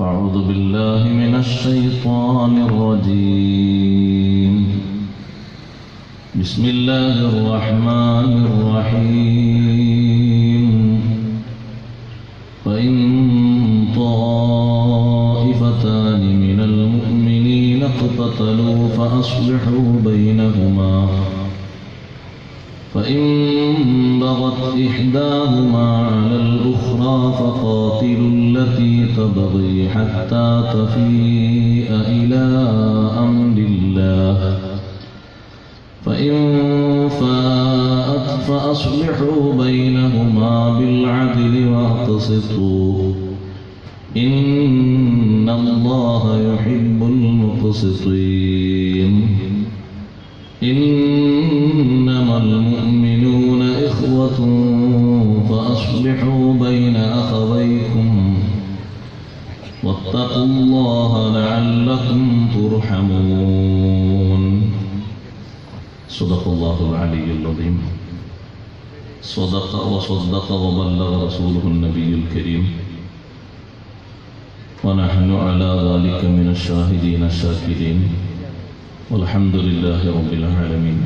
أعوذ بالله من الشيطان الرجيم بسم الله الرحمن الرحيم فإن طائفتان من المؤمنين اقتتلوا فأصلحوا بينهما فإن بغت إحداهما على الأخرى فقاتلوا التي تبغي حتى تفيء إلى أمر الله فإن فاءت فأصلحوا بينهما بالعدل واقسطوا إن الله يحب المقسطين إنما المؤمنون إخوة فأصلحوا بين أخويكم واتقوا الله لعلكم ترحمون صدق الله العلي العظيم صدق وصدق وبلغ رسوله النبي الكريم ونحن على ذلك من الشاهدين الشاكرين والحمد لله رب العالمين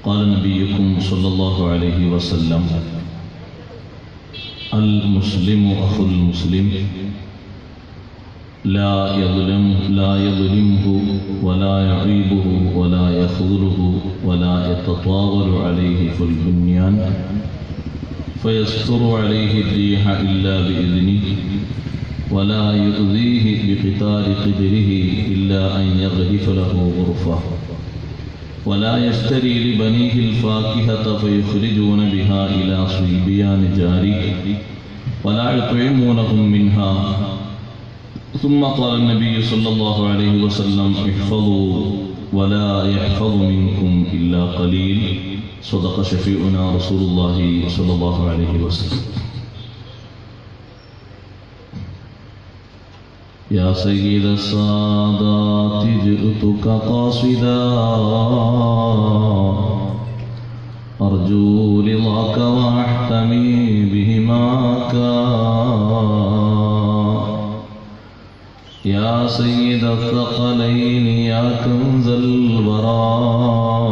قال نبيكم صلى الله عليه وسلم المسلم أخو المسلم لا يظلمه ولا يعيبه ولا يخذله ولا يتطاول عليه في البنيان فيستر عليه الريح إلا بإذنه ولا يؤذيه بقتال قدره إلا أن يغرف له غرفة ولا يشتري لبنيه الفاكهة فيخرجون بها إلى صبيان جاره ولا يطعمونهم منها ثم قال النبي صلى الله عليه وسلم احفظوا ولا يحفظ منكم إلا قليل صدق شفيعنا رسول الله صلى الله عليه وسلم يا سيد السادات جئتك قاصدا أرجو رضاك وأحتمي بهماك يا سيد الثقلين يا كنز الوراء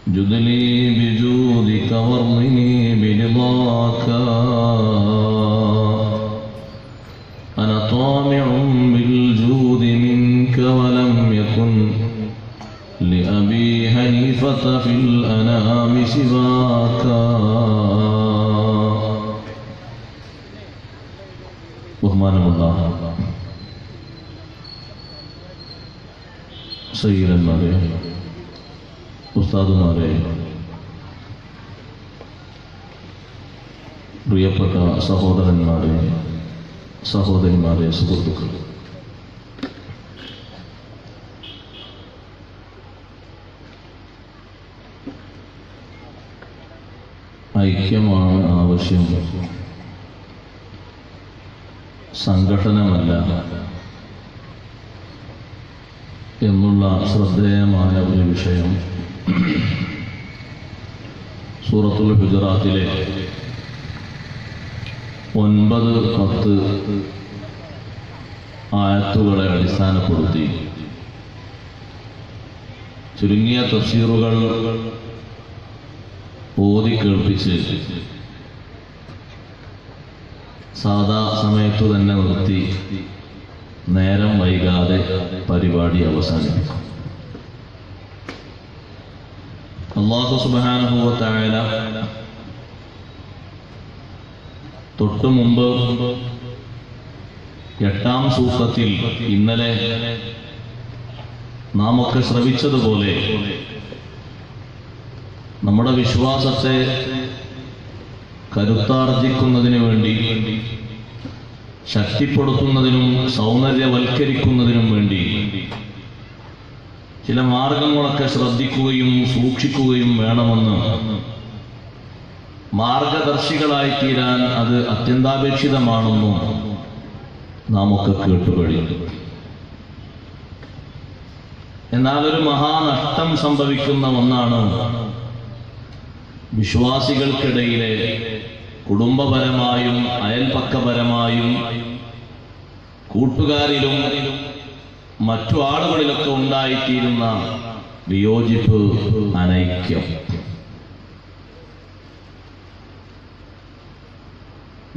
جد لي بجودك وارضني برضاك أنا طامع بالجود منك ولم يكن لأبي حنيفة في الأنام سواك ബഹുമാനമുള്ള സയ്യിദന്മാരെ, ഉസ്താദുമാരെ, പ്രിയപ്പെട്ട സഹോദരന്മാരെ, സഹോദരിമാരെ, സുഹൃത്തുക്കൾ, ഐക്യമാണ് ആവശ്യം, സംഘടനമല്ല എന്നുള്ള ശ്രദ്ധേയമായ ഒരു വിഷയം സൂറത്തുൽ ഹുജറാത്തിലെ 9-10 ആയത്തുകളെ അടിസ്ഥാനപ്പെടുത്തി ചുരുങ്ങിയ തഫ്സീറുകൾ ഓതി കേൾപ്പിച്ച് സാധാ സമയത്തു തന്നെ നിർത്തി നേരം വൈകാതെ പരിപാടി അവസാനിപ്പിക്കും. അല്ലാഹു സുബ്ഹാനഹു വ തആല തൊട്ടു മുമ്പ് 8-ാം സൂക്തത്തിൽ ഇന്നലെ നാം ഒക്കെ ശ്രവിച്ചതുപോലെ നമ്മുടെ വിശ്വാസത്തെ കരുത്താർജിക്കുന്നതിന് വേണ്ടി, ശക്തിപ്പെടുത്തുന്നതിനും സൗന്ദര്യവൽക്കരിക്കുന്നതിനും വേണ്ടി ചില മാർഗങ്ങളൊക്കെ ശ്രദ്ധിക്കുകയും സൂക്ഷിക്കുകയും വേണമെന്ന്, മാർഗദർശികളായി തീരാൻ അത് അത്യന്താപേക്ഷിതമാണെന്നും നാം ഒക്കെ കേട്ടുകഴിഞ്ഞു. എന്നാൽ ഒരു മഹാനഷ്ടം സംഭവിക്കുന്ന ഒന്നാണ് വിശ്വാസികൾക്കിടയിലെ കുടുംബപരമായും അയൽപക്കപരമായും കൂട്ടുകാരിലും മറ്റു ആളുകളിലൊക്കെ ഉണ്ടായിത്തീരുന്ന വിയോജിപ്പ്, അനൈക്യം.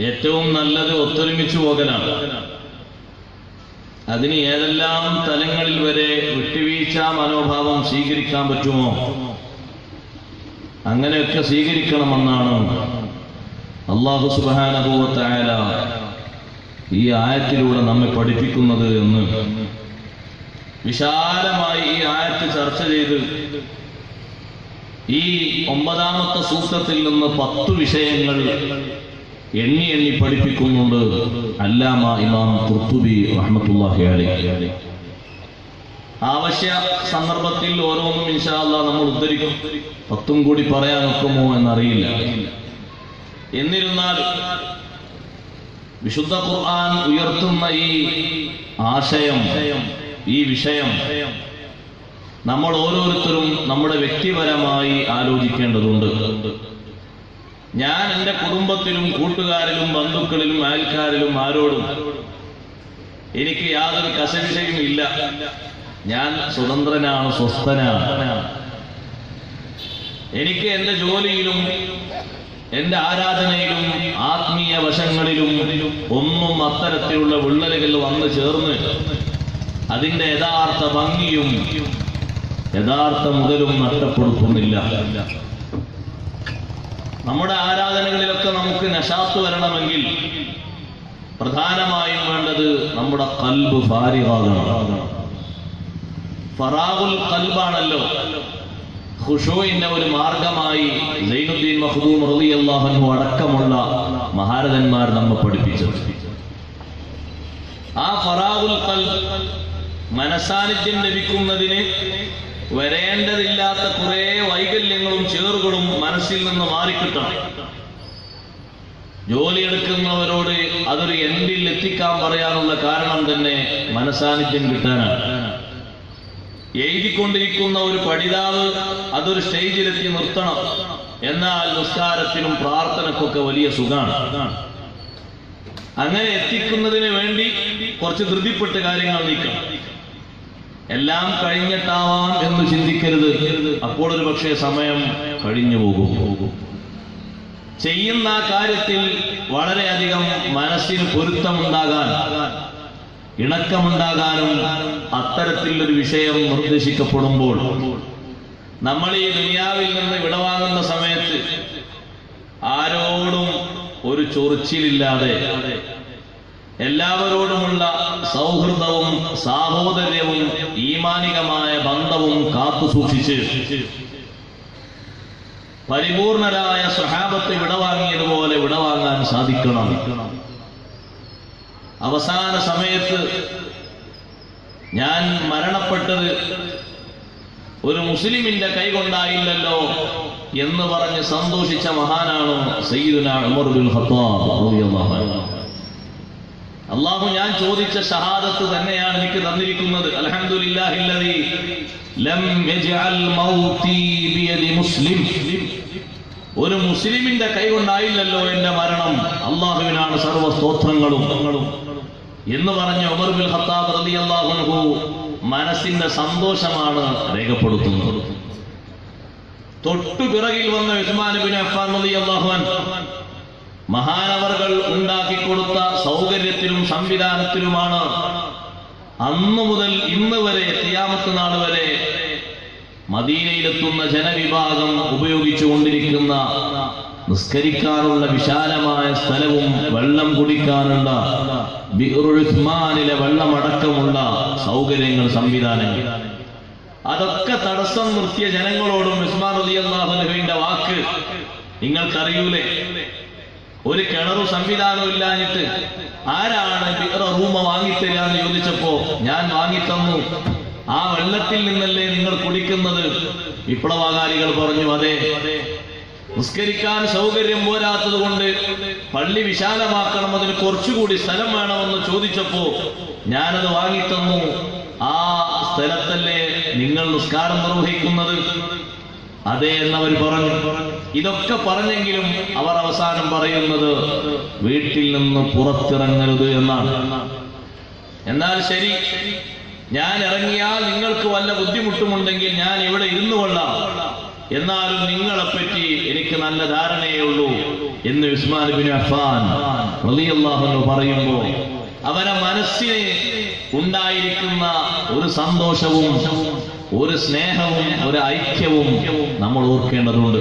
ഏറ്റവും നല്ലത് ഒത്തൊരുമിച്ചു പോകലാണ്. അതിന് ഏതെല്ലാം തലങ്ങളിൽ വരെ വിട്ടുവീഴ്ച മനോഭാവം സ്വീകരിക്കാൻ പറ്റുമോ അങ്ങനെയൊക്കെ സ്വീകരിക്കണമെന്നാണ് അല്ലാഹു സുബ്ഹാനഹു വ തആല ഈ ആയത്തിലൂടെ നമ്മെ പഠിപ്പിക്കുന്നത് എന്ന് വിശാലമായി ഈ ആയത്ത് ചർച്ച ചെയ്ത് ഈ 9ാമത്തെ സൂക്തത്തിൽ നിന്ന് 10 വിഷയങ്ങൾ എണ്ണി എണ്ണി പഠിപ്പിക്കുന്നുണ്ട് അല്ലാമ ഇമാം ഖുർത്തുബി റഹ്മത്തുള്ളാഹി അലൈഹി. ആവശ്യ സന്ദർഭത്തിൽ ഓരോന്നും ഇൻഷാ അല്ലാഹ് നമ്മൾ ഉദ്ധരിക്കും. 10 കൂടി പറയാൻ ഒക്കുമോ എന്നറിയില്ല. എന്നിരുന്നാൽ വിശുദ്ധ ഖുർആൻ ഉയർത്തുന്ന ഈ ആശയം, ഈ വിഷയം നമ്മൾ ഓരോരുത്തരും നമ്മുടെ വ്യക്തിപരമായി ആലോചിക്കേണ്ടതുണ്ട്. ഞാൻ എൻ്റെ കുടുംബത്തിലും കൂട്ടുകാരിലും ബന്ധുക്കളിലും അയൽക്കാരിലും ആരോടും എനിക്ക് യാതൊരു കശവിശയും ഇല്ല. ഞാൻ സ്വതന്ത്രനാണ്, സ്വസ്ഥനാണ്. എനിക്ക് എൻ്റെ ജോലിയിലും എൻ്റെ ആരാധനയിലും ആത്മീയ വശങ്ങളിലും ഒന്നും അത്തരത്തിലുള്ള വിള്ളലുകൾ വന്നു ചേർന്ന് അതിൻ്റെ യഥാർത്ഥ ഭംഗിയും യഥാർത്ഥ മുതലും നഷ്ടപ്പെടുത്തുന്നില്ല. നമ്മുടെ ആരാധനകളിലൊക്കെ നമുക്ക് നശാത്ത് വരണമെങ്കിൽ പ്രധാനമായും വേണ്ടത് നമ്മുടെ ഖൽബ് ഫാരിഗാകണം. ഫറാഗുൽ ഖൽബാണല്ലോ ഖുശൂഇന്റെ ഒരു മാർഗമായി സൈനുദ്ദീൻ മഖ്ദൂം റളിയല്ലാഹു അൻഹു അടക്കമുള്ള മഹാരഥന്മാർ നമ്മെ പഠിപ്പിച്ചത്. ആ ഫറാഗുൽ ഖൽബ്, മനസാന്നിധ്യം ലഭിക്കുന്നതിന് വരേണ്ടതില്ലാത്ത കുറെ വൈകല്യങ്ങളും ചേറുകളും മനസ്സിൽ നിന്ന് മാറിക്കിട്ടണം. ജോലിയെടുക്കുന്നവരോട് അതൊരു എൻഡിൽ എത്തിക്കാൻ പറയാനുള്ള കാരണം തന്നെ മനസാന്നിധ്യം കിട്ടാനാണ്. എഴുതിക്കൊണ്ടിരിക്കുന്ന ഒരു പഠിതാവ് അതൊരു സ്റ്റേജിലെത്തി നിർത്തണം. എന്നാൽ നിസ്കാരത്തിനും പ്രാർത്ഥനക്കൊക്കെ വലിയ സുഖാണ്. അങ്ങനെ എത്തിക്കുന്നതിന് വേണ്ടി കുറച്ച് ധൃതിപ്പെട്ട് കാര്യങ്ങൾ നീക്കണം. എല്ലാം കഴിഞ്ഞിട്ടാവാം എന്ന് ചിന്തിക്കരുത്. അപ്പോൾ ഒരു പക്ഷേ സമയം കഴിഞ്ഞു പോകും. ചെയ്യുന്ന കാര്യത്തിൽ വളരെയധികം മനസ്സിന് പൊരുത്തമുണ്ടാകാൻ, ഇണക്കമുണ്ടാകാനും അത്തരത്തിലൊരു വിഷയം നിർദ്ദേശിക്കപ്പെടുമ്പോൾ നമ്മൾ ഈ ദുനിയാവിൽ നിന്ന് വിടവാങ്ങുന്ന സമയത്ത് ആരോടും ഒരു ചൊറിച്ചിലില്ലാതെ എല്ലാവരോടുമുള്ള സൗഹൃദവും സാഹോദര്യവും ഈമാനികമായ ബന്ധവും കാത്തു സൂക്ഷിച്ച് പരിപൂർണരായ സ്വഹാബത്ത് വിടവാങ്ങിയതുപോലെ വിടവാങ്ങാൻ സാധിക്കണം. അവസാന സമയത്ത് ഞാൻ മരണപ്പെട്ടത് ഒരു മുസ്ലിമിന്റെ കൈകൊണ്ടായില്ലല്ലോ എന്ന് പറഞ്ഞ് സന്തോഷിച്ച മഹാനാണ് സയ്യിദുനാ ഉമർ ബിൻ ഖത്താബ് റളിയല്ലാഹു അൻഹു. അല്ലാഹു ഞാൻ ചോദിച്ച ഷഹാദത്ത് തന്നെയാണ് എനിക്ക് തന്നിരിക്കുന്നത്. അൽഹംദുലില്ലാഹില്ലദീ ലം യജ്അൽ മൗതി ബിയദി മുസ്ലിം. ഒരു മുസ്ലിമിന്റെ കൈകൊണ്ടായില്ലല്ലോ എന്റെ മരണം, അല്ലാഹുവിനാണ് സർവ്വ സ്തോത്രങ്ങളും എന്ന് പറഞ്ഞ ഉമർ ബിൻ ഖത്താബ് റളിയല്ലാഹു അൻഹു മനസ്സിന്റെ സന്തോഷമാണ് രേഖപ്പെടുത്തുന്നത്. തൊട്ടു പിറകിൽ വന്ന ഉസ്മാൻ ബിൻ അഫ്ഫാൻ റളിയല്ലാഹു അൻഹു മഹാനവർകൾ ഉണ്ടാക്കിക്കൊടുത്ത സൗകര്യത്തിലും സംവിധാനത്തിലുമാണ് അന്നു മുതൽ ഇന്ന് വരെ ഖിയാമത്ത് നാൾ വരെ മദീനയിലെത്തുന്ന ജനവിഭാഗം ഉപയോഗിച്ചുകൊണ്ടിരിക്കുന്ന നിസ്കരിക്കാനുള്ള വിശാലമായ സ്ഥലവും വെള്ളം കുടിക്കാനുള്ള ബിഅ്റുൽ ഉസ്മാനിലെ വെള്ളമടക്കമുള്ള സൗകര്യങ്ങൾ, സംവിധാനങ്ങൾ, അതൊക്കെ തടസ്സം നിർത്തിയ ജനങ്ങളോടും ഉസ്മാൻ റളിയല്ലാഹു അൻഹുവിന്റെ വാക്ക് നിങ്ങൾക്കറിയൂലേ? ഒരു കിണറു സംവിധാനം ഇല്ലാഞ്ഞിട്ട് ആരാണ് ബിഅ്റ റൂമ വാങ്ങിത്തരാന്ന് ചോദിച്ചപ്പോ ഞാൻ വാങ്ങിത്തന്നു. ആ വെള്ളത്തിൽ നിന്നല്ലേ നിങ്ങൾ കുടിക്കുന്നത്? വിപ്ലവകാരികൾ പറഞ്ഞു, അതെ. നിസ്കരിക്കാൻ സൗകര്യം പോരാത്തത് കൊണ്ട് പള്ളി വിശാലമാക്കണം, അതിന് കുറച്ചുകൂടി സ്ഥലം വേണമെന്ന് ചോദിച്ചപ്പോ ഞാനത് വാങ്ങിത്തന്നു. ആ സ്ഥലത്തല്ലേ നിങ്ങൾ നിസ്കാരം നിർവഹിക്കുന്നത്? അതെ എന്നവർ പറഞ്ഞു. ഇതൊക്കെ പറഞ്ഞെങ്കിലും അവർ അവസാനം പറയുന്നത് വീട്ടിൽ നിന്ന് പുറത്തിറങ്ങരുത് എന്നാണ്. എന്നാൽ ശരി, ഞാൻ ഇറങ്ങിയാൽ നിങ്ങൾക്ക് വല്ല ബുദ്ധിമുട്ടുമുണ്ടെങ്കിൽ ഞാൻ ഇവിടെ ഇരുന്നു കൊള്ളാം, എന്നാലും നിങ്ങളെപ്പറ്റി എനിക്ക് നല്ല ധാരണയേ ഉള്ളൂ എന്ന് ഉസ്മാൻ ഇബ്നു അഫ്ഫാൻ റളിയല്ലാഹു അൻഹു പറയുമ്പോൾ അവരുടെ മനസ്സിന് ഉണ്ടായിരിക്കുന്ന ഒരു സന്തോഷവും ഒരു സ്നേഹവും ഒരു ഐക്യവും നമ്മൾ ഓർക്കേണ്ടതുണ്ട്.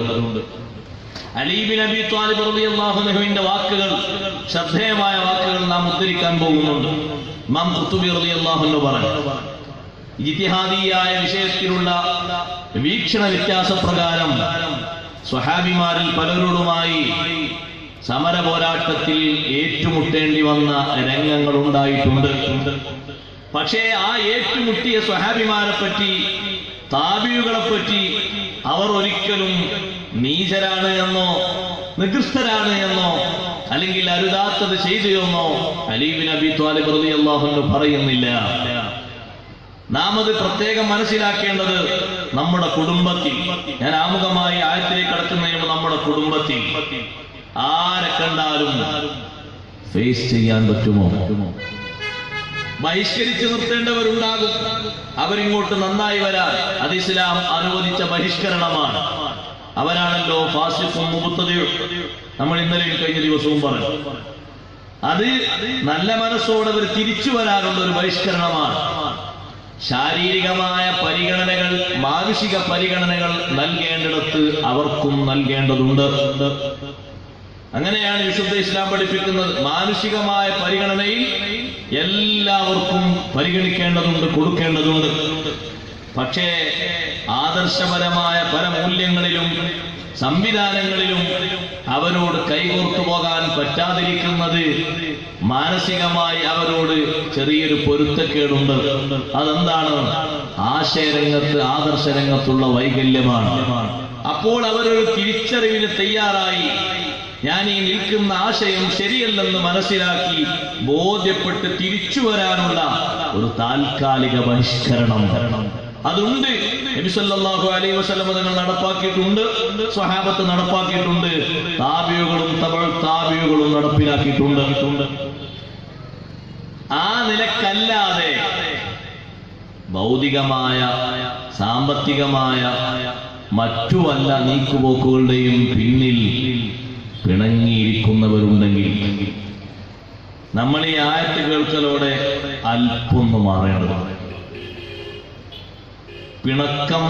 അലി ബിൻ അബി ത്വാലിബ് റളിയല്ലാഹു അൻഹുവിന്റെ വാക്കുകൾ, ശ്രദ്ധേയമായ വാക്കുകൾ നാം ഉദ്ധരിക്കാൻ പോകുന്നുണ്ട്. ഇമാം ഖുതുബി റളിയല്ലാഹു അൻഹു പറഞ്ഞു, ഇജ്തിഹാദിയായ വിഷയത്തിലുള്ള വീക്ഷണ വ്യത്യാസപ്രകാരം സ്വഹാബിമാരിൽ പലരോടുമായി സമര പോരാട്ടത്തിൽ ഏറ്റുമുട്ടേണ്ടി വന്ന രംഗങ്ങൾ ഉണ്ടായിട്ടുണ്ട്. പക്ഷേ ആ ഏറ്റുമുട്ടിയ സ്വഹാബിമാരെ പറ്റി, താബിയുകളെ പറ്റി അവർ ഒരിക്കലും നീചരാണ് എന്നോ നികൃഷ്ടരാണ് എന്നോ അല്ലെങ്കിൽ അരുതാത്തത് ചെയ്തു എന്നോ അലി ബിൻ അബി ത്വാലിബ് റളിയല്ലാഹു അൻഹു പറയുന്നില്ല. നാം അത് പ്രത്യേകം മനസ്സിലാക്കേണ്ടത് നമ്മുടെ കുടുംബത്തിൽ, ഞാൻ ആമുഖമായി ആയത്തിലേക്ക് കടക്കുന്നതിന് നമ്മുടെ കുടുംബത്തിൽ ആരെ കണ്ടാലും ഫേസ് ചെയ്യാൻ പറ്റുമോ? ബഹിഷ്കരിച്ചു നിർത്തേണ്ടവരുണ്ടാകും. അവരിങ്ങോട്ട് നന്നായി വരാൻ അത് ഇസ്ലാം അനുവദിച്ച ബഹിഷ്കരണമാണ്. അവരാണല്ലോ ഫാസിഖും മുബ്തദിഉം. നമ്മൾ ഇന്നലെയും കഴിഞ്ഞ ദിവസവും പറഞ്ഞു. അത് നല്ല മനസ്സോടെ അവർ തിരിച്ചു വരാനുള്ള ഒരു ബഹിഷ്കരണമാണ്. ശാരീരികമായ പരിഗണനകൾ, മാനുഷിക പരിഗണനകൾ നൽകേണ്ടിടത്ത് അവർക്കും നൽകേണ്ടതുണ്ട്. അങ്ങനെയാണ് വിശുദ്ധ ഇസ്ലാം പഠിപ്പിക്കുന്നത്. മാനുഷികമായ പരിഗണനയിൽ എല്ലാവർക്കും പരിഗണിക്കേണ്ടതുണ്ട്, കൊടുക്കേണ്ടതുണ്ട്. പക്ഷേ ആദർശപരമായ പല മൂല്യങ്ങളിലും സംവിധാനങ്ങളിലും അവരോട് കൈകോർത്തു പോകാൻ പറ്റാതിരിക്കുന്നത് മാനസികമായി അവരോട് ചെറിയൊരു പൊരുത്തക്കേടുണ്ട്. അതെന്താണ്? ആശയരംഗത്ത്, ആദർശരംഗത്തുള്ള വൈകല്യമാണ്. അപ്പോൾ അവരൊരു തിരിച്ചറിവിന് തയ്യാറായി ഞാൻ ഈ നിൽക്കുന്ന ആശയം ശരിയല്ലെന്ന് മനസ്സിലാക്കി ബോധ്യപ്പെട്ട് തിരിച്ചു വരാനുള്ള ഒരു താൽക്കാലിക ബഹിഷ്കരണം അതുണ്ട്. നബി സല്ലല്ലാഹു അലൈഹി വസല്ലം തങ്ങൾ നടപ്പാക്കിയിട്ടുണ്ട്, സ്വഹാബത്ത് നടപ്പാക്കിയിട്ടുണ്ട്, താബിയുകളും താബിയുകളും നടപ്പിലാക്കിയിട്ടുണ്ട്. ആ നിലക്കല്ലാതെ ഭൗതികമായ, സാമ്പത്തികമായ മറ്റു വല്ല നീക്കുപോക്കുകളുടെയും പിന്നിൽ പിണങ്ങിയിരിക്കുന്നവരുണ്ടെങ്കിൽ നമ്മൾ ഈ ആയത്ത് കേൾക്കലോടെ അല്പം മാറേണ്ടതാണ്. പിണക്കം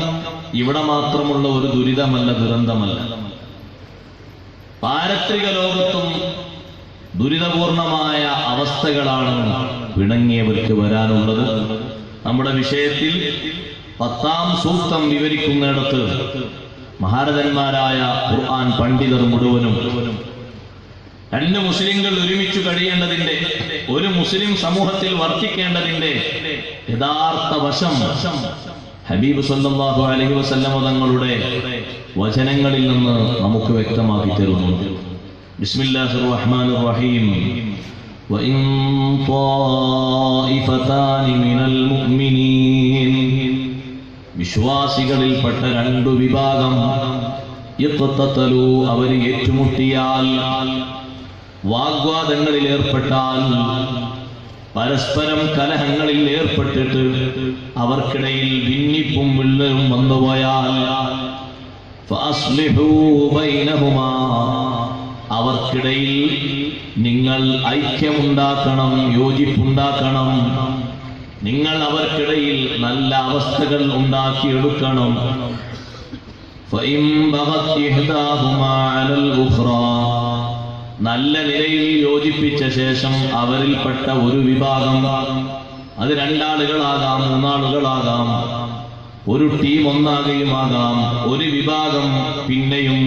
ഇവിടെ മാത്രമുള്ള ഒരു ദുരിതമല്ല, ദുരന്തമല്ല. പാരത്രിക ലോകത്തും ദുരിതപൂർണമായ അവസ്ഥകളാണ് പിണങ്ങിയവർക്ക് വരാനുള്ളത്. നമ്മുടെ വിഷയത്തിൽ 10-ാം സൂക്തം വിവരിക്കുന്നിടത്ത് മഹാരഥന്മാരായ ഖുർആൻ പണ്ഡിതർ മുഴുവനും രണ്ട് മുസ്ലിങ്ങൾ ഒരുമിച്ച് കഴിയേണ്ടതിന്റെ, ഒരു മുസ്ലിം സമൂഹത്തിൽ വർത്തിക്കേണ്ടതിന്റെ യഥാർത്ഥ വശം ഹബീബ് സല്ലല്ലാഹു അലൈഹി വസല്ലം തങ്ങളുടെ വചനങ്ങളിൽ നിന്ന് നമുക്ക് വ്യക്തമാക്കി തരുന്നു. ബിസ്മില്ലാഹിർ റഹ്മാനിർ റഹീം. വഇൻ ത്വായിഫതാനി മിനൽ മുഅ്മിനീൻ, വിശ്വാസികളിൽപ്പെട്ട രണ്ടു വിഭാഗം ഇഖ്തതലു, അവർ ഏറ്റുമുട്ടിയാൽ, വാഗ്വാദങ്ങളിൽ ഏർപ്പെട്ടാൽ, പരസ്പരം കലഹങ്ങളിൽ ഏർപ്പെട്ടിട്ട് അവർക്കിടയിൽ ഭിന്നിപ്പും വിള്ളലും വന്നുപോയാൽ, ഫഅസ്ലിഹൂ ബൈനഹുമാ, അവർക്കിടയിൽ നിങ്ങൾ ഐക്യമുണ്ടാക്കണം, യോജിപ്പുണ്ടാക്കണം. നിങ്ങൾ അവർക്കിടയിൽ നല്ല അവസ്ഥകൾ ഉണ്ടാക്കിയെടുക്കണം. ഫഇൻ ബഗത് ഇഹ്ദാഹുമാ അലൽ ഉഖ്റാ, നല്ല നിലയിൽ യോജിപ്പിച്ച ശേഷം അവരിൽപ്പെട്ട ഒരു വിഭാഗം, അത് 2 ആളുകളാകാം, 3 ആളുകളാകാം, ഒരു ടീം ഒന്നാകുമാകാം, ഒരു വിഭാഗം പിന്നെയും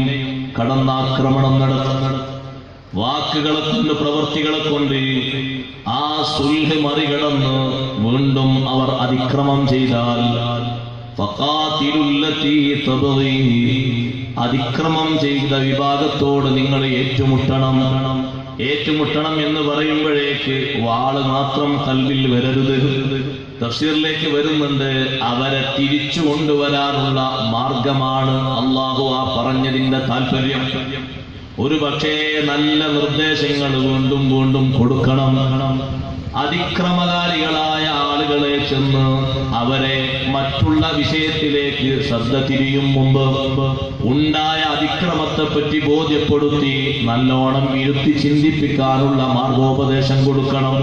കടന്നാക്രമണം നടത്തുന്നു. വാക്കുകളെ കൊണ്ട്, പ്രവൃത്തികളെ കൊണ്ട് ആ സുൽഹ് മറികടന്ന് വീണ്ടും അവർ അതിക്രമം ചെയ്താൽ, ഫഖാതിലുല്ലതീ തബ്ഗി, അതിക്രമം ചെയ്ത വിഭാഗത്തോട് നിങ്ങൾ ഏറ്റുമുട്ടണം. ഏറ്റുമുട്ടണം എന്ന് പറയുമ്പോഴേക്ക് വാള് മാത്രം കൽവിൽ വരരുത്. തഫ്സീറിലേക്ക് വരുന്നുണ്ട്. അവരെ തിരിച്ചു കൊണ്ടുവരാനുള്ള മാർഗമാണ് അല്ലാഹു ആ പറഞ്ഞതിന്റെ താല്പര്യം. ഒരു പക്ഷേ നല്ല നിർദ്ദേശങ്ങൾ വീണ്ടും വീണ്ടും കൊടുക്കണം. അതിക്രമകാരികളായ ആളുകളെ ചെന്ന് അവരെ മറ്റുള്ള വിഷയത്തിലേക്ക് ശ്രദ്ധ തിരിയും മുമ്പ് ഉണ്ടായ അതിക്രമത്തെപ്പറ്റി ബോധ്യപ്പെടുത്തി നല്ലോണം ഇരുത്തി ചിന്തിപ്പിക്കാനുള്ള മാർഗോപദേശം കൊടുക്കണം.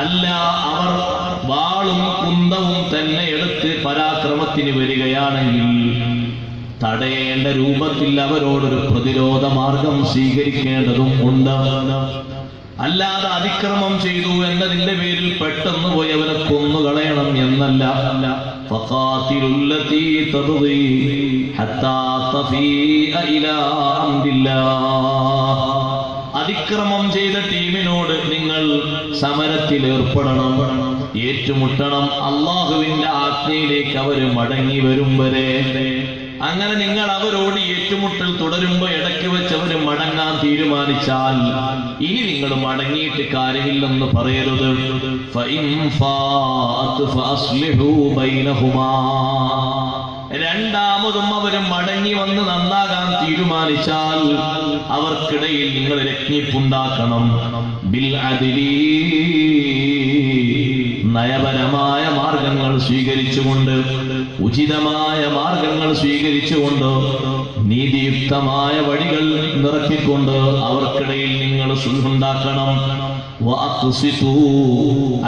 അല്ല, അവർ വാളും കുന്തവും തന്നെ എടുത്ത് പരാക്രമത്തിന് വരികയാണെങ്കിൽ തടയേണ്ട രൂപത്തിൽ അവരോടൊരു പ്രതിരോധ മാർഗം സ്വീകരിക്കേണ്ടതും ഉണ്ട്. അല്ലാതെ അതിക്രമം ചെയ്തു എന്നതിന്റെ പേരിൽ പെട്ടെന്ന് പോയി അവരെ കൊന്നുകളയണം എന്നല്ല. ഫഖാതിലുല്ലതീ തബ്ഗി ഹത്താ തഫീഅ ഇലാ അംരില്ലാഹ്. അതിക്രമം ചെയ്ത ടീമിനോട് നിങ്ങൾ സമരത്തിൽ ഏർപ്പെടണം, ഏറ്റുമുട്ടണം. അള്ളാഹുവിന്റെ ആജ്ഞയിലേക്ക് അവര് മടങ്ങി വരും വരെ. അങ്ങനെ നിങ്ങൾ അവരോട് ഏറ്റുമുട്ടൽ തുടരുമ്പോ ഇടയ്ക്ക് വെച്ച് അവര് മടങ്ങാൻ തീരുമാനിച്ചാൽ ഇനി നിങ്ങൾ മടങ്ങിയിട്ട് കാര്യമില്ലെന്ന് പറയരുത്. ഫഇൻ ഫാഅത് ഫഅസ്ലിഹൂ ബൈനഹുമാ. രണ്ടാമതും അവര് മടങ്ങി വന്ന് നന്നാകാൻ തീരുമാനിച്ചാൽ അവർക്കിടയിൽ നിങ്ങൾ രജ്ഞിപ്പുണ്ടാക്കണം. ബിൽ അദ്ലി, നയപരമായ മാർഗങ്ങൾ സ്വീകരിച്ചുകൊണ്ട്, ഉചിതമായ മാർഗങ്ങൾ സ്വീകരിച്ചുകൊണ്ട്, നീതിയുക്തമായ വഴികൾ നിറക്കിക്കൊണ്ട് അവർക്കിടയിൽ നിങ്ങൾ സുൽഹുണ്ടാക്കണം.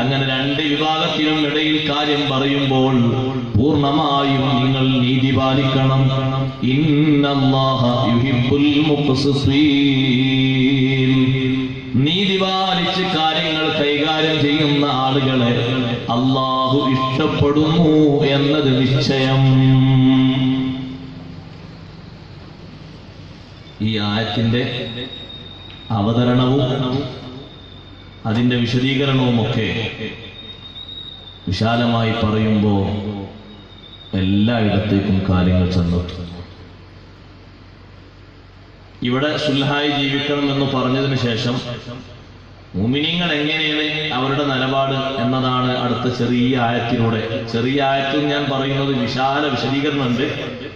അങ്ങനെ രണ്ട് വിഭാഗത്തിനും ഇടയിൽ കാര്യം പറയുമ്പോൾ പൂർണ്ണമായും നിങ്ങൾ നീതി പാലിക്കണം. ഇന്നല്ലാഹ യുഹിബ്ബുൽ മുഖ്സിതീൻ. നീതി പാലിച്ച് കാര്യങ്ങൾ കൈകാര്യം ചെയ്യുന്ന ആളുകളെ അല്ലാഹു ഇഷ്ടപ്പെടുന്നു എന്നത് നിശ്ചയം. ഈ ആയത്തിന്റെ അവതരണവും അതിന്റെ വിശദീകരണവുമൊക്കെ വിശാലമായി പറയുമ്പോൾ എല്ലായിടത്തേക്കും കാര്യങ്ങൾ ചെന്നെത്തും. ഇവിടെ സുൽഹായി ജീവിക്കണം എന്ന് പറഞ്ഞതിന് ശേഷം മുഅ്മിനീങ്ങൾ എങ്ങനെയാണ് അവരുടെ നിലപാട് എന്നതാണ് അടുത്ത ചെറിയ ആയത്തിലൂടെ. ചെറിയ ആയത്തിൽ ഞാൻ പറയുന്നത് വിശാല വിശദീകരണമുണ്ട്,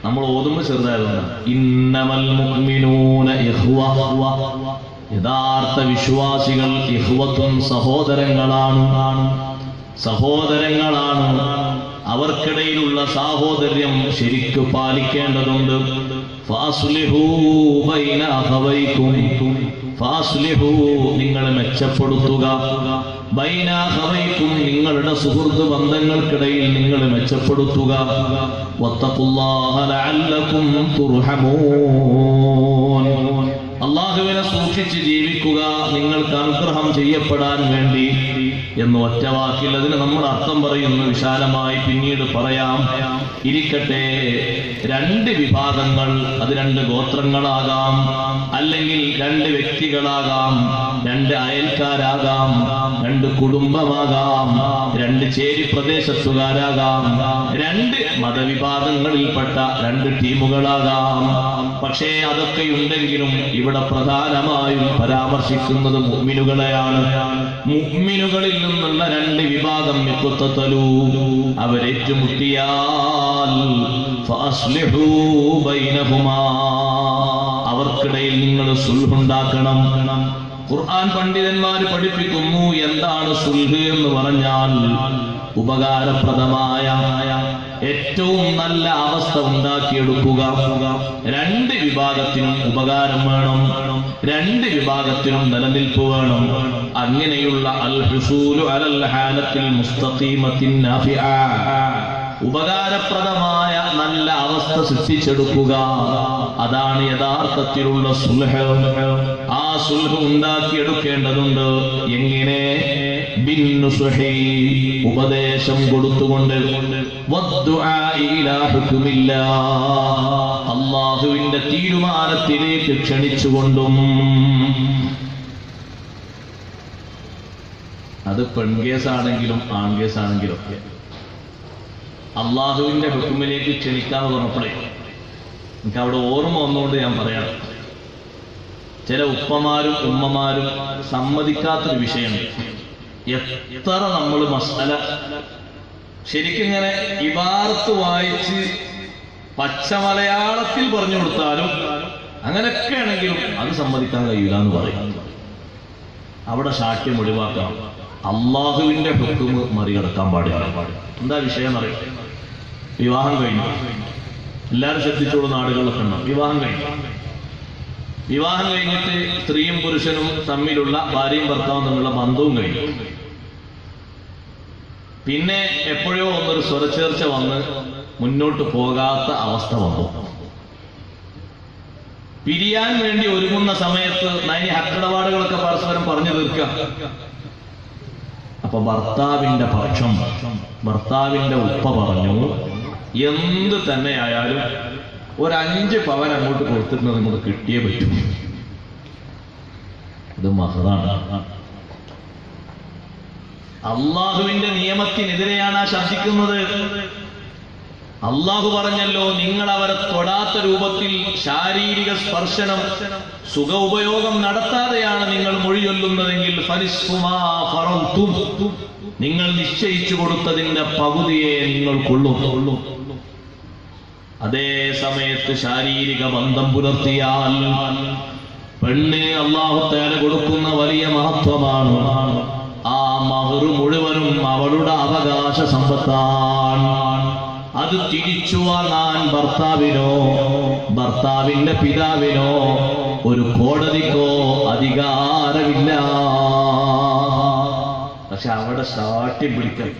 നമ്മൾ ഓതുമ്പോൾ ചെറുതായതുകൊണ്ടാണ്. ഇന്നമൽ മുഅ്മിനൂന ഇഖ്വ. യഥാർത്ഥ വിശ്വാസികൾ ഇഖ്വത്തുൻ, സഹോദരങ്ങളാണ്. അവർക്കിടയിലുള്ള സാഹോദര്യം ശരിക്കു പാലിക്കേണ്ടതുണ്ട്. ഫഅസ്ലിഹൂ ബൈന അഖവൈകും. ഫഅസ്ലിഹൂ, നിങ്ങൾ മെച്ചപ്പെടുത്തുക. ബൈന അഖവൈകും, നിങ്ങളുടെ സുഹൃത്ത് ബന്ധങ്ങൾക്കിടയിൽ നിങ്ങൾ മെച്ചപ്പെടുത്തുക. വത്തഖുല്ലാഹ ലഅല്ലകും തുർഹമൂൻ. അല്ലാഹുവിനെ സൂക്ഷിച്ച് ജീവിക്കുക, നിങ്ങൾക്ക് അനുഗ്രഹം ചെയ്യപ്പെടാൻ വേണ്ടി എന്ന് ഒറ്റ വാക്കിൽ അതിന് നമ്മൾ അർത്ഥം പറയുന്നു. വിശാലമായി പിന്നീട് പറയാം. ഇരിക്കട്ടെ, രണ്ട് വിഭാഗങ്ങൾ, അത് രണ്ട് ഗോത്രങ്ങളാകാം, അല്ലെങ്കിൽ രണ്ട് വ്യക്തികളാകാം, രണ്ട് അയൽക്കാരാകാം, രണ്ട് കുടുംബമാകാം, രണ്ട് ചേരി പ്രദേശത്തുകാരാകാം, രണ്ട് മതവിഭാഗങ്ങളിൽപ്പെട്ട രണ്ട് ടീമുകളാകാം. പക്ഷേ അതൊക്കെയുണ്ടെങ്കിലും ഇവിടെ പ്രധാനമായും പരാമർശിക്കുന്നത് മുഅ്മിനുകളെയാണ്. മുഅ്മിനുകളിൽ നിന്നുള്ള രണ്ട് വിഭാഗം ഇഖ്തതലൂ, അവരേറ്റുമുട്ടിയാൽ ഫഅസ്ലിഹൂ ബൈനഹുമാ, അവർക്കിടയിൽ നിങ്ങൾ സുൽഹുണ്ടാക്കണം. ഖുർആൻ പണ്ഡിതന്മാർ പഠിപ്പിക്കുന്നു, എന്താണ് സുൽഹ് എന്ന് പറഞ്ഞാൽ ഉപകാരപ്രദമായ ഏറ്റവും നല്ല അവസ്ഥ ഉണ്ടാക്കിയെടുക്കുക. രണ്ട് വിഭാഗത്തിനും ഉപകാരം വേണം, രണ്ട് വിഭാഗത്തിനും നിലനിൽപ്പ് വേണം. അങ്ങനെയുള്ള അൽ ഹുസൂലു അലൽ ഹാലത്തിൽ മുസ്തഖീമത്തിൻ നാഫിഅ, ഉപകാരപ്രദമായ നല്ല അവസ്ഥ സൃഷ്ടിച്ചെടുക്കുക, അതാണ് യഥാർത്ഥത്തിലുള്ള സുൽഹ്. ആ സുൽഹ് ഉണ്ടാക്കിയെടുക്കേണ്ടതുണ്ട്. എങ്ങനെ? ബിന്നുസുഹി, ഉപദേശം കൊടുത്തുകൊണ്ട്, വദ്ദുആഇ ഇലാ ഹുക്മില്ലാഹ്, അല്ലാഹുവിന്റെ തീരുമാനത്തിലേക്ക് ക്ഷണിച്ചുകൊണ്ടും. അത് പെൺകേസാണെങ്കിലും ആൺകേസാണെങ്കിലും ഒക്കെ അള്ളാഹുവിന്റെ ഹുക്കുമിലേക്ക് ക്ഷണിക്കാന്ന് പറഞ്ഞപ്പോഴേ എനിക്ക് അവിടെ ഓർമ്മ വന്നുകൊണ്ട് ഞാൻ പറയാം. ചില ഉപ്പമാരും ഉമ്മമാരും സമ്മതിക്കാത്തൊരു വിഷയമുണ്ട്. എത്ര നമ്മൾ മസാല ശരിക്കും ഇങ്ങനെ ഇബാറത്ത് വായിച്ച് പച്ച മലയാളത്തിൽ പറഞ്ഞു കൊടുത്താലും അങ്ങനെയൊക്കെ ആണെങ്കിലും അത് സമ്മതിക്കാൻ കഴിയില്ല എന്ന് പറയും. അവിടെ ശാഠ്യം ഒഴിവാക്കണം. അള്ളാഹുവിന്റെ ഹുക്മ് മറികടക്കാൻ പാടില്ല. എന്താ വിഷയം അറിയാം? വിവാഹം കഴിഞ്ഞു, എല്ലാവരും ശ്രദ്ധിച്ചോളൂ, നാടുകളിലൊക്കെ ഉണ്ടാവും. വിവാഹം കഴിഞ്ഞിട്ട് സ്ത്രീയും പുരുഷനും തമ്മിലുള്ള, ഭാര്യയും ഭർത്താവും തമ്മിലുള്ള ബന്ധവും കഴിഞ്ഞു. പിന്നെ എപ്പോഴോ ഒന്നൊരു സ്വരച്ചേർച്ച വന്ന് മുന്നോട്ട് പോകാത്ത അവസ്ഥ വന്നു. പിരിയാൻ വേണ്ടി ഒരുങ്ങുന്ന സമയത്ത് നൈനി ഹക്കിടപാടുകളൊക്കെ പരസ്പരം പറഞ്ഞു തീർക്കുക. അപ്പൊ ഭർത്താവിന്റെ പക്ഷം, ഭർത്താവിന്റെ ഉപ്പ പറഞ്ഞു, എന്ത് തന്നെയായാലും ഒരു 5 പവൻ അങ്ങോട്ട് കൊടുത്തിട്ട് നമുക്ക് കിട്ടിയേ പറ്റൂ. ഇത് മഹറാണ്. അള്ളാഹുവിന്റെ നിയമത്തിനെതിരെയാണ് ആ ശബ്ദിക്കുന്നത്. അള്ളാഹു പറഞ്ഞല്ലോ, നിങ്ങൾ അവരെ തൊടാത്ത രൂപത്തിൽ ശാരീരിക സ്പർശനം, സുഖ ഉപയോഗം നടത്താതെയാണ് നിങ്ങൾ മൊഴി ചൊല്ലുന്നതെങ്കിൽ നിങ്ങൾ നിശ്ചയിച്ചു കൊടുത്തതിന്റെ പകുതിയെ നിങ്ങൾ കൊള്ളുന്നു. അതേ സമയത്ത് ശാരീരിക ബന്ധം പുലർത്തിയാൽ പെണ്ണ് അല്ലാഹു തആല കൊടുക്കുന്ന വലിയ മഹത്വമാണ്. ആ മഹർ മുഴുവനും അവളുടെ അവകാശ സമ്പത്താണ്. അത് തിരിച്ചു വാങ്ങാൻ ഭർത്താവിനോ ഭർത്താവിന്റെ പിതാവിനോ ഒരു കോടതിക്കോ അധികാരമില്ല. പക്ഷെ അവിടെ സാഠ്യം പിടിക്കാൻ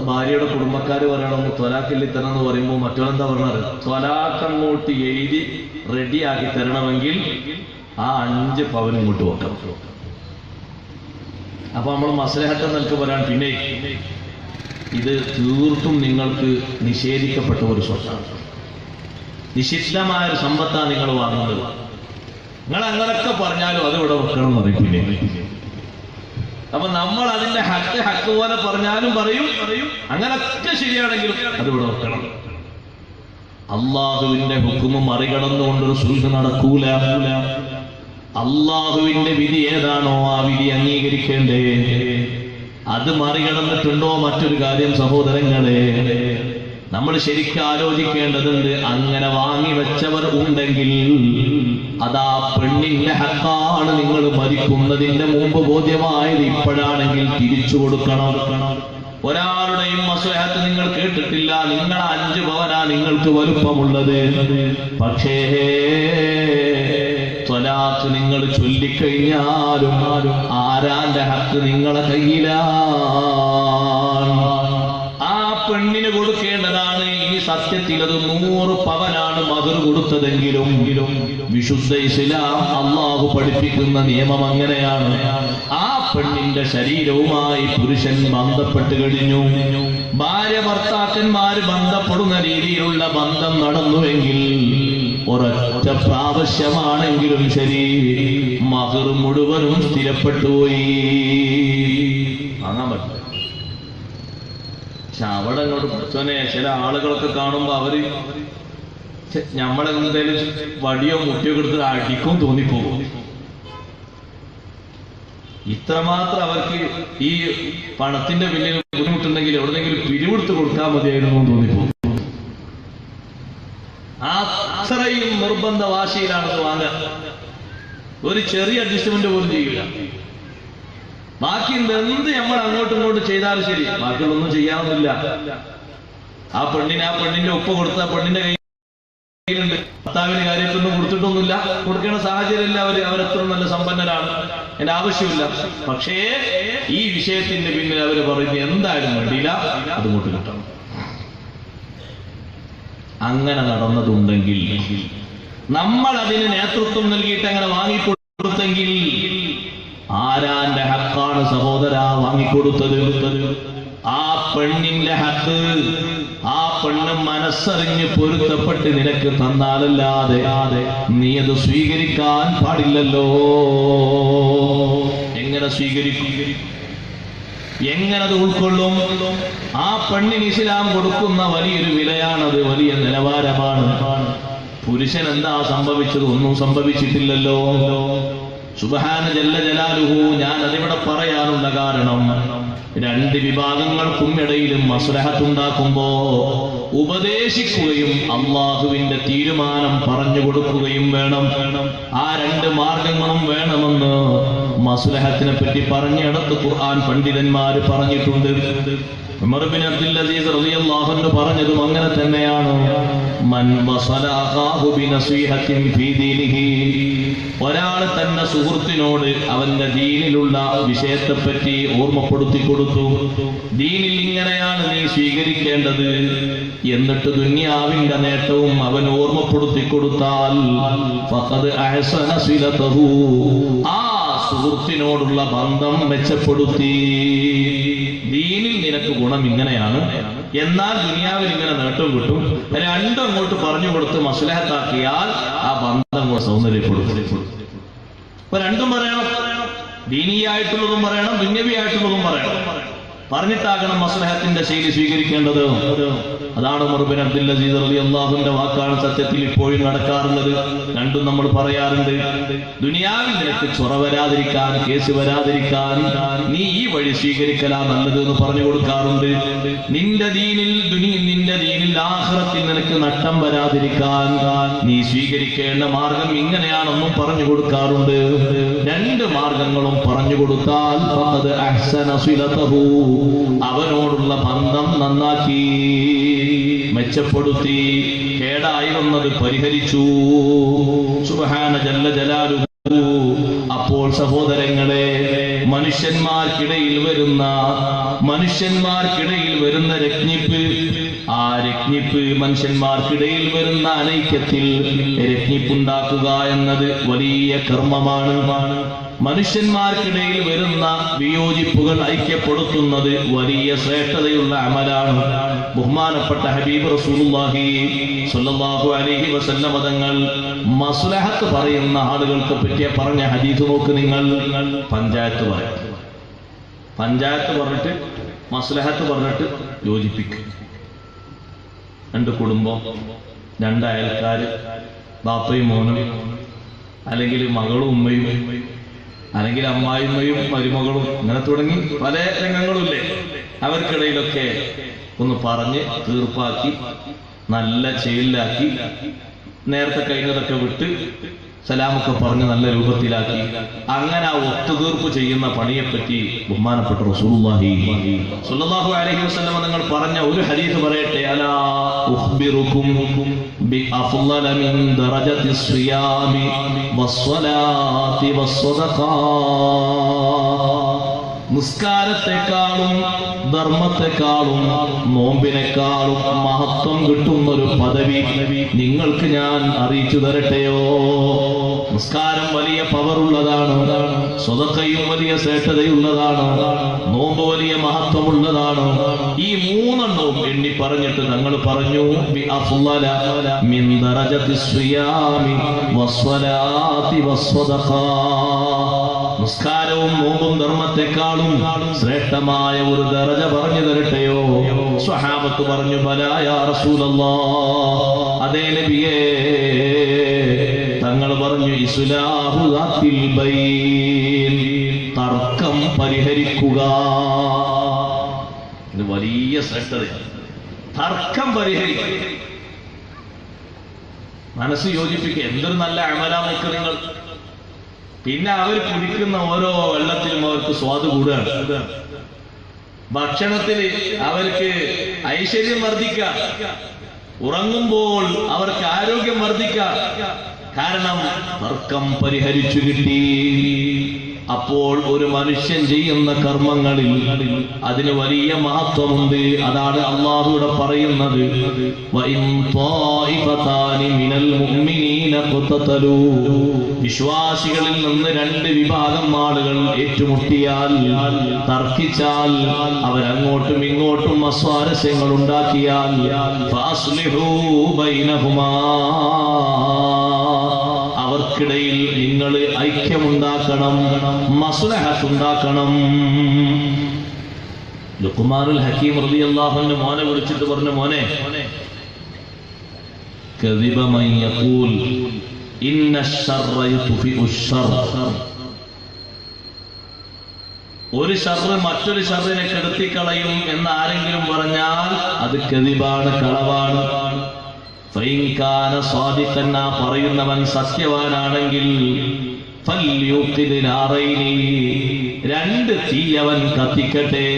ഭാര്യയുടെ കുടുംബക്കാര് പറയണമെന്ന് ത്വലാഖില്ലി തരണം എന്ന് പറയുമ്പോൾ മറ്റൊരെന്താ പറഞ്ഞത്? ത്വലാഖ് അങ്ങോട്ട് എഴുതി റെഡിയാക്കി തരണമെങ്കിൽ ആ 5 പവൻ ഇങ്ങോട്ട് വെക്കണം. അപ്പൊ നമ്മൾ മസ്ലഹത്ത് നിൽക്ക് പറയാൻ, പിന്നെ ഇത് തീർത്തും നിങ്ങൾക്ക് നിഷേധിക്കപ്പെട്ട ഒരു സ്വത്താണ്, നിഷിദ്ധമായ ഒരു സമ്പത്താണ് നിങ്ങൾ വാങ്ങുന്നത്. നിങ്ങൾ അങ്ങനൊക്കെ പറഞ്ഞാലും അത് ഇവിടെ വെക്കണം എന്ന് പറയും. പിന്നെ അപ്പൊ നമ്മൾ അതിന്റെ ഹക്ക് പോലെ പറഞ്ഞാലും പറയും, അങ്ങനൊക്കെ ശരിയാണെങ്കിലും അത് ഇവിടെ വെക്കണം. അള്ളാഹുവിന്റെ ഹുക്മ് മറികടന്നുകൊണ്ടൊരു സുൽഹ് നടക്കൂല. അള്ളാഹുവിന്റെ വിധി ഏതാണോ ആ വിധി അംഗീകരിക്കേണ്ടേ. അത് മറികടന്നിട്ടുണ്ടോ മറ്റൊരു കാര്യം സഹോദരങ്ങളെ നമ്മൾ ശരിക്കും ആലോചിക്കേണ്ടതുണ്ട്. അങ്ങനെ വാങ്ങിവെച്ചവർ ഉണ്ടെങ്കിൽ അതാ പെണ്ണിന്റെ ഹക്കാണ്. നിങ്ങൾ മരിക്കുന്നതിന്റെ മുമ്പ് ബോധ്യമായത് ഇപ്പോഴാണെങ്കിൽ തിരിച്ചു കൊടുക്കണം. ഒരാളുടെയും മസ്ലഹത്ത് നിങ്ങൾ കേട്ടിട്ടില്ല. നിങ്ങൾ 5 പവനാ നിങ്ങൾക്ക് വലുപ്പമുള്ളത്. പക്ഷേ ത്വലാഖ് നിങ്ങൾ ചൊല്ലിക്കഴിഞ്ഞാലും ആരാന്റെ ഹക്ക് നിങ്ങളെ കയ്യിലാണ്. ആ പെണ്ണിന് കൊടുക്കേണ്ടതാണ്. ഈ സത്യത്തിൽ അത് 100 പവനാണ് മഹർ കൊടുത്തതെങ്കിലും വിശുദ്ധ ഇസ്ലാം അള്ളാഹു പഠിപ്പിക്കുന്ന നിയമം അങ്ങനെയാണ്. ആ പെണ്ണിന്റെ ശരീരവുമായി പുരുഷൻ ബന്ധപ്പെട്ട് കഴിഞ്ഞു. ഭാര്യ ഭർത്താക്കന്മാര് ബന്ധപ്പെടുന്ന രീതിയിലുള്ള ബന്ധം നടന്നുവെങ്കിൽ ഒരൊറ്റ പ്രാവശ്യമാണെങ്കിലും ശരി മഹർ മുഴുവനും സ്ഥിരപ്പെട്ടുപോയി. വാങ്ങാൻ പറ്റില്ല. പക്ഷെ അവിടെ അങ്ങോട്ട് പഠിച്ചോനെ ചില ആളുകളൊക്കെ കാണുമ്പോ അവര് നമ്മളെന്തേലും വടിയോ മുട്ടിയോ എടുത്ത് അടിക്കും തോന്നിപ്പോകും. ഇത്രമാത്രം അവർക്ക് ഈ പണത്തിന്റെ പിന്നിൽ ബുദ്ധിമുട്ടുണ്ടെങ്കിൽ എവിടെന്നെങ്കിലും പിരിവെടുത്ത് കൊടുക്കാൻ മതിയായിരുന്നു എന്ന് തോന്നിപ്പോകും. അത്രയും നിർബന്ധ വാശിയിലാണത് വാങ്ങുക. ഒരു ചെറിയ അഡ്ജസ്റ്റ്മെന്റ് പോലും ചെയ്യില്ല. ബാക്കി എന്ത് നമ്മൾ അങ്ങോട്ടും ഇങ്ങോട്ടും ചെയ്താലും ശരി, ബാക്കിയുള്ളൊന്നും ചെയ്യാനൊന്നുമില്ല. ആ പെണ്ണിന്റെ ഒപ്പ് കൊടുത്ത പെണ്ണിന്റെ കയ്യിലുണ്ട്. ഭർത്താവിന് കാര്യത്തൊന്നും കൊടുത്തിട്ടൊന്നുമില്ല, കൊടുക്കേണ്ട സാഹചര്യമില്ല. അവരെത്ര നല്ല സമ്പന്നരാണ്, എന്റെ ആവശ്യമില്ല. പക്ഷേ ഈ വിഷയത്തിന്റെ പിന്നിൽ അവര് പറയുന്നത് എന്തായാലും വേണ്ടിയില്ല, അതുകൊണ്ട് കിട്ടണം. അങ്ങനെ നടന്നതുണ്ടെങ്കിൽ നമ്മൾ അതിന് നേതൃത്വം നൽകിയിട്ട് അങ്ങനെ വാങ്ങിക്കൊടുത്തെങ്കിൽ ആരാന്റെ ഹക്കാണ് സഹോദര വാങ്ങിക്കൊടുത്തത്? ആ പെണ്ണിന്റെ ഹക്ക്. ആ പെണ്ണ് മനസ്സറിഞ്ഞ് പൊരുത്തപ്പെട്ട് നിനക്ക് തന്നാലല്ലാതെ നീ അത് സ്വീകരിക്കാൻ പാടില്ലല്ലോ. എങ്ങനെ സ്വീകരിക്കും? എങ്ങനത് ഉൾക്കൊള്ളും? ആ പെണ്ണിന് ഇസ്ലാം കൊടുക്കുന്ന വലിയൊരു വിലയാണത്, വലിയ നിലവാരമാണ്. പുരുഷൻ എന്താ സംഭവിച്ചത്? ഒന്നും സംഭവിച്ചിട്ടില്ലല്ലോ. സുബ്ഹാന ജല്ല ജലാലുഹു. ഞാൻ അതിവിടെ പറയാനുള്ള കാരണം, രണ്ട് വിഭാഗങ്ങൾക്കും ഇടയിലും മസ്ലഹത്തുണ്ടാക്കുമ്പോ ഉപദേശിക്കുകയും അള്ളാഹുവിന്റെ തീരുമാനം പറഞ്ഞു കൊടുക്കുകയും വേണം. ആ രണ്ട് മാർഗങ്ങളും വേണമെന്ന് മസ്ലഹത്തിനെ പറ്റി പറഞ്ഞിടത്ത് ഖുർആൻ പണ്ഡിതന്മാര് പറഞ്ഞിട്ടുണ്ട്. ഉമർ ബിൻ അബ്ദുൽ അസീസ് റളിയല്ലാഹു അൻഹു പറഞ്ഞതും അങ്ങനെ തന്നെയാണ്. മൻ വസല അഖാഹു ബിനസീഹത്തിൻ ഫീ ദീനിഹി, ഒരാൾ തന്റെ സുഹൃത്തിനോട് അവന്റെ ദീനിലുള്ള വിഷയത്തെപ്പറ്റി ഓർമ്മപ്പെടുത്തി കൊടുത്തു. ദീനിൽ ഇങ്ങനെയാണ് നീ സ്വീകരിക്കേണ്ടത് എന്നിട്ട് ദുനിയാവിന്റെ നേട്ടവും അവൻ ഓർമ്മപ്പെടുത്തി കൊടുത്താൽ ഫഖദ് അഹ്സന സിലതഹു, ആ സുഹൃത്തിനോടുള്ള ബന്ധം മെച്ചപ്പെടുത്തി. ദീനിൽ നിനക്ക് ഗുണം ഇങ്ങനെയാണ്, എന്നാൽ ദുനിയാവിൽ ഇങ്ങനെ നേട്ടം കിട്ടും. രണ്ടും അങ്ങോട്ട് പറഞ്ഞു കൊടുത്ത് മസ്ലഹത്താക്കിയാൽ ആ ബന്ധം അങ്ങോട്ട് സൗന്ദര്യപ്പെടുത്തും. അപ്പൊ രണ്ടും പറയണം, ദീനിയായിട്ടുള്ളതും പറയണം, ദുന്യവിയായിട്ടുള്ളതും പറയണം. പറഞ്ഞിട്ടാകണം മസ്ലഹത്തിന്റെ ശൈലി സ്വീകരിക്കേണ്ടത്. അതാണ് ഉമർ ബിൻ അബ്ദുൽ അസീസ് റളിയല്ലാഹുവിന്റെ വാക്കാണ് സത്യത്തിൽ ഇപ്പോഴും നടക്കാറുള്ളത്. രണ്ടും നമ്മൾ പറയാറുണ്ട്. ദുനിയാവിൽ നിനക്ക് ചൊറ വരാതിരിക്കാൻ, കേസ് വരാതിരിക്കാൻ നീ ഈ വഴി സ്വീകരിക്കലാ നല്ലത് എന്ന് പറഞ്ഞു കൊടുക്കാറുണ്ട്. നിന്റെ ദീനിൽ ആഖിറത്തിൽ നിനക്ക് നഷ്ടം വരാതിരിക്കാൻ നീ സ്വീകരിക്കേണ്ട മാർഗം ഇങ്ങനെയാണെന്നും പറഞ്ഞു കൊടുക്കാറുണ്ട്. രണ്ട് മാർഗങ്ങളും പറഞ്ഞു കൊടുത്താൽ ഫഖദ് അഹ്സന സിലതഹു, അവനോടുള്ള ബന്ധം നന്നാക്കി, മെച്ചപ്പെടുത്തി, കേടായി വന്നത് പരിഹരിച്ചു. സുബ്ഹാന ജല്ല ജലാലുഹു. അപ്പോൾ സഹോദരങ്ങളെ, മനുഷ്യന്മാർക്കിടയിൽ വരുന്ന രജ്ഞിപ്പ്, ആ രജ്ഞിപ്പ് മനുഷ്യന്മാർക്കിടയിൽ വരുന്ന അനൈക്യത്തിൽ രജ്ഞിപ്പുണ്ടാക്കുക എന്നത് വലിയ കർമ്മമാണ്. മനുഷ്യന്മാർക്കിടയിൽ വരുന്ന വിയോജിപ്പുകൾ ഐക്യപ്പെടുത്തുന്നത് വലിയ ശ്രേഷ്ഠതയുള്ള അമലാണ്. ബഹുമാനപ്പെട്ട ഹബീബ് റസൂലുള്ളാഹി സ്വല്ലല്ലാഹു അലൈഹി വസല്ലം തങ്ങൾ മസ്ലഹത്ത് പറയുന്ന ആളുകൾക്ക് പറ്റിയ പറഞ്ഞ ഹദീസ് നോക്ക് നിങ്ങൾ. പഞ്ചായത്ത് പറഞ്ഞിട്ട് മസ്ലഹത്ത് പറഞ്ഞിട്ട് യോജിപ്പിക്കും. രണ്ട് കുടുംബം, രണ്ട് അയൽക്കാര്, ബാപ്പയും മോനും, അല്ലെങ്കിൽ മകളും ഉമ്മയും, അല്ലെങ്കിൽ അമ്മായിമ്മയും മരുമകളും, അങ്ങനെ തുടങ്ങി പല രംഗങ്ങളുമില്ലേ. അവർക്കിടയിലൊക്കെ ഒന്ന് പറഞ്ഞ് തീർപ്പാക്കി, നല്ല ചേലിലാക്കി, നേരത്തെ കഴിഞ്ഞതൊക്കെ വിട്ട് സലാമൊക്കെ പറഞ്ഞ് നല്ല രൂപത്തിലാക്കി, അങ്ങനെ ആ ഒത്തുതീർപ്പ് ചെയ്യുന്ന പണിയെപ്പറ്റി ബഹുമാനപ്പെട്ട റസൂലുള്ളാഹി സ്വല്ലല്ലാഹു അലൈഹി വസല്ലം നിങ്ങൾ പറഞ്ഞ ഒരു ഹദീസ് പറയട്ടെ. അലാ ഉഖ്ബിറുകും ബി അഫ്ളല മിൻ ദറജത്തി സിയാമി വസ്സലാത്തി വസ്സദഖാ, നിസ്കാരത്തെക്കാളും ധർമ്മത്തെക്കാളും നോമ്പിനെക്കാളും മഹത്വം കിട്ടുന്ന ഒരു പദവി നിങ്ങൾക്ക് ഞാൻ അറിയിച്ചു തരട്ടെയോ? നിസ്കാരം വലിയ പവറുള്ളതാണ്, സ്വതക്കയും വലിയ ശ്രേഷ്ഠതയുള്ളതാണ്, നോമ്പ് വലിയ മഹത്വമുള്ളതാണ്. ഈ മൂന്നെണ്ണവും എണ്ണി പറഞ്ഞിട്ട് തങ്ങൾ പറഞ്ഞു ബി അഫ്ളല മിൻ ദറജത്തി സിയാമി വസ്സലാത്തി വസ്സദഖാ, നിസ്കാരവും നോമ്പും ധർമ്മത്തെക്കാളും ശ്രേഷ്ഠമായ ഒരു ദറജ പറഞ്ഞു തരട്ടെയോ? സ്വഹാബത്ത് പറഞ്ഞു ബലാ യാ റസൂലല്ലാഹ്, അതേ നബിയേ. തങ്ങൾ പറഞ്ഞു ഇസ്ലാഹു ദാത്തിൽ ബൈൻ, തർക്കം പരിഹരിക്കുക. ഇത് വലിയ ശ്രേഷ്ഠതയാണ്. തർക്കം പരിഹരിക്കുക, മനസ്സ് യോജിപ്പിക്കുക. എന്തൊരു നല്ല അമലാ നോക്ക് നിങ്ങൾ. പിന്നെ അവർ കുടിക്കുന്ന ഓരോ വെള്ളത്തിലും അവർക്ക് സ്വാദ് കൂടുകയാണ്. ഭക്ഷണത്തിൽ അവർക്ക് ഐശ്വര്യം വർദ്ധിക്കാം, ഉറങ്ങുമ്പോൾ അവർക്ക് ആരോഗ്യം വർദ്ധിക്കാം. കാരണം തർക്കം പരിഹരിച്ചു കിട്ടി. അപ്പോൾ ഒരു മനുഷ്യൻ ചെയ്യുന്ന കർമ്മങ്ങളിൽ അതിന് വലിയ മഹത്വമുണ്ട്. അതാണ് അല്ലാഹുവിടെ പറയുന്നത് വഇൻ ത്വായിഫതാനി മിനൽ മുഅ്മിനീന ഖതതലൂ, വിശ്വാസികളിൽ നിന്ന് രണ്ട് വിഭാഗം ആളുകൾ ഏറ്റുമുട്ടിയാൽ, തർക്കിച്ചാൽ, അവരങ്ങോട്ടും ഇങ്ങോട്ടും അസ്വാരസ്യങ്ങൾ ഉണ്ടാക്കിയാൽ ഫഅസ്ലിഹൂ ബൈനഹുമാ, അവർക്കിടയിൽ നിങ്ങൾ ഐക്യമുണ്ടാക്കണം, മസ്ലഹത്തുണ്ടാക്കണം. ലുഖ്മാനുൽ ഹക്കീം റളിയല്ലാഹു അൻഹു മോനെ വിളിച്ചിട്ട് പറഞ്ഞു, മോനെ കദിബ മൻ യഖൂൽ ഇന്ന അശ്ശർറ യുത്ഫിഉ അശ്ശർ, ഒരു ഷർറ് മറ്റൊരു ഷർറിനെ കെടുത്തിക്കളയും എന്ന് ആരെങ്കിലും പറഞ്ഞാൽ അത് കദിബാണ്, കളവാണ്. ഫൈൻ കാന സാദിഖൻ, ആ പറയുന്നവൻ സത്യവാനാണെങ്കിൽ ഫൽയുഖിദ് നാറൈനി, രണ്ട് തീ അവൻ കത്തിക്കട്ടെ,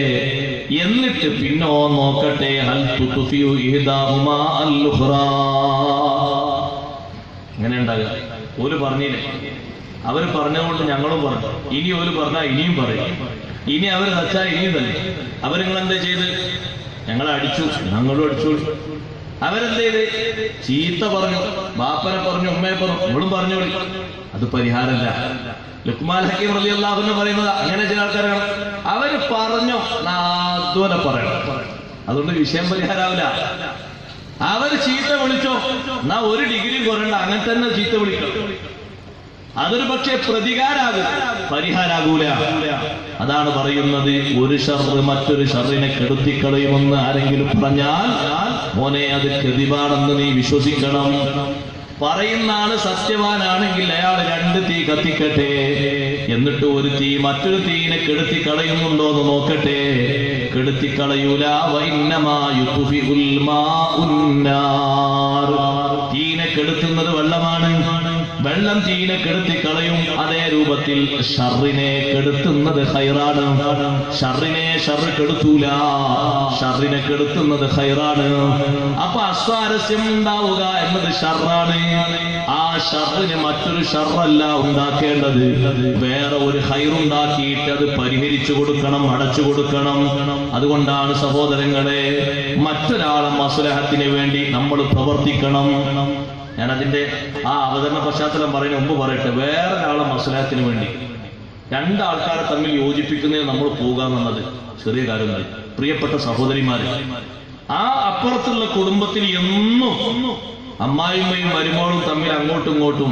എന്നിട്ട് പിന്നോ നോക്കട്ടെ ഹൽ തുത്ഫിഉ ഇഹ്ദാഹുമാ അൽ-ഉഖ്റാ. അങ്ങനെ ഉണ്ടാകുക. ഓല് പറഞ്ഞില്ലേ, അവര് പറഞ്ഞതുകൊണ്ട് ഞങ്ങളും പറഞ്ഞു, ഇനി ഓല് പറഞ്ഞാൽ ഇനിയും പറയും, ഇനി അവർ വെച്ചാൽ ഇനിയും തന്നെ. അവരിങ്ങൾ എന്താ ചെയ്ത്? ഞങ്ങളെ അടിച്ചു, ഞങ്ങളും അടിച്ചു. അവരെന്ത് ചെയ്ത്? ചീത്ത പറഞ്ഞു, ബാപ്പനെ പറഞ്ഞു, ഉമ്മയെ പറഞ്ഞു, ഇവളും പറഞ്ഞോളി. അത് പരിഹാരമല്ല. ലുക്മാൻ ഹക്കീം റളിയല്ലാഹു അൻഹു പറയുന്നത് അങ്ങനെ ചില ആൾക്കാരാണ്. അവര് പറഞ്ഞു അതുപോലെ പറയണം, അതുകൊണ്ട് വിഷയം പരിഹാരാവില്ല. അവര് ചീത്ത വിളിച്ചോ, എന്നാ ഒരു ഡിഗ്രി കുറയണ്ട, അങ്ങനെ തന്നെ ചീത്ത വിളിക്കണം. അതൊരു പക്ഷേ പ്രതികാരാകും, പരിഹാരാകൂല. അതാണ് പറയുന്നത്, ഒരു ഷർറ് മറ്റൊരു ഷർറിനെ കെടുത്തിക്കളയുമെന്ന് ആരെങ്കിലും പറഞ്ഞാൽ മോനെ അത് കദിബാണെന്ന് നീ വിശ്വസിക്കണം. പറയുന്ന ആള് സത്യവാനാണെങ്കിൽ അയാൾ രണ്ട് തീ കത്തിക്കട്ടെ, എന്നിട്ട് ഒരു തീ മറ്റൊരു തീനെ കെടുത്തിക്കളയുന്നുണ്ടോ എന്ന് നോക്കട്ടെ. കെടുത്തിക്കളയൂല. വഇന്നമാ യുത്ഫിഉൽ മാഉൻ നാർ, തീനെ കെടുത്തുന്നത് വെള്ളമാണ്, വെള്ളം തീനെ കെടുത്തിക്കളയും. അതേ രൂപത്തിൽ ഷർറിനെ കെടുത്തുന്നത് ഖൈറാണ്. ഷർറിനെ ഷർറ് കെടുത്തൂല, ഷർറിനെ കെടുത്തുന്നത് ഖൈറാണ്. അപ്പൊ അസ്വാരസ്യം ഉണ്ടാവുക എന്നത് ഷർറാണ്. ആ ഷർറിന് മറ്റൊരു ഷർറല്ല ഉണ്ടാക്കേണ്ടത്, വേറെ ഒരു ഖൈറുണ്ടാക്കിയിട്ട് അത് പരിഹരിച്ചു കൊടുക്കണം, അടച്ചു കൊടുക്കണം. അതുകൊണ്ടാണ് സഹോദരങ്ങളെ, മറ്റൊരാളെ മസ്ലഹത്തിന് വേണ്ടി നമ്മൾ പ്രവർത്തിക്കണം. ഞാൻ അതിന്റെ ആ അവതരണ പശ്ചാത്തലം പറയുന്ന മുമ്പ് പറയട്ടെ. വേറൊരാളെ മസ്ലഹത്തിന് വേണ്ടി രണ്ടാൾക്കാരെ തമ്മിൽ യോജിപ്പിക്കുന്നതിന് നമ്മൾ പോകാമെന്നത് ചെറിയ കാര്യങ്ങൾ. പ്രിയപ്പെട്ട സഹോദരിമാരെ, ആ അപ്പുറത്തുള്ള കുടുംബത്തിൽ എന്നും അമ്മായിമ്മയും മരുമോളും തമ്മിൽ അങ്ങോട്ടും ഇങ്ങോട്ടും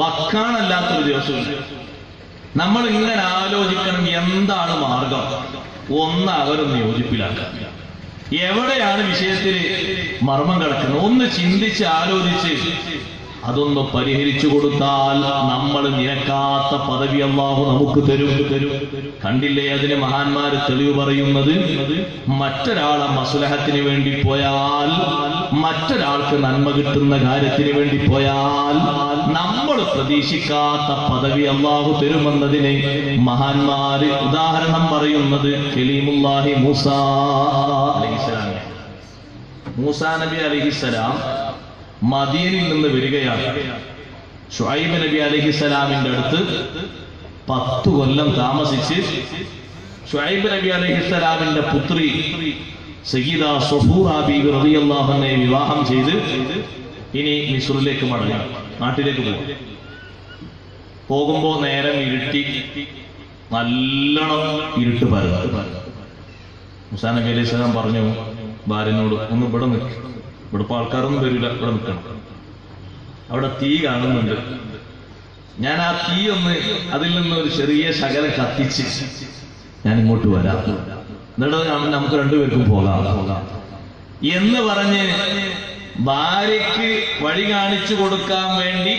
വക്കാനല്ലാത്തൊരു ദിവസമില്ല. നമ്മൾ ഇങ്ങനെ ആലോചിക്കണം, എന്താണ് മാർഗം? ഒന്ന് അവരൊന്ന് യോജിപ്പിലാക്കാം. എവിടെയാണ് വിഷയത്തിൽ മർമ്മം കിടക്കുന്നത്? ഒന്ന് ചിന്തിച്ച് ആലോചിച്ച് അതൊന്ന് പരിഹരിച്ചു കൊടുത്താൽ നമ്മൾ നിരക്കാത്ത പദവി അല്ലാഹു നമുക്ക് തരും. കണ്ടില്ലേ അതിന് മഹാന്മാര് തെളിവ് പറയുന്നത്? മറ്റൊരാളെ മസ്ലഹത്തിന് വേണ്ടി പോയാൽ, മറ്റൊരാൾക്ക് നന്മ കിട്ടുന്ന കാര്യത്തിന് വേണ്ടി പോയാൽ നമ്മൾ പ്രതീക്ഷിക്കാത്ത പദവി അല്ലാഹു തരുമെന്നതിന് മഹാന്മാര് ഉദാഹരണം പറയുന്നത് കലീമുല്ലാഹി മൂസാ അലൈഹിസ്സലാം. മൂസാ നബി അലൈഹിസ്സലാം മദീനയിൽ നിന്ന് വരികയാണ്. ശുഐബ് നബി അലൈഹിസ്സലാമിന്റെ അടുത്ത് 10 കൊല്ലം താമസിച്ച് ശുഐബ് നബി അലൈഹിസ്സലാമിന്റെ പുത്രി സയ്യിദ സഫൂറ ബീവി റളിയല്ലാഹു അൻഹയെ വിവാഹം ചെയ്ത് ഇനി മിസ്റിലേക്ക് മടങ്ങി നാട്ടിലേക്ക് പോകും. പോകുമ്പോ നേരം ഇരുട്ടി, നല്ലോണം ഇരുട്ട് പരന്നു. മൂസാ നബി അലൈഹിസ്സലാം പറഞ്ഞു ഭാര്യനോട്, ഒന്ന് ഇവിടെ നിൽക്കും, ഇവിടെ ഇപ്പൊ ആൾക്കാരൊന്നും വരില്ല, ഇവിടെ നിൽക്കണം. അവിടെ തീ കാണുന്നുണ്ട്, ഞാൻ ആ തീ ഒന്ന് അതിൽ നിന്ന് ഒരു ചെറിയ ശകലം കത്തിച്ച് ഞാൻ ഇങ്ങോട്ട് വരാം, എന്നിട്ട് നമുക്ക് രണ്ടുപേർക്കും പോകാം എന്ന് പറഞ്ഞ് ഭാര്യയ്ക്ക് വഴി കാണിച്ചു കൊടുക്കാൻ വേണ്ടി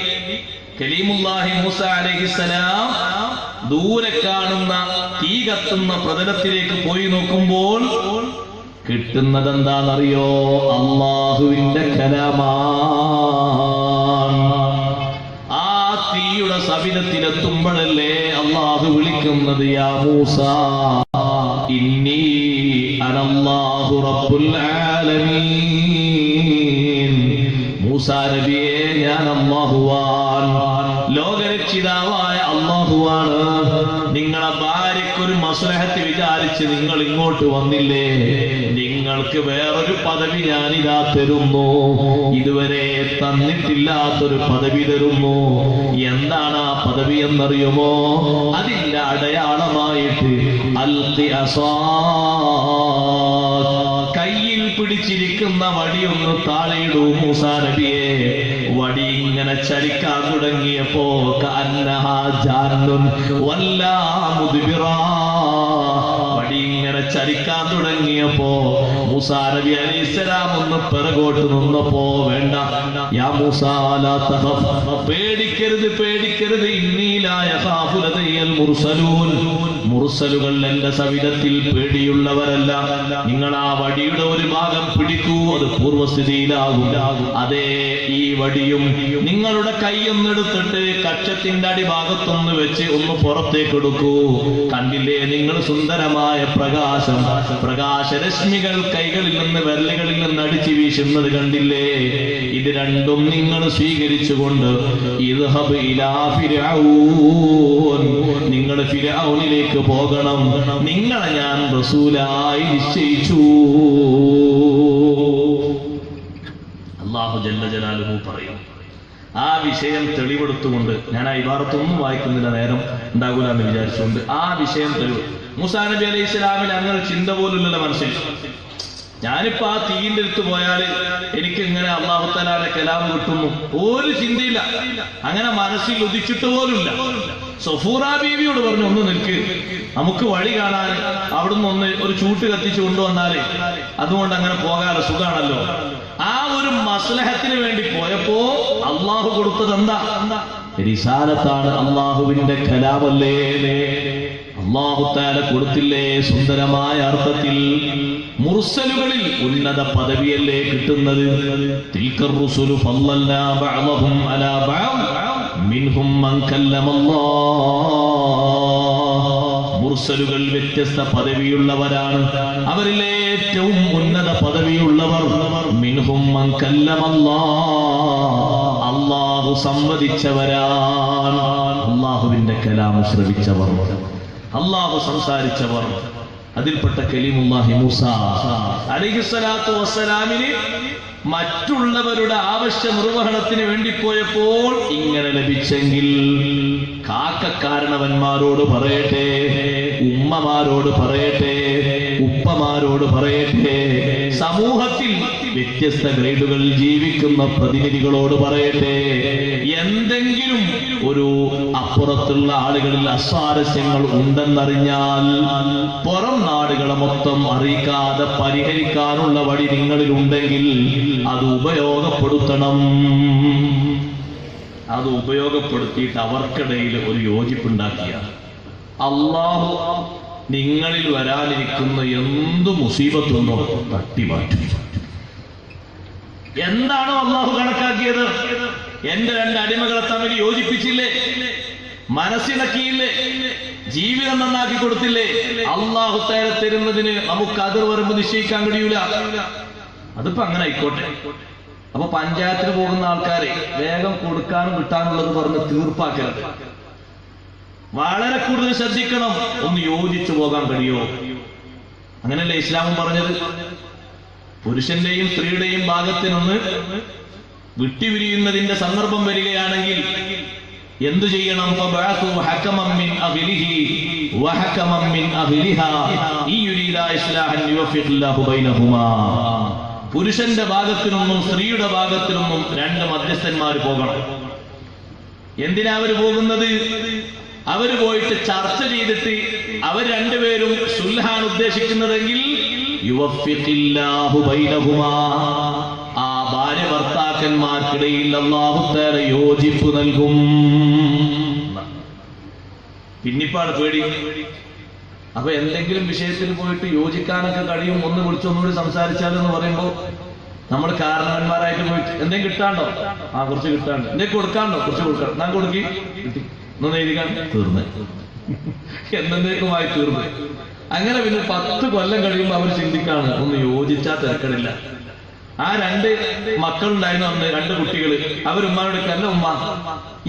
കലീമുല്ലാഹി മൂസ അലൈഹിസ്സലാം ദൂരെ കാണുന്ന തീ കത്തുന്ന പ്രതലത്തിലേക്ക് പോയി നോക്കുമ്പോൾ കിട്ടുന്നത് എന്താണെന്നറിയോ? അല്ലാഹുവിന്റെ കലാമാണ്. ആ തീയുടെ സവിധത്തിലെത്തുമ്പോഴല്ലേ അല്ലാഹു വിളിക്കുന്നത്, യാ മൂസ ഇന്നി അനല്ലാഹു റബ്ബുൽ ആലമീൻ. മൂസാ നബിയെ, ഞാൻ അല്ലാഹുവാൻ, ലോകരക്ഷിതാവായ അല്ലാഹുവാണ്. നിങ്ങളെ ഭാര്യയ്ക്കൊരു മസ്ലഹത്ത് വിചാരിച്ച് നിങ്ങൾ ഇങ്ങോട്ട് വന്നില്ലേ, നിങ്ങൾക്ക് വേറൊരു പദവി ഞാനിതാ തരുന്നു, ഇതുവരെ തന്നിട്ടില്ലാത്തൊരു പദവി തരുന്നു. എന്താണ് ആ പദവി എന്നറിയുമോ? അതിന്റെ അടയാളമായിട്ട് അൽഖി അസാക്, കയ്യിൽ പിടിച്ചിരിക്കുന്ന വടിയൊന്ന് താഴെയിടൂ മൂസാ നബിയെ. വടി ഇങ്ങനെ ഇങ്ങനെ ചലിക്കാൻ തുടങ്ങിയപ്പോ കഅന്നഹാ ജാന്നുൻ വല്ലാ മുദ്ബിറാ, വടി ഇങ്ങനെ ചലിക്കാൻ തുടങ്ങിയപ്പോ മൂസാ നബി അലൈഹിസ്സലാം ഒന്ന് പിറകോട്ട് നിന്നപ്പോ, വേണ്ട യാ മൂസാ ലാ തഖഫ്, പേടിക്കരുത് പേടിക്കരുത്, ഇന്നീ ലാ യഖാഫു ലദയ്യൽ മുർസലൂൻ, മുർസലുകൾ എന്റെ സവിധത്തിൽ പേടിയുള്ളവരല്ല. നിങ്ങൾ ആ വടിയുടെ ഒരു ഭാഗം പിടിക്കൂ, അത് പൂർവസ്ഥിതിയിലാകും. അതേ ഈ വടിയും നിങ്ങളുടെ കൈയൊന്നെടുത്തിട്ട് കക്ഷത്തിന്റെ അടിഭാഗത്തൊന്ന് വെച്ച് ഒന്ന് പുറത്തേക്ക് എടുക്കൂ. കണ്ടില്ലേ നിങ്ങൾ സുന്ദരമായ പ്രകാശം, പ്രകാശരശ്മികൾ കൈകളിൽ നിന്ന് വിരലുകളിൽ നിന്ന് അടിച്ചു വീശുന്നത് കണ്ടില്ലേ? ഇത് രണ്ടും നിങ്ങൾ സ്വീകരിച്ചുകൊണ്ട് ഇദ്ഹബ് ഇലാ ഫിർഔൻ, നിങ്ങൾ ഫിർഔനിലേക്ക് പോകണം, നിങ്ങളെ ഞാൻ റസൂലായി നിശ്ചയിച്ചു. അല്ലാഹു ജല്ല ജലാലുഹു പറയും. ആ വിഷയം തെളിവെടുത്തുകൊണ്ട്, ഞാൻ ആ ഇബാറത്തൊന്നും വായിക്കുന്നില്ല, നേരം ഉണ്ടാകൂല എന്ന് വിചാരിച്ചുകൊണ്ട് ആ വിഷയം തെളിവ്. മൂസാ നബി അലൈഹി സ്വലാമിൽ അങ്ങനെ ചിന്ത പോലുമില്ലല്ലോ മനസ്സിൽ. ഞാനിപ്പോ ആ തീയിന്റെ അടുത്ത് പോയാല് എനിക്ക് ഇങ്ങനെ അല്ലാഹു തആലയുടെ കലാം കിട്ടുന്നു, ഒരു ചിന്തയില്ല, അങ്ങനെ മനസ്സിൽ ഉദിച്ചിട്ട് പോലുമില്ല. സഫൂറ ബീവിയോട് പറഞ്ഞു, ഒന്ന് നിൽക്ക്, നമുക്ക് വഴി കാണാൻ അവിടുന്ന് ഒന്ന് ഒരു ചൂട്ട് കത്തിച്ചു കൊണ്ടുവന്നാലേ അതുകൊണ്ട് അങ്ങനെ പോകാതെ സുഖാണല്ലോ. ആ ഒരു മസ്ലഹത്തിന് വേണ്ടി പോയപ്പോ അള്ളാഹു കൊടുത്തത് എന്താ? റിസാലത്താണ്, അള്ളാഹുവിന്റെ കലാമല്ലേ. അള്ളാഹു തആല കൊടുത്തില്ലേ സുന്ദരമായ അർത്ഥത്തിൽ. മുർസലുകളിൽ ഉന്നത പദവിയല്ലേ കിട്ടുന്നത്. തിൽക്കർ റുസുലു ഫളൽനാ ബഅദഹും അലാ ബഅദ് മിൻഹും മൻ കല്ലമല്ലാഹ്. മുർസലുകൾ വ്യത്യസ്ത പദവിയുള്ളവരാണ്, അവരിൽ ഏറ്റവും ഉന്നത പദവിയുള്ളവർ മിൻഹും മൻ കല്ലമല്ലാഹ്, അല്ലാഹു സംവദിച്ചവരാണ്. അല്ലാഹുവിന്റെ കലാം ശ്രവിച്ചവർ, അല്ലാഹു സംസാരിച്ചവർ. അതിൽപ്പെട്ട കലീമുല്ലാഹി മൂസ അലൈഹിസ്സലാത്തു വസ്സലാമിന് മറ്റുള്ളവരുടെ ആവശ്യ നിർവഹണത്തിന് വേണ്ടി പോയപ്പോൾ ഇങ്ങനെ ലഭിച്ചെങ്കിൽ കാക്കക്കാരണവന്മാരോട് പറയട്ടെ, ഉമ്മമാരോട് പറയട്ടെ, ഉപ്പമാരോട് പറയട്ടെ, സമൂഹത്തിൽ വ്യത്യസ്ത ഗ്രേഡുകളിൽ ജീവിക്കുന്ന പ്രതിനിധികളോട് പറയട്ടെ, എന്തെങ്കിലും ഒരു അപ്പുറത്തുള്ള ആളുകളിൽ അസ്വാരസ്യങ്ങൾ ഉണ്ടെന്നറിഞ്ഞാൽ പുറം നാടുകളെ മൊത്തം അറിയിക്കാതെ പരിഹരിക്കാനുള്ള വഴി നിങ്ങളിൽ ഉണ്ടെങ്കിൽ അത് ഉപയോഗപ്പെടുത്തണം. അത് ഉപയോഗപ്പെടുത്തിയിട്ട് അവർക്കിടയിൽ ഒരു യോജിപ്പുണ്ടാക്കിയ അള്ളാഹു നിങ്ങളിൽ വരാനിരിക്കുന്ന എന്തു മുസീബത്തൊന്നോ തട്ടിമാറ്റും. എന്താണോ അള്ളാഹു കണക്കാക്കിയത്? എന്റെ രണ്ട് അടിമകളെ തമ്മിൽ യോജിപ്പിച്ചില്ലേ, മനസ്സിണക്കിയില്ലേ, ജീവിതം നന്നാക്കി കൊടുത്തില്ലേ? അള്ളാഹു തആല തരുന്നതിന് നമുക്ക് അതിർവരമ്പ് നിശ്ചയിക്കാൻ കഴിയൂല. അതിപ്പോ അങ്ങനെ ആയിക്കോട്ടെ. അപ്പൊ പഞ്ചായത്തിന് പോകുന്ന ആൾക്കാരെ വേഗം കൊടുക്കാനും കിട്ടാനുള്ളത് പറഞ്ഞ് തീർപ്പാക്കരുത്. വളരെ കൂടുതൽ ശ്രദ്ധിക്കണം. ഒന്ന് യോജിച്ചു പോകാൻ കഴിയോ? അങ്ങനെയല്ലേ ഇസ്ലാമും പറഞ്ഞത്. പുരുഷന്റെയും സ്ത്രീയുടെയും ഭാഗത്തിനൊന്ന് വിട്ടുപിരിയുന്നതിന്റെ സന്ദർഭം വരികയാണെങ്കിൽ എന്തു ചെയ്യണം? പുരുഷന്റെ ഭാഗത്തിനൊന്നും സ്ത്രീയുടെ ഭാഗത്തിനൊന്നും രണ്ട് മധ്യസ്ഥന്മാർ പോകണം. എന്തിനാ അവര് പോകുന്നത്? അവര് പോയിട്ട് ചർച്ച ചെയ്തിട്ട് അവർ രണ്ടുപേരും സുൽഹാൻ ഉദ്ദേശിക്കുന്നതെങ്കിൽ യുവഫിഖില്ലാഹു ബൈനഹുമാ, ആ ഭാര്യ ഭർത്താക്കന്മാർക്കിടയിൽ അല്ലാഹു തആല യോജിപ്പ് നൽകും. പിന്നിപ്പാട് പേടി. അപ്പൊ എന്തെങ്കിലും വിഷയത്തിൽ പോയിട്ട് യോജിക്കാനൊക്കെ കഴിയും, ഒന്ന് വിളിച്ച് ഒന്നുകൂടി സംസാരിച്ചാലെന്ന് പറയുമ്പോ നമ്മൾ കാരണവന്മാരായിട്ട് പോയിട്ട് എന്തെങ്കിലും കിട്ടാണ്ടോ? ആ കുറച്ച് കിട്ടാണ്ട്. എന്തെങ്കിലും കൊടുക്കാണ്ടോ? കുറച്ച് കൊടുക്കണം. ഞാൻ കൊടുക്കി കിട്ടി ഒന്ന് എഴുതിക്കാൻ തീർന്ന് എന്നേക്കുമായി തീർന്ന്. അങ്ങനെ പിന്നെ 10 കൊല്ലം കഴിയുമ്പോൾ അവർ ചിന്തിക്കാണ് ഒന്ന് യോജിച്ചാൽ തിരക്കടില്ല. ആ രണ്ട് മക്കളുണ്ടായിരുന്നു അന്ന്, 2 കുട്ടികള്. അവരുമ്മാനോട് കല്ല ഉമ്മ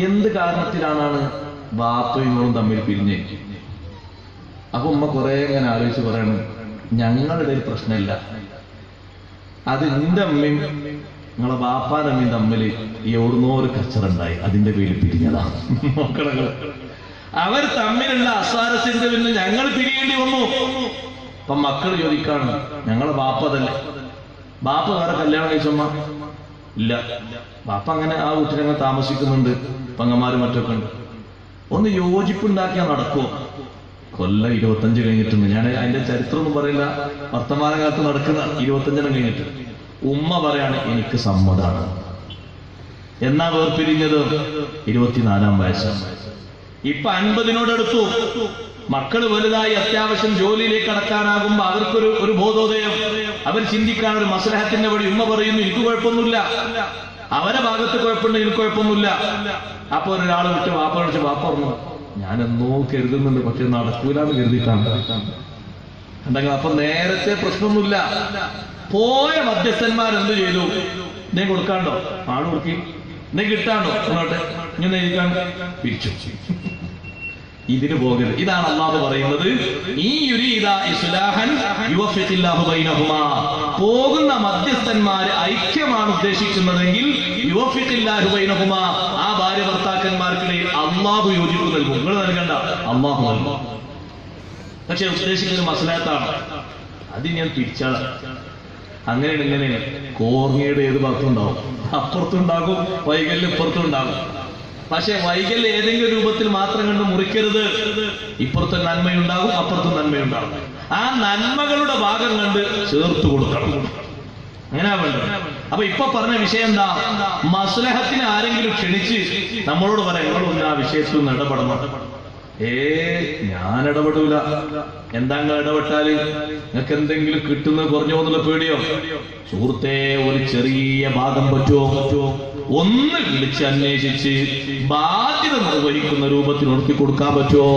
എന്ത് കാരണത്തിലാണ് ബാപ്പയും മോളും തമ്മിൽ പിരിഞ്ഞ്? അപ്പൊ ഉമ്മ കുറെ ഇങ്ങനെ ആലോചിച്ച് പറയണം, ഞങ്ങളുടെ ഒരു പ്രശ്നമില്ല, അത് നിന്റെ അമ്മയും നിങ്ങളെ ബാപ്പാന്റെ അമ്മയും തമ്മിൽ എവിടുന്നോ ഒരു കച്ചറുണ്ടായി, അതിന്റെ പേരിൽ പിരിഞ്ഞതാ. മക്കളെ അവർ തമ്മിലുള്ള അസ്വാരസ്യത്തിന്റെ പിന്നെ ഞങ്ങൾ പിരിയേണ്ടി വന്നു. അപ്പൊ മക്കൾ ചോദിക്കാണ്, ഞങ്ങളെ ബാപ്പ തന്നെ, ബാപ്പ വേറെ കല്യാണം കഴിച്ചമ്മ, ഇല്ല. ബാപ്പ അങ്ങനെ ആ വീട്ടിലങ്ങനെ താമസിക്കുന്നുണ്ട്, പെങ്ങന്മാരും മറ്റൊക്കെ ഉണ്ട്. ഒന്ന് യോജിപ്പുണ്ടാക്കിയാൽ നടക്കുമോ? കൊല്ലം 25 കഴിഞ്ഞിട്ടുണ്ട്. ഞാൻ അതിന്റെ ചരിത്രമൊന്നും പറയില്ല, വർത്തമാനകാലത്ത് നടക്കുന്ന 25 കഴിഞ്ഞിട്ട്. ഉമ്മ പറയാണ് എനിക്ക് സമ്മതാണ്. എന്നാ വേർപിരിഞ്ഞത്? 24-ാം വയസ്സാണ്. ഇപ്പൊ 50-നോടടുത്തു. മക്കള് വലുതായി അത്യാവശ്യം ജോലിയിലേക്ക് കടക്കാനാകുമ്പോ അവർക്കൊരു ബോധോദയം, അവർ ചിന്തിക്കാൻ ഒരു മസ്ലഹത്തിന്റെ വഴി. ഉമ്മ പറയുന്നു എനിക്ക് കുഴപ്പമൊന്നുമില്ല, അവരെ ഭാഗത്ത് കുഴപ്പമുണ്ട്, എനിക്ക് കുഴപ്പമൊന്നുമില്ല. അപ്പൊ ഒരാൾ വിട്ട് വാപ്പ വിളിച്ച് വാപ്പ പറഞ്ഞു ഞാൻ എന്നോ കരുതുന്നുണ്ട്, പക്ഷെ നടക്കൂലെന്ന് കരുതിയിട്ടാണ്. ഉണ്ടെങ്കിൽ അപ്പൊ നേരത്തെ പ്രശ്നമൊന്നുമില്ല. പോയ മധ്യസ്ഥന്മാരെന്ത് ചെയ്തു? നീ കൊടുക്കാണ്ടോ? ആള് കൊടുക്കി. നീ കിട്ടാണ്ടോ? അങ്ങോട്ട് ഇങ്ങനെ ഇരിക്കാൻ പിരിച്ചു. ഇതിന് പോകരുത്. ഇതാണ് അല്ലാഹു പറയുന്നത്, ഈ യുരീദ ഇസ്ലാഹൻ യുവഫിഖില്ലാഹു ബൈനഹുമാ. പോകുന്ന മധ്യസ്ഥന്മാര് ഐക്യമാണ് ഉദ്ദേശിക്കുന്നതെങ്കിൽ യുവഫിഖില്ലാഹു ബൈനഹുമാ, ആ ഭാര്യ ഭർത്താക്കന്മാർക്കിടയിൽ അല്ലാഹു യോജിപ്പ് നൽകും. നിങ്ങൾ നൽകണ്ട, അല്ലാഹു നൽകും. പക്ഷെ ഉദ്ദേശിക്കുന്നത് മസ്ലഹത്താണ്. അത് ഞാൻ തിരിച്ചാണ്. അങ്ങനെയാണ് ഇങ്ങനെയാണ്. കോർണിയുടെ ഏത് ഭാഗത്തുണ്ടാവും? അപ്പുറത്തുണ്ടാകും, വൈകല്യം ഇപ്പുറത്തുണ്ടാകും. പക്ഷെ വൈകല്യം ഏതെങ്കിലും രൂപത്തിൽ മാത്രം കണ്ട് മുറിക്കരുത്. ഇപ്പുറത്തെ നന്മയുണ്ടാകും, അപ്പുറത്തും നന്മയുണ്ടാകും. ആ നന്മകളുടെ ഭാഗം കണ്ട് ചേർത്ത് കൊടുക്കണം. അങ്ങനെ വേണ്ടത്. അപ്പൊ ഇപ്പൊ പറഞ്ഞ വിഷയം എന്താ? മസ്ലഹത്തിന് ആരെങ്കിലും ക്ഷണിച്ച് നമ്മളോട് പറയാം നിങ്ങളൊന്ന് ആ വിഷയത്തിൽ നിന്ന് ഇടപെടണം. ഞാൻ ഇടപെടൂല. എന്താ ഇടപെട്ടാല് നിങ്ങൾക്ക് എന്തെങ്കിലും കിട്ടുന്നത് കുറഞ്ഞു പോകുന്നുള്ള പേടിയോ? സുഹൃത്തെ, ഒരു ചെറിയ ഭാഗം പറ്റുമോ? ഒന്ന് വിളിച്ച് അന്വേഷിച്ച് ബാധ്യത നിർവഹിക്കുന്ന രൂപത്തിൽ ഉണർത്തി കൊടുക്കാൻ പറ്റുമോ?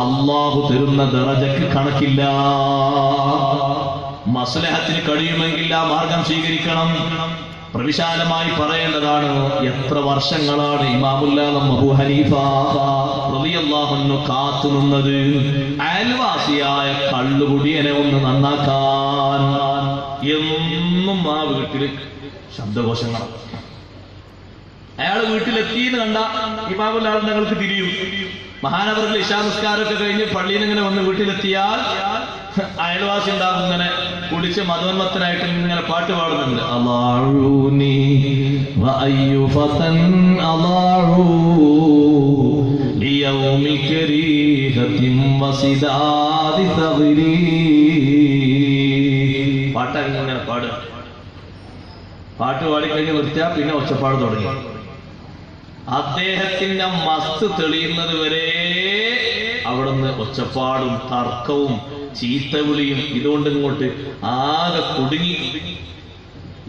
അള്ളാഹു തരുന്ന ദറജക്ക് കണക്കില്ല. മസ്ലഹത്തിന് കഴിയുമെങ്കിൽ ആ മാർഗം സ്വീകരിക്കണം. പ്രവിശാലമായി പറയേണ്ടതാണ്, എത്ര വർഷങ്ങളാണ് ഇമാമുല്ലാദം അബൂ ഹനീഫ റളിയല്ലാഹു അൻഹു കാത്തുനിന്നത് അയൽവാസിയായ കള്ളുകുടിയനെ ഒന്ന് നന്നാക്കാൻ. എന്നും ആ വീട്ടില് ശബ്ദകോശങ്ങൾ. അയാൾ വീട്ടിലെത്തിയെന്ന് കണ്ട ഇമാമുല്ലാദം ഞങ്ങൾക്ക് തിരിയും. മഹാനവറുകൾ ഇശാ നിസ്കാരമൊക്കെ കഴിഞ്ഞ് പള്ളിയിൽ ഇങ്ങനെ വന്ന് വീട്ടിലെത്തിയാൽ അയൽവാസി ഉണ്ടാകും ഇങ്ങനെ കുടിച്ച് മതോന്മത്തനായിട്ട് ഇങ്ങനെ പാട്ട് പാടുന്നുണ്ട്. അല്ലാഹുനി വഅയ്യു ഫതൻ അല്ലാഹു ലിയൗമി കരീഹതിൻ വസിദാദി തഗ്രി. പാട്ട് ഇങ്ങനെ പാടുക. പാട്ട് പാടിക്കഴിഞ്ഞ് നിർത്തിയാൽ പിന്നെ ഒച്ചപ്പാട് തുടങ്ങി. അദ്ദേഹത്തിന്റെ മസ്ത് തെളിയുന്നത് വരെ അവിടുന്ന് ഒച്ചപ്പാടും തർക്കവും ചീത്തവിളിയും ഇതുകൊണ്ട് ഇങ്ങോട്ട് ആകെ കുടുങ്ങി.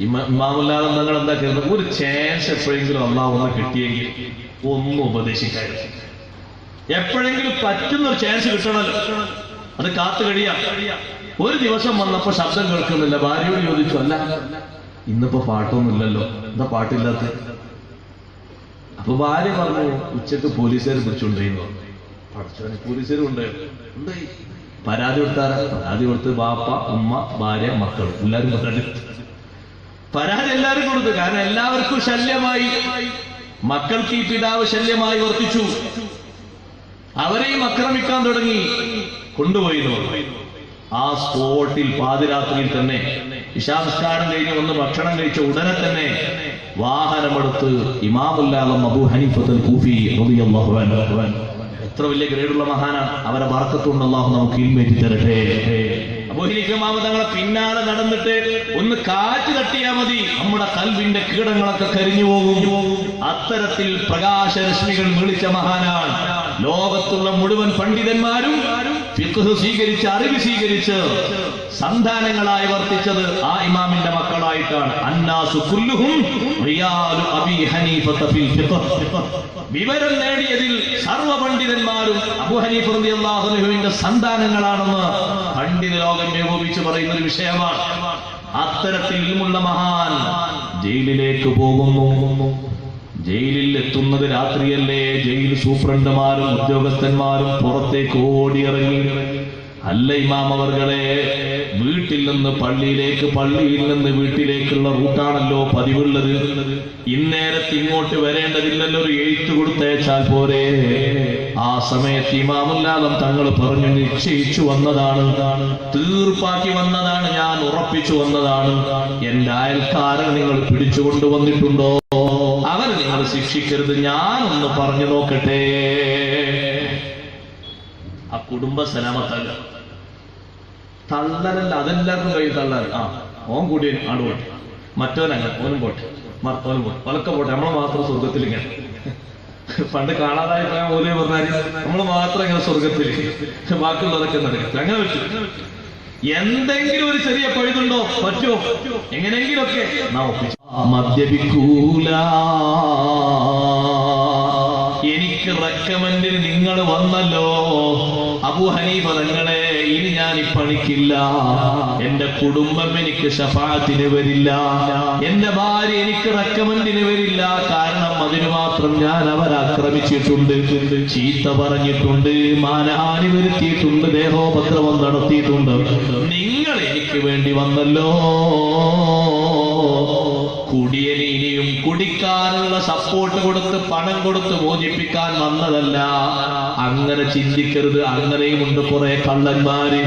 ഇമാമുല്ലാദം തങ്ങൾ എന്താ കരുതുന്നത്? ഒരു ചാൻസ് എപ്പോഴെങ്കിലും അല്ലാഹു ഒന്ന് കിട്ടിയെങ്കിൽ ഒന്നും ഉപദേശിക്കായിരുന്നു. എപ്പോഴെങ്കിലും പറ്റുന്നൊരു ചാൻസ് കിട്ടണമല്ലോ, അത് കാത്തു കഴിയാം. ഒരു ദിവസം വന്നപ്പോ ശബ്ദം കേൾക്കുന്നില്ല. ഭാര്യയോട് ചോദിച്ചു, അല്ല ഇന്നിപ്പോ പാട്ടൊന്നുമില്ലല്ലോ, എന്താ പാട്ടില്ലാത്ത? അപ്പൊ ഭാര്യ പറഞ്ഞു, ഉച്ചക്ക് പോലീസുകാർ പിടിച്ചുകൊണ്ടേന്ന് പറഞ്ഞു. പഠിച്ചവനെ പോലീസുകാരും ഉണ്ട്. പരാതി കൊടുത്താര? പരാതി കൊടുത്ത് ബാപ്പ, ഉമ്മ, ഭാര്യ, മക്കൾ എല്ലാരും പരാതി എല്ലാരും കൊടുത്തു. കാരണം എല്ലാവർക്കും ശല്യമായി. മക്കൾക്ക് ഈ പിതാവ് ശല്യമായി വർത്തിച്ചു. അവരെയും ആക്രമിക്കാൻ തുടങ്ങി. കൊണ്ടുപോയി. ആ സ്പോട്ടിൽ പാതിരാത്രിയിൽ തന്നെ ഇശാ നിസ്കാരം കഴിഞ്ഞ് വന്ന് ഭക്ഷണം കഴിച്ച ഉടനെ തന്നെ വാഹനമെടുത്ത് ഇമാമുല്ലാദം അബൂ ഹനീഫത്തുൽ കൂഫി റളിയല്ലാഹു അൻഹു, എത്ര വലിയ ഗ്രേഡുള്ള മഹാനാണ്. അവരെ ബർക്കത്തുകൊണ്ട് അല്ലാഹു നമുക്ക് ഇൽമേറ്റി തരട്ടെ. അബൂ ഹനീഫ ഇമാമ് തങ്ങളെ പിന്നാലെ നടന്നിട്ട് ഒന്ന് കാറ്റ് തട്ടിയാൽ മതി, നമ്മുടെ കൽബിന്റെ കീടങ്ങളൊക്കെ കരിഞ്ഞു പോകും. അത്തരത്തിൽ പ്രകാശരശ്മികൾ വിളിച്ച മഹാനാണ്. ലോകത്തുള്ള മുഴുവൻ പണ്ഡിതന്മാരും ഫിഖ്ഹ് സ്വീകരിച്ച്, അറിവ് സ്വീകരിച്ച് സന്താനങ്ങളായി വർത്തിച്ചത് ആ ഇമാമിന്റെ മക്കളായിട്ടാണ്. അന്നാസു കുല്ലുഹും റിയാലു അബീ ഹനീഫത ഫിൽ ഫിഖ്ഹ്. വിവരം നേടിയതിൽ സർവ്വ പണ്ഡിതന്മാരും അബൂ ഹനീഫ റളിയല്ലാഹു അൻഹുവിന്റെ സന്താനങ്ങളാണെന്ന് പണ്ഡിത ലോകം ഏകോപിച്ച് പറയുന്ന ഒരു വിഷയമാണ്. അത്തരത്തിൽ ഇൽമുള്ള മഹാൻ ജയിലിലേക്ക് പോകുന്നു. ജയിലിൽ എത്തുന്നത് രാത്രിയല്ലേ. ജയിൽ സൂപ്രണ്ടുമാരും ഉദ്യോഗസ്ഥന്മാരും പുറത്തേക്ക് ഓടിയിറങ്ങി അല്ല ഇമാം അവർകളെ, വീട്ടിൽ നിന്ന് പള്ളിയിലേക്ക്, പള്ളിയിൽ നിന്ന് വീട്ടിലേക്കുള്ള റൂട്ടാണല്ലോ പതിവുള്ളത്. ഇന്നേരത്ത് ഇങ്ങോട്ട് വരേണ്ടതില്ലല്ലോ, ഒരു എഴുത്ത് കൊടുത്തേച്ചാൽ പോരെ. ആ സമയത്ത് ഇമാമുല്ലാദം തങ്ങൾ പറഞ്ഞു, നിശ്ചയിച്ചു വന്നതാണ്, തീർപ്പാക്കി വന്നതാണ്, ഞാൻ ഉറപ്പിച്ചു വന്നതാണ്. എന്റെ അയൽക്കാരൻ നിങ്ങൾ പിടിച്ചുകൊണ്ടു വന്നിട്ടുണ്ടോ? അവരെ നിങ്ങൾ ശിക്ഷിക്കരുത്, ഞാനൊന്ന് പറഞ്ഞു നോക്കട്ടെ. ആ കുടുംബ സലാമത്തല്ല, തള്ളലല്ല, അതെല്ലാവർക്കും കഴിയും തള്ളൽ. ഓൻ കൂടി ആട് പോട്ടെ, മറ്റോനങ്ങ ഓനും പോട്ടെ, ഓനും പോട്ടെ, ഒലക്കെ പോട്ടെ, നമ്മളെ മാത്രം സ്വർഗത്തിൽ ഇങ്ങനെ. പണ്ട് കാണാതായി പോയാൽ ഓല് പറഞ്ഞാല് നമ്മള് മാത്രം ഇങ്ങനെ സ്വർഗത്തിൽ, ബാക്കിയുള്ളതൊക്കെ നടക്കും. അങ്ങനെ പറ്റും. എന്തെങ്കിലും ഒരു ചെറിയ പഴുതുണ്ടോ? പറ്റുമോ? എങ്ങനെയെങ്കിലൊക്കെ മദ്യപിക്കൂല. എനിക്ക് റെക്കമെൻഡിന് നിങ്ങൾ വന്നല്ലോ അബൂ ഹനീഫ തങ്ങളെ, ഇനി ഞാൻ ഈ പണിക്കില്ല. എന്റെ കുടുംബം എനിക്ക് ശഫാഅത്തിന് വരില്ല, എന്റെ ഭാര്യ എനിക്ക് റെക്കമെൻഡിന് വരില്ല. കാരണം അതിനു മാത്രം ഞാൻ അവരെ ആക്രമിച്ചിട്ടുണ്ട്, ചീത്ത പറഞ്ഞിട്ടുണ്ട്, മാനഹാനി വരുത്തിയിട്ടുണ്ട്, ദേഹോപദ്രവം നടത്തിയിട്ടുണ്ട്. നിങ്ങൾ എനിക്ക് വേണ്ടി വന്നല്ലോ. കുടിയന് ഇനിയും കുടിക്കാനുള്ള സപ്പോർട്ട് കൊടുത്ത് പണം കൊടുത്ത് മോചിപ്പിക്കാൻ വന്നതല്ല. അങ്ങനെ ചിന്തിക്കരുത്. അങ്ങനെയും ഉണ്ട് കുറെ കള്ളന്മാര്.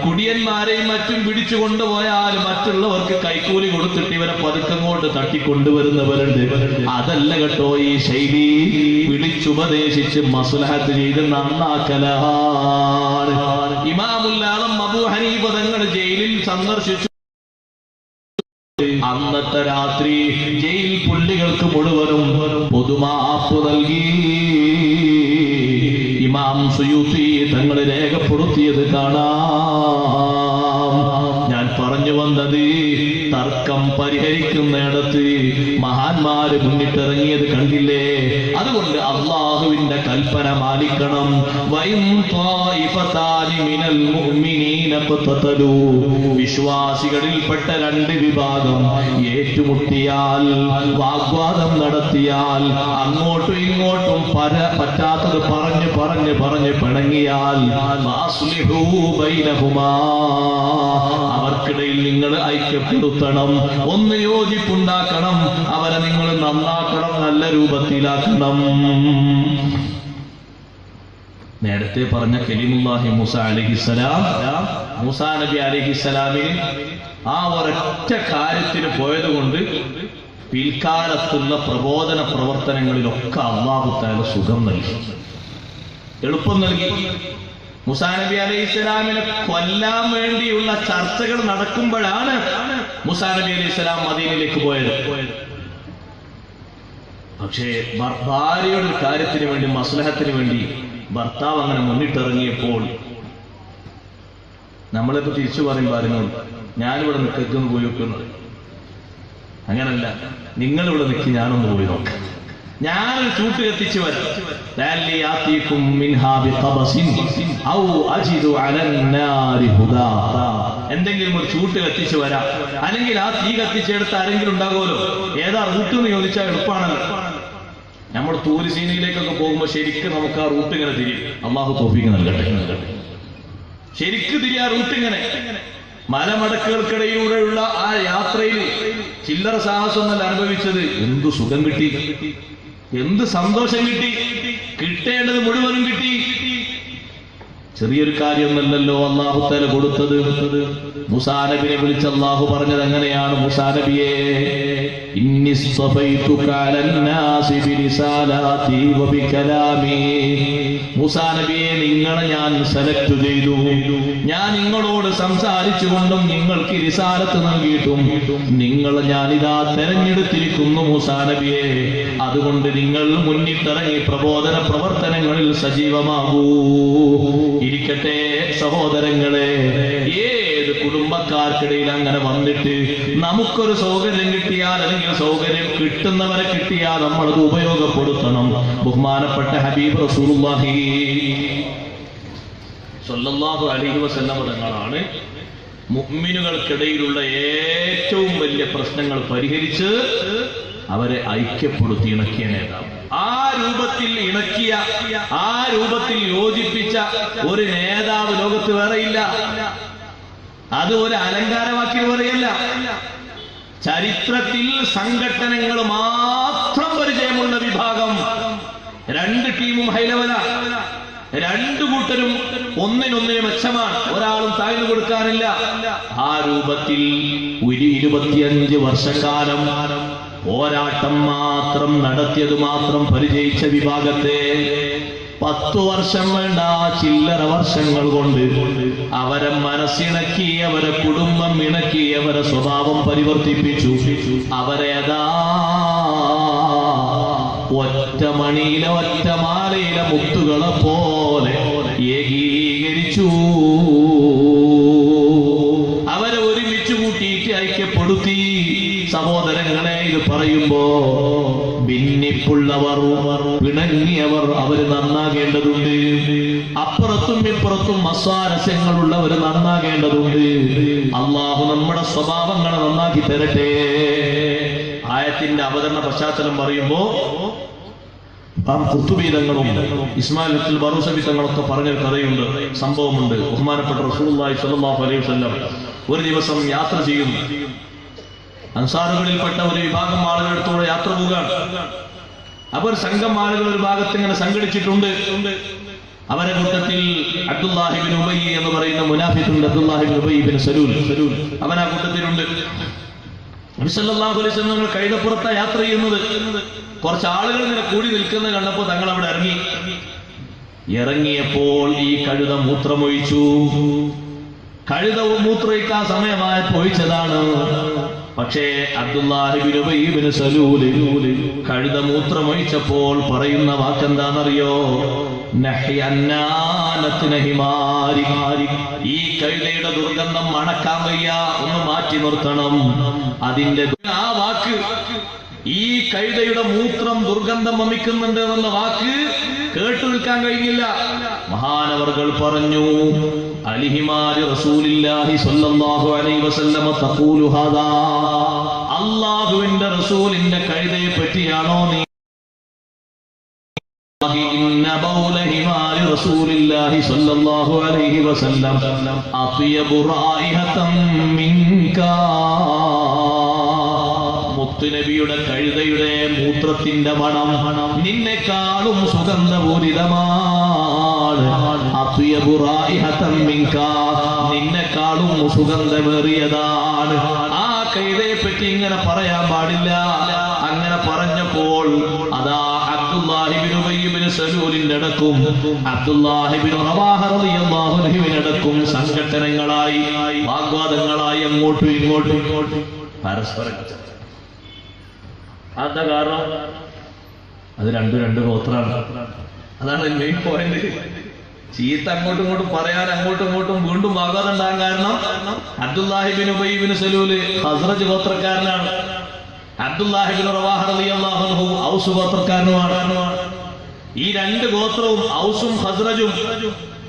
കുടിയന്മാരെയും മറ്റും പിടിച്ചു കൊണ്ടുപോയാൽ മറ്റുള്ളവർക്ക് കൈക്കൂലി കൊടുത്തിട്ട് ഇവരെ പതുക്കങ്ങോട്ട് തട്ടിക്കൊണ്ടുവരുന്നവരുണ്ട്. അതല്ല കേട്ടോ ഈ ശൈലി. വിളിച്ചുപദേശിച്ച് മസ്ലഹത്ത് ചെയ്ത് നന്നാക്കലാണ്. ഇമാമുൽ ആലം അബൂ ഹനീഫ തങ്ങൾ ജയിലിൽ സന്ദർശിച്ചു. അന്നത്തെ രാത്രി ജയിൽ പുള്ളികൾക്ക് മുഴുവനും പൊതുമാപ്പ് നൽകി. ഇമാം സുയൂത്തി തങ്ങൾ രേഖപ്പെടുത്തിയത് കാണാം. ഞാൻ പറഞ്ഞു വന്നത്, തർക്കം പരിഹരിക്കുന്നിടത്ത് മഹാന്മാര് മുന്നിട്ടിറങ്ങിയത് കണ്ടില്ലേ? അതുകൊണ്ട് അള്ളാഹുവിന്റെ കൽപ്പന മാനിക്കണം. വിശ്വാസികളിൽപ്പെട്ട രണ്ട് വിഭാഗം ഏറ്റുമുട്ടിയാൽ, വാഗ്വാദം നടത്തിയാൽ, അങ്ങോട്ടും ഇങ്ങോട്ടും പറ്റാത്തത് പറഞ്ഞ് പറഞ്ഞ് പറഞ്ഞ് പിണങ്ങിയാൽ, അവർക്കിടയിൽ നിങ്ങൾ ഐക്യപ്പെടുത്തണം, ഒന്ന് യോജിപ്പുണ്ടാക്കണം, അവരെ നിങ്ങൾ നന്നാക്കണം, നല്ല രൂപത്തിലാക്കണം. നേരത്തെ പറഞ്ഞ കലിമുല്ലാഹി മൂസ അലൈഹിസ്സലാം, മൂസാ നബി അലൈഹിസ്സലാമിന് ആ ഒരൊറ്റ കാര്യത്തിന് പോയത് കൊണ്ട് പിൽക്കാലത്തുള്ള പ്രബോധന പ്രവർത്തനങ്ങളിലൊക്കെ അല്ലാഹു തആല സുഖം നൽകി, എളുപ്പം നൽകി. മൂസാ നബി അലൈഹിസ്സലാമിനെ കൊല്ലാൻ വേണ്ടിയുള്ള ചർച്ചകൾ നടക്കുമ്പോഴാണ് മൂസാ നബി അലൈഹിസ്സലാം മദീനയിലേക്ക് പോയത്. പക്ഷേ ഭാര്യയുടെ കാര്യത്തിന് വേണ്ടി, മസ്ലഹത്തിന് വേണ്ടി ഭർത്താവ് അങ്ങനെ മുന്നിട്ടിറങ്ങിയപ്പോൾ നമ്മളിപ്പോ തിരിച്ചു പറയും പറഞ്ഞോളൂ, ഞാനിവിടെ നിൽക്കുന്നു പോയി നോക്കുന്നത്. അങ്ങനല്ല, നിങ്ങളിവിടെ നിൽക്കി, ഞാനൊന്ന് പോയി നോക്കാം, ഞാനൊരു ചൂട്ട് കത്തിച്ചു വരാം. എന്തെങ്കിലും ഒരു ചൂട്ട് കത്തിച്ചു വരാം, അല്ലെങ്കിൽ ആ തീ കത്തിച്ചെടുത്ത് ആരെങ്കിലും ഉണ്ടാകുമല്ലോ. ഏതാ റൂട്ട് എന്ന് ചോദിച്ചാൽ എളുപ്പമാണല്ലോ. നമ്മൾ തൂരിസീനയിലേക്കൊക്കെ പോകുമ്പോൾ ശരിക്കും നമുക്ക് ആ റൂട്ട് ഇങ്ങനെ തിരിയും. അള്ളാഹു തൗഫീഖ് നൽകട്ടെ. ശരിക്ക് തിരിയാ റൂട്ട് ഇങ്ങനെ. മലമടക്കുകൾക്കിടയിലൂടെയുള്ള ആ യാത്രയിൽ ചില്ലറ സാഹസമൊന്നല്ല അനുഭവിച്ചത്. എന്തു സുഖം കിട്ടി, എന്ത് സന്തോഷം കിട്ടി, കിട്ടേണ്ടത് മുഴുവനും കിട്ടി. ചെറിയൊരു കാര്യമൊന്നല്ലല്ലോ അല്ലാഹു തആല കൊടുത്തത്. മൂസാ നബിയെ വിളിച്ച് അല്ലാഹു പറഞ്ഞത് എങ്ങനെയാണ്? മൂസാ നബിയെ, ഇന്നി സ്തഫൈതുക അലന്നാസി ബിരിസാലാതി വബികലാമി. മൂസാ നബിയെ, നിങ്ങളെ ഞാൻ സെലക്ട് ചെയ്തു. ഞാൻ നിങ്ങളോട് സംസാരിച്ചുകൊണ്ടും നിങ്ങൾക്ക് റിസാലത്ത് നൽകിയിട്ടും നിങ്ങളെ ഞാനിതാ തെരഞ്ഞെടുത്തിരിക്കുന്നു മൂസാ നബിയെ. അതുകൊണ്ട് നിങ്ങൾ മുന്നിട്ടിറങ്ങി പ്രബോധന പ്രവർത്തനങ്ങളിൽ സജീവമാകൂ. ഇരിക്കട്ടെ സഹോദരങ്ങളെ, ഏത് കുടുംബക്കാർക്കിടയിൽ അങ്ങനെ വന്നിട്ട് നമുക്കൊരു സൗകര്യം കിട്ടിയാൽ, അല്ലെങ്കിൽ സൗകര്യം കിട്ടുന്നവരെ കിട്ടിയാൽ നമ്മളത് ഉപയോഗപ്പെടുത്തണം. ബഹുമാനപ്പെട്ട ഹബീബ് റസൂലുള്ളാഹി സ്വല്ലല്ലാഹു അലൈഹി വസല്ലം തങ്ങളാണ് മുഅ്മിനുകൾക്കിടയിലുള്ള ഏറ്റവും വലിയ പ്രശ്നങ്ങൾ പരിഹരിച്ച് അവരെ ഐക്യപ്പെടുത്തി ഇണക്കിയ നേതാവ്. ആര് രൂപത്തിൽ ഇണക്കിയ, ആ രൂപത്തിൽ യോജിപ്പിച്ച ഒരു നേതാവ് ലോകത്ത് വേറെയില്ല. അത് ഒരു അലങ്കാരവാക്കി പറയല്ല. ചരിത്രത്തിൽ സംഘടനകൾ മാത്രം പരിചയമുള്ള വിഭാഗം, രണ്ട് ടീമും ഹൈലവല, രണ്ടു കൂട്ടരും ഒന്നിനൊന്നിന് മെച്ചമാണ്, ഒരാളും താഴ്ന്നു കൊടുക്കാനില്ല. ആ രൂപത്തിൽ 25 വർഷക്കാലം പോരാട്ടം മാത്രം നടത്തിയത് മാത്രം പരിചയിച്ച വിഭാഗത്തെ 10 വർഷം വേണ്ട, ചില്ലറ വർഷങ്ങൾ കൊണ്ട് അവരെ മനസ്സിണക്കി, അവരെ കുടുംബം ഇണക്കി, അവരെ സ്വഭാവം പരിവർത്തിപ്പിച്ചു. അവരേതാ ഒറ്റ മണിയിലെ ഒറ്റ മാലയിലെ മുത്തുകളെ പോലെ ഏകീകരിച്ചു. അവരെ ഒരുമിച്ച് കൂട്ടിയിട്ട് ഐക്യപ്പെടുത്തി. സഹോദരങ്ങളെ, ഇത് പറയുമ്പോ ഭിന്നിപ്പുള്ളവർ, പിണങ്ങിയവർ അവര് നന്നാകേണ്ടതുണ്ട്. അപ്പുറത്തും ഇപ്പുറത്തും അസ്വാരസ്യങ്ങളുള്ളവർ നന്നാകേണ്ടതുണ്ട്. അള്ളാഹു നമ്മുടെ സ്വഭാവങ്ങളെ നന്നാക്കി തരട്ടെ. ആയത്തിന്റെ അവതരണ പശ്ചാത്തലം പറയുമ്പോ ഖുർത്തുബീതങ്ങളും ഇസ്മായിൽ ബറൂസബി തങ്ങളൊക്കെ പറഞ്ഞൊരു കഥയുണ്ട്, സംഭവമുണ്ട്. ബഹുമാനപ്പെട്ട റസൂലുള്ളാഹി സ്വല്ലല്ലാഹു അലൈഹി വസല്ലം ഒരു ദിവസം യാത്ര ചെയ്യുന്നു. അൻസാറുകളിൽപ്പെട്ട ഒരു വിഭാഗം ആളുകളെടുത്തോടെ യാത്ര പോവുകയാണ്. അപ്പൊ ഒരു സംഘം ആളുകൾ ഒരു ഭാഗത്ത് ഇങ്ങനെ സംഘടിച്ചിട്ടുണ്ട്. അവരെ കൂട്ടത്തിൽ അബ്ദുല്ലാഹിബിൻ ഉബൈ എന്ന് പറയുന്ന മുനാഫിഖുണ്ട്. അബ്ദുല്ലാഹിബിൻ ഉബൈ ബിൻ സലൂൽ, അവൻ ആ കൂട്ടത്തിലുണ്ട്. നബി സല്ലല്ലാഹു അലൈഹി വസല്ലം കഴുതപ്പുറത്താ യാത്ര ചെയ്യുന്നത്. കുറച്ച് ആളുകൾ ഇങ്ങനെ കൂടി നിൽക്കുന്നത് കണ്ടപ്പോൾ തങ്ങൾ അവിടെ ഇറങ്ങിയപ്പോൾ ഈ കഴുത മൂത്രമൊഴിച്ചു. കഴുത മൂത്രമൊഴിക്കാൻ സമയമായപ്പോൾ ഒഴിച്ചതാണ്. പക്ഷേ അബ്ദുല്ലാഹിബിൻ ഉബൈ ബിൻ സലൂൽ കഴുത മൂത്രമൊഴിച്ചപ്പോൾ പറയുന്ന വാക്കെന്താണെന്നറിയോ? ഈ കഴുതയുടെ ദുർഗന്ധം മണക്കാൻ വയ്യ, ഒന്ന് മാറ്റി നിർത്തണം. അതിന്റെ ആ വാക്ക്, ഈ കഴുതയുടെ മൂത്രം ദുർഗന്ധം വമിക്കുന്നുണ്ട് എന്നുള്ള വാക്ക് കേട്ടു നിൽക്കാൻ കഴിഞ്ഞില്ല. മഹാനവർകൾ പറഞ്ഞു, അലിഹിമാരി റസൂലില്ലാഹി സ്വല്ലല്ലാഹു അലൈഹി വസല്ലം തഖൂലു ഹാദാ, അല്ലാഹുവിന്റെ റസൂലിന്റെ കഴുതയെ പറ്റിയാണോ നീ? ഇന്ന ബൗല ഹിമാരി റസൂലില്ലാഹി സ്വല്ലല്ലാഹു അലൈഹി വസല്ലം അത്യബു റായിഹതൻ മിൻകാ, മുത്തുനബിയുടെ കഴുതയുടെ മൂത്രത്തിന്റെ മണം നിന്നെക്കാളും സുഗന്ധപൂരിതമാണ്. അത്യബു റായിഹതൻ മിൻകാ, നിന്നെക്കാളും സുഗന്ധമേറിയതാണ്. ആ കഴുതയെ പറ്റി ഇങ്ങനെ പറയാൻ പാടില്ല. അങ്ങനെ പറഞ്ഞപ്പോൾ അതാ അബ്ദുല്ലാഹിബിൻ ഉബൈ ബിൻ സലൂലിന്റെ അടക്കം അബ്ദുല്ലാഹിബിൻ റവാഹ റളിയല്ലാഹു അൻഹുവിനടക്കം സംഘട്ടനങ്ങളായി, വാഗ്വാദങ്ങളായി, അങ്ങോട്ടും ഇങ്ങോട്ടും പരസ്പരം. അതാ കാരണം അത് രണ്ട് ഗോത്രാണ്. അതാണ് മെയിൻ പോയിന്റ്. ചീത്ത അങ്ങോട്ടും ഇങ്ങോട്ടും പറയാൻ, അങ്ങോട്ടും ഇങ്ങോട്ടും വീണ്ടും വാഗ്വാദം ഉണ്ടാകാൻ കാരണം അബ്ദുല്ലാഹിബിൻ ഉബൈ ബിൻ സലൂല് ഖസ്റജ് ഗോത്രക്കാരനാണ്. അബ്ദുല്ലാഹിബിൻ റവാഹ റളിയല്ലാഹു അൻഹു ഔസ് ഗോത്രക്കാരനുമാണ്. ഈ രണ്ട് ഗോത്രവും ഔസും ഖസ്റജും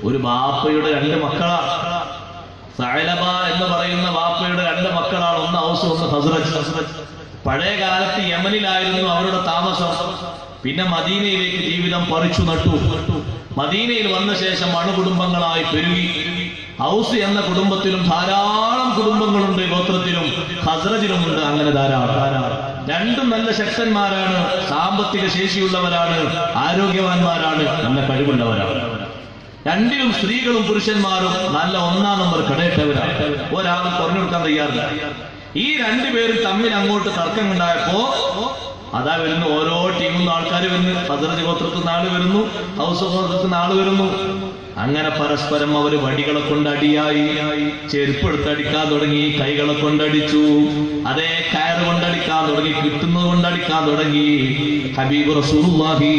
ഒരു ബാപ്പയുടെ രണ്ട് മക്കളാണ്. സഅലബ എന്ന് പറയുന്ന ബാപ്പയുടെ രണ്ട് മക്കളാണ്, ഒന്ന് ഔസ്, ഒന്ന് ഖസ്റജ്. പഴയ കാലത്ത് യമനിലായിരുന്നു അവരുടെ താമസം. പിന്നെ മദീനയിലേക്ക് ജീവിതം പറിച്ചു നട്ടു. മദീനയിൽ വന്ന ശേഷം അണുകുടുംബങ്ങളായി പെരുകി. ഔസ് എന്ന കുടുംബത്തിലും ധാരാളം കുടുംബങ്ങളുണ്ട്, ഗോത്രത്തിലും ഖസ്റജിലുമുണ്ട്. അങ്ങനെ ധാരാളം. രണ്ടും നല്ല ശക്തന്മാരാണ്, സാമ്പത്തിക ശേഷിയുള്ളവരാണ്, ആരോഗ്യവാന്മാരാണ്, നല്ല കഴിവുള്ളവരാണ്. രണ്ടിലും സ്ത്രീകളും പുരുഷന്മാരും നല്ല 1-ാം നമ്പർ കടയിട്ടവരാണ്. ഒരാൾ കുറഞ്ഞു കൊടുക്കാൻ തയ്യാറില്ല. ഈ രണ്ടുപേരും തമ്മിൽ അങ്ങോട്ട് തർക്കമുണ്ടായപ്പോ അതാ വരുന്നു, ഓരോ ടീമിൽ നിന്ന് ആൾക്കാർ വരുന്നു. ഖസ്റജ് ഗോത്രത്തിൽ നിന്ന് ആള് വരുന്നു, ഔസ് ഗോത്രത്തിൽ നിന്ന് ആള് വരുന്നു. അങ്ങനെ പരസ്പരം അവര് വടികളെ കൊണ്ടടിയായി. ചെരുപ്പെടുത്തടിക്കാൻ തുടങ്ങി, കൈകളെ കൊണ്ടടിച്ചു, അതേ കയറ് കൊണ്ടടിക്കാൻ തുടങ്ങി, കിട്ടുന്നത് കൊണ്ടടിക്കാൻ തുടങ്ങി. ഹബീബ് റസൂലുള്ളാഹി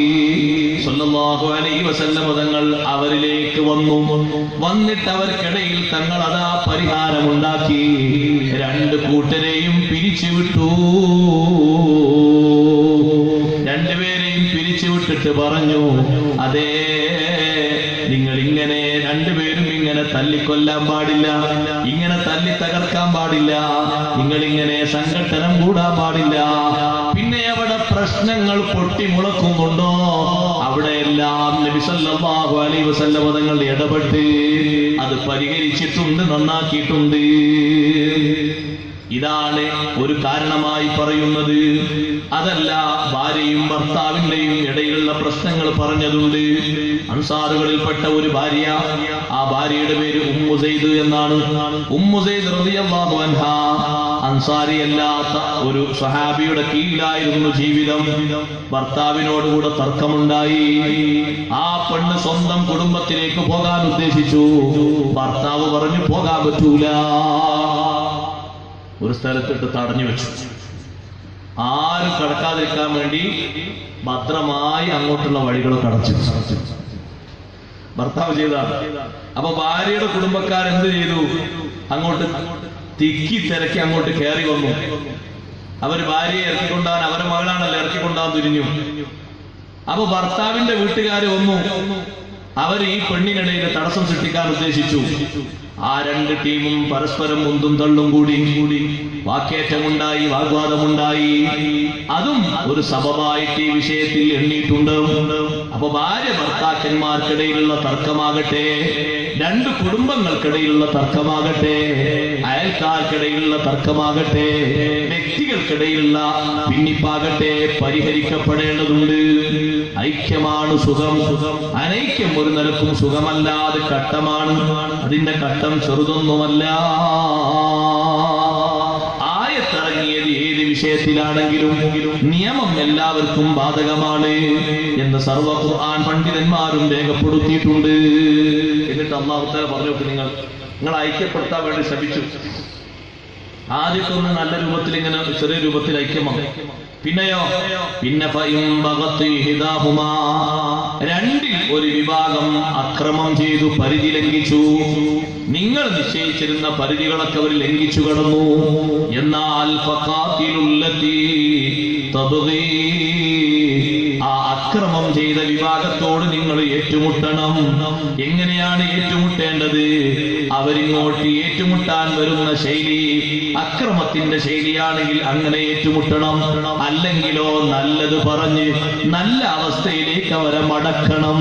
സ്വല്ലല്ലാഹു അലൈഹി വസല്ലം തങ്ങൾ അവരിലേക്ക് വന്നിട്ട് അവർക്കിടയിൽ തങ്ങൾ അതാ പരിഹാരമുണ്ടാക്കി. രണ്ട് കൂട്ടരെയും പിരിച്ചുവിട്ടു. രണ്ടുപേരെയും പിരിച്ചുവിട്ടിട്ട് പറഞ്ഞു, അതേ, നിങ്ങൾ ഇങ്ങനെ രണ്ടുപേരും ഇങ്ങനെ തല്ലിക്കൊല്ലാൻ പാടില്ല, ഇങ്ങനെ തല്ലി തകർക്കാൻ പാടില്ല, നിങ്ങൾ ഇങ്ങനെ സംഘട്ടനം കൂടാൻ പാടില്ല. പിന്നെ അവിടെ പ്രശ്നങ്ങൾ പൊട്ടിമുളക്കുന്നുണ്ടോ അവിടെയെല്ലാം നബി സല്ലല്ലാഹു അലൈഹി വസല്ലം തങ്ങൾ ഇടപെട്ട് അത് പരിഹരിച്ചിട്ടുണ്ട്, നന്നാക്കിയിട്ടുണ്ട്. ഇതാണ് ഒരു കാരണമായി പറയുന്നത്. അതല്ല, ഭാര്യയും ഭർത്താവിന്റെയും ഇടയിലുള്ള പ്രശ്നങ്ങൾ പറഞ്ഞതുണ്ട്. അൻസാറുകളിൽപ്പെട്ട ഒരു ഭാര്യ, ആ ഭാര്യയുടെ പേര് ഉമ്മു സൈദ് എന്നാണ്. ഉമ്മു സൈദ് റളിയല്ലാഹു അൻഹാ അൻസാരിയല്ലാത്ത ഒരു സ്വഹാബിയുടെ കീഴിലായിരുന്നു ജീവിതം. ഭർത്താവിനോടുകൂടെ തർക്കമുണ്ടായി. ആ പെണ്ണ് സ്വന്തം കുടുംബത്തിലേക്ക് പോകാൻ ഉദ്ദേശിച്ചു. ഭർത്താവ് പറഞ്ഞു പോകാൻ പറ്റൂല. ഒരു സ്ഥലത്തിട്ട് തടഞ്ഞു വെച്ചു. ആരും കടക്കാതിരിക്കാൻ വേണ്ടി ഭദ്രമായി അങ്ങോട്ടുള്ള വഴികളൊക്കെ അടച്ചു. ഭർത്താവ് ചെയ്താണ്. അപ്പൊ ഭാര്യയുടെ കുടുംബക്കാരെന്ത് ചെയ്തു? അങ്ങോട്ട് തിക്കി തിരക്കി അങ്ങോട്ട് കയറി വന്നു. അവര് ഭാര്യയെ ഇറക്കിക്കൊണ്ടാൻ, അവരെ മകളാണല്ലോ, ഇറക്കിക്കൊണ്ടാൻ തിരിഞ്ഞു. അപ്പൊ ഭർത്താവിന്റെ വീട്ടുകാര് വന്നു. അവർ ഈ പെണ്ണിനിടയിൽ തടസ്സം സൃഷ്ടിക്കാൻ ഉദ്ദേശിച്ചു. ആ രണ്ട് ടീമും പരസ്പരം മുന്തും തള്ളും കൂടി വാക്കേറ്റമുണ്ടായി, വാഗ്വാദമുണ്ടായി. അതും ഒരു സബബായിട്ട് ഈ വിഷയത്തിൽ എണ്ണിയിട്ടുണ്ട്. അപ്പൊ ഭാര്യ ഭർത്താക്കന്മാർക്കിടയിലുള്ള തർക്കമാകട്ടെ, രണ്ട് കുടുംബങ്ങൾക്കിടയിലുള്ള തർക്കമാകട്ടെ, അയൽക്കാർക്കിടയിലുള്ള തർക്കമാകട്ടെ, വ്യക്തികൾക്കിടയിലുള്ള ഭിന്നിപ്പാകട്ടെ, പരിഹരിക്കപ്പെടേണ്ടതുണ്ട്. ഐക്യമാണ് സുഖം. അനൈക്യം ഒരു നിലക്കും സുഖമല്ലാതെ കട്ടമാണ്. അതിന്റെ കട്ടം ചെറുതൊന്നുമല്ല. ആയത്തിറങ്ങിയത് ഏത് വിഷയത്തിലാണെങ്കിലും നിയമം എല്ലാവർക്കും ബാധകമാണ് എന്ന് സർവ്വ ഖുർആൻ പണ്ഡിതന്മാരും രേഖപ്പെടുത്തിയിട്ടുണ്ട്. എന്നിട്ട് അല്ലാഹു തആല പറഞ്ഞു, നിങ്ങൾ ഐക്യപ്പെടുത്താൻ വേണ്ടി ശ്രമിച്ചു. ആദ്യത്തെ ഒന്ന് നല്ല രൂപത്തിൽ, ഇങ്ങനെ ചെറിയ രൂപത്തിൽ ഐക്യമാണ്. പിന്നെയോ, പിന്നെ രണ്ടിൽ ഒരു വിഭാഗം അക്രമം ചെയ്തു, പരിധി ലംഘിച്ചു. നിങ്ങൾ നിശ്ചയിച്ചിരുന്ന പരിധികളൊക്കെ അവർ ലംഘിച്ചു കടന്നു. എന്നാൽ ആ അക്രമം ചെയ്ത വിഭാഗത്തോട് നിങ്ങൾ ഏറ്റുമുട്ടണം. എങ്ങനെയാണ് ഏറ്റുമുട്ടേണ്ടത്? അവരിങ്ങോട്ട് ഏറ്റുമുട്ടാൻ വരുന്ന ശൈലി അക്രമത്തിന്റെ ശൈലിയാണെങ്കിൽ അങ്ങനെ ഏറ്റുമുട്ടണം. അല്ലെങ്കിലോ നല്ലത് പറഞ്ഞ് നല്ല അവസ്ഥയിലേക്ക് അവരെ മടക്കണം.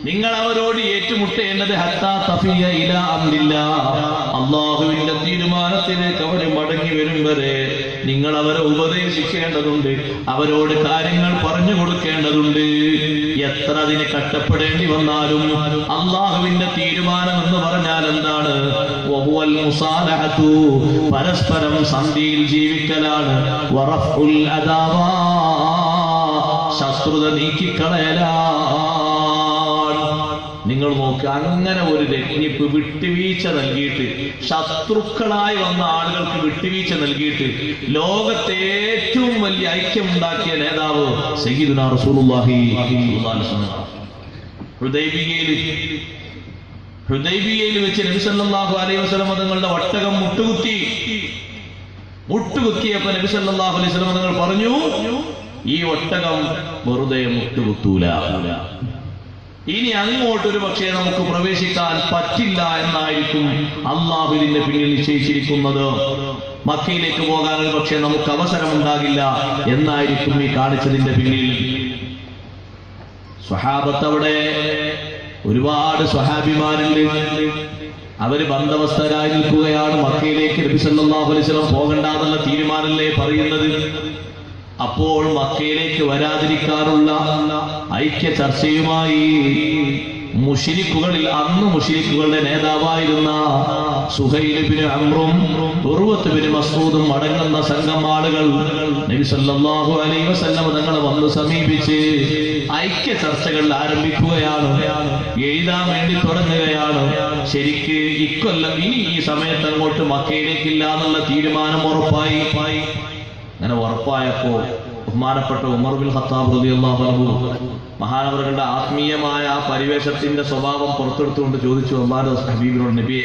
നിങ്ങൾ അവരോട് ഏറ്റുമുട്ടേണ്ടത് ഹത്താ തഫിയ ഇലാ അംരില്ലാഹ്, അല്ലാഹുവിന്റെ തീരുമാനത്തിലേക്ക് അവർ മടങ്ങി വരും വരെ നിങ്ങൾ അവരെ ഉപദേശിക്കേണ്ടതുണ്ട്, അവരോട് കാര്യങ്ങൾ പറഞ്ഞു കൊടുക്കേണ്ടതുണ്ട്. എത്ര അതിന് കഷ്ടപ്പെടേണ്ടി വന്നാലും അല്ലാഹുവിന്റെ തീരുമാനം എന്ന് പറഞ്ഞാൽ എന്താണ്? വഹുവൽ മുസാലഹതു, പരസ്പരം സന്ധിയിൽ ജീവിക്കലാണ്. വറഫുൽ അദാവാ, ശത്രുത നീക്കിക്കളയലാണ്. നിങ്ങൾ നോക്കുക, അങ്ങനെ ഒരു രജ്ഞിപ്പ് വിട്ടുവീഴ്ച നൽകിയിട്ട്, ശത്രുക്കളായി വന്ന ആളുകൾക്ക് വിട്ടുവീഴ്ച നൽകിയിട്ട് ലോകത്തെ ഏറ്റവും വലിയ ഐക്യമുണ്ടാക്കിയ നേതാവ് സയ്യിദുനാ റസൂലുള്ളാഹി ഹുദൈബിയയിൽ വെച്ച് നബി സല്ലല്ലാഹു അലൈഹി വസല്ലം തങ്ങളുടെ ഒട്ടകം മുട്ടുകുത്തിയപ്പോൾ നബി സല്ലല്ലാഹു അലൈഹി വസല്ലം തങ്ങൾ പറഞ്ഞു, ഈ ഒട്ടകം വെറുതെ മുട്ടുകുത്തൂല. ഇനി അങ്ങോട്ടൊരു പക്ഷേ നമുക്ക് പ്രവേശിക്കാൻ പറ്റില്ല എന്നായിരിക്കും അള്ളാഹു ഇതിന്റെ പിന്നിൽ നിശ്ചയിച്ചിരിക്കുന്നത്. മക്കയിലേക്ക് പോകാൻ ഒരു പക്ഷേ നമുക്ക് അവസരമുണ്ടാകില്ല എന്നായിരിക്കും ഈ കാണിച്ചതിന്റെ പിന്നിൽ. സ്വഹാബത്ത്, അവിടെ ഒരുപാട് സ്വഹാബിമാരുണ്ട്. അവര് ബന്ധവസ്ഥരായി നിൽക്കുകയാണ്. മക്കയിലേക്ക് നബി സല്ലല്ലാഹു അലൈഹി വസല്ലം പോകണ്ടെന്നുള്ള തീരുമാനമല്ലേ പറയുന്നത്. അപ്പോൾ മക്കയിലേക്ക് വരാതിരിക്കാനുള്ള ഐക്യ ചർച്ചയുമായി മുശ്രിക്കുകളിൽ, അന്ന് മുശ്രിക്കുകളുടെ നേതാവായിരുന്ന സുഹൈൽ ഇബ്നു അംറും ഉർവത്ത് ഇബ്നു മസ്ഊദും അടങ്ങുന്ന സംഘം ആളുകൾ നബി സല്ലല്ലാഹു അലൈഹി വസല്ലം തങ്ങളെ വന്ന് സമീപിച്ച് ഐക്യ ചർച്ചകൾ ആരംഭിക്കുകയാണ്. എഴുതാൻ വേണ്ടി തുടങ്ങുകയാണ്. ശരിക്ക് ഇക്കൊല്ലം ഇനി ഈ സമയത്ത് അങ്ങോട്ട് മക്കയിലേക്കില്ല എന്നുള്ള തീരുമാനം ഉറപ്പായി. അങ്ങനെ ഉറപ്പായപ്പോ ബഹുമാനപ്പെട്ട ഉമർ ബിൻ ഖത്താബ് റളിയല്ലാഹു അൻഹു മഹാനവറുകളുടെ ആത്മീയമായ ആ പരിവേഷത്തിന്റെ സ്വഭാവം പുറത്തെടുത്തുകൊണ്ട് ചോദിച്ചു, അല്ലാഹുവിന്റെ ഹബീബിനോട്, നബിയെ,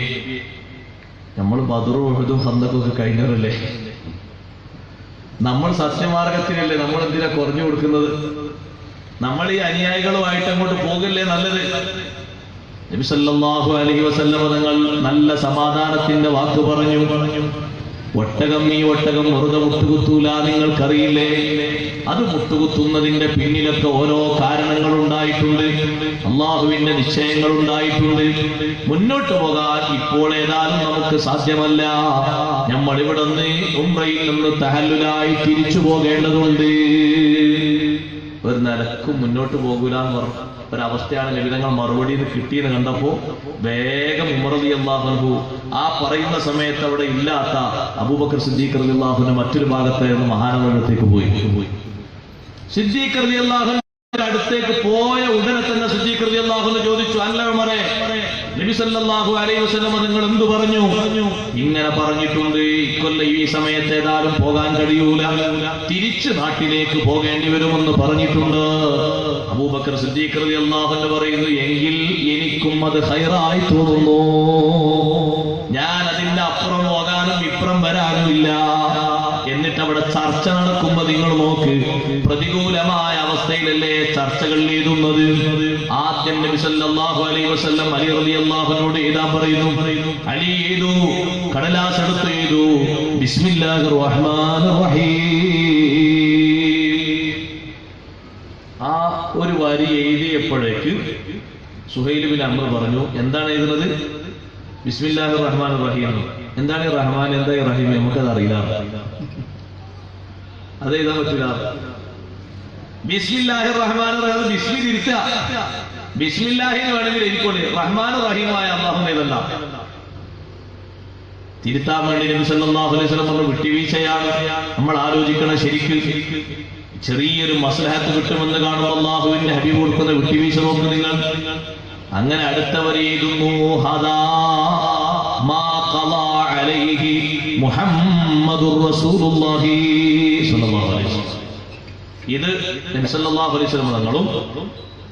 നമ്മൾ ബദറും ഉഹുദും ഖന്തഖും ഒക്കെ കഴിഞ്ഞവരല്ലേ, നമ്മൾ സത്യമാർഗത്തിനല്ലേ, നമ്മൾ എന്തിനാ കുറഞ്ഞു കൊടുക്കുന്നത്? നമ്മൾ ഈ അനുയായികളുമായിട്ട് അങ്ങോട്ട് പോകല്ലേ നല്ലത്? നബി സല്ലല്ലാഹു അലൈഹി വസല്ലം തങ്ങൾ നല്ല സമാധാനത്തിന്റെ വാക്ക് പറഞ്ഞു. ഒട്ടകം വെറുതെ മുട്ടുകുത്തൂല, നിങ്ങൾക്കറിയില്ലേ? അത് മുട്ടുകുത്തുന്നതിന്റെ പിന്നിലൊക്കെ ഓരോ കാരണങ്ങൾ ഉണ്ടായിട്ടുണ്ട്, അള്ളാഹുവിന്റെ നിശ്ചയങ്ങൾ ഉണ്ടായിട്ടുണ്ട്. മുന്നോട്ട് പോകാൻ ഇപ്പോൾ ഏതായാലും നമുക്ക് സാധ്യമല്ല. നമ്മൾ ഇവിടെ നിന്ന് ഉംറയിൽ നിന്ന് തഹല്ലുലായി തിരിച്ചു പോകേണ്ടതുണ്ട്. ഒരു നിലക്കും മുന്നോട്ട് പോകൂലെന്ന് പറഞ്ഞു ഒരവസ്ഥയാണ് ലളിതങ്ങൾ മറുപടി കിട്ടിയെന്ന് കണ്ടപ്പോ വേഗം ഉമർ റളിയല്ലാഹു അൻഹു ആ പറയുന്ന സമയത്ത് അവിടെ ഇല്ലാത്ത അബൂബക്കർ സിദ്ദീഖ് റളിയല്ലാഹു അൻഹു മറ്റൊരു ഭാഗത്തായിരുന്നു മഹാനവരത്തേക്ക് പോയി. സിദ്ദീഖ് റളിയല്ലാഹു അൻഹു അടുത്തേക്ക് പോയ ഉടനെ തന്നെ സിദ്ദീഖ് റളിയല്ലാഹു അൻഹു ചോദിച്ചു, അല്ല ഉമറേ, നബി സല്ലല്ലാഹു അലൈഹി വസല്ലം നിങ്ങൾ എന്തു പറഞ്ഞു? ഇങ്ങനെ പറഞ്ഞിട്ടുണ്ട്, ഇക്കൊല്ലം ഈ സമയത്ത് ഏതായാലും പോകാൻ കഴിയൂല, തിരിച്ച് നാട്ടിലേക്ക് പോകേണ്ടി വരുമെന്ന് പറഞ്ഞിട്ടുണ്ട്. അബൂബക്കർ സിദ്ദീഖ് റളിയല്ലാഹു അൻഹു പറയുന്നു, എങ്കിൽ എനിക്കും അത് ഖൈറായി തോന്നുന്നു. ഞാൻ അതിന്റെ അപ്പുറം പോകാനും ഇപ്പുറം വരാനുമില്ല. എന്നിട്ട് അവിടെ ചർച്ച നടക്കുമ്പോ നിങ്ങൾ നോക്ക്, പ്രതികൂലമായ അവസ്ഥയിലല്ലേ ചർച്ചകൾ എഴുതുന്നത്. ആദ്യം നബി സല്ലല്ലാഹു അലൈഹി വസല്ലം അലി റളിയല്ലാഹു അൻഹുവോട് എഴുതാൻ പറയുന്നു. അലി എഴുതൂ, കടലാസ് എടുത്ത് എഴുതൂ, ബിസ്മില്ലാഹിർ റഹ്മാനിർ റഹീം. ആ ഒരു വരി എഴുതിയപ്പോഴേക്ക് സുഹൈൽ ബിൻ അംർ പറഞ്ഞു, എന്താണ് എഴുതുന്നത്? ബിസ്മില്ലാഹിർ റഹ്മാനിർ റഹീം. എന്താണ് ഈ റഹ്മാൻ, എന്താ ഈ റഹീം? നമുക്കത് അറിയില്ല, അത് എഴുതാൻ പറ്റില്ല. ബിസ്മില്ലാഹിർ റഹ്മാനിർ റഹീം, ബിസ്മി തിരുത്തുക. ബിസ്മില്ലാഹിന് വേണമെങ്കിൽ എഴുതിക്കോളി, റഹ്മാൻ റഹീമായ അല്ലാഹു എഴുതണ്ട. തിരുത്താൻ വേണ്ടി നബി സല്ലല്ലാഹു അലൈഹി വസല്ലം പറഞ്ഞു, വിട്ടുവീഴ്ചയാണ്. നമ്മൾ ആലോചിക്കണം ശരിക്കും. ചെറിയൊരു മസ്ലഹത്ത് കിട്ടുമെന്ന് കാണുമ്പോൾ അല്ലാഹുവിന്റെ ഹബീബ് കൊടുക്കുന്ന വിട്ടുവീഴ്ച നോക്ക് നിങ്ങൾ. അങ്ങനെ അടുത്തവർ എഴുതുന്നു, ഹദാ മാ ഖളാ അലൈഹി മുഹമ്മദുർ റസൂലുള്ളാഹി സ്വല്ലല്ലാഹു അലൈഹി വസല്ലം. ഇത് നബി സല്ലല്ലാഹു അലൈഹി വസല്ലം തങ്ങളും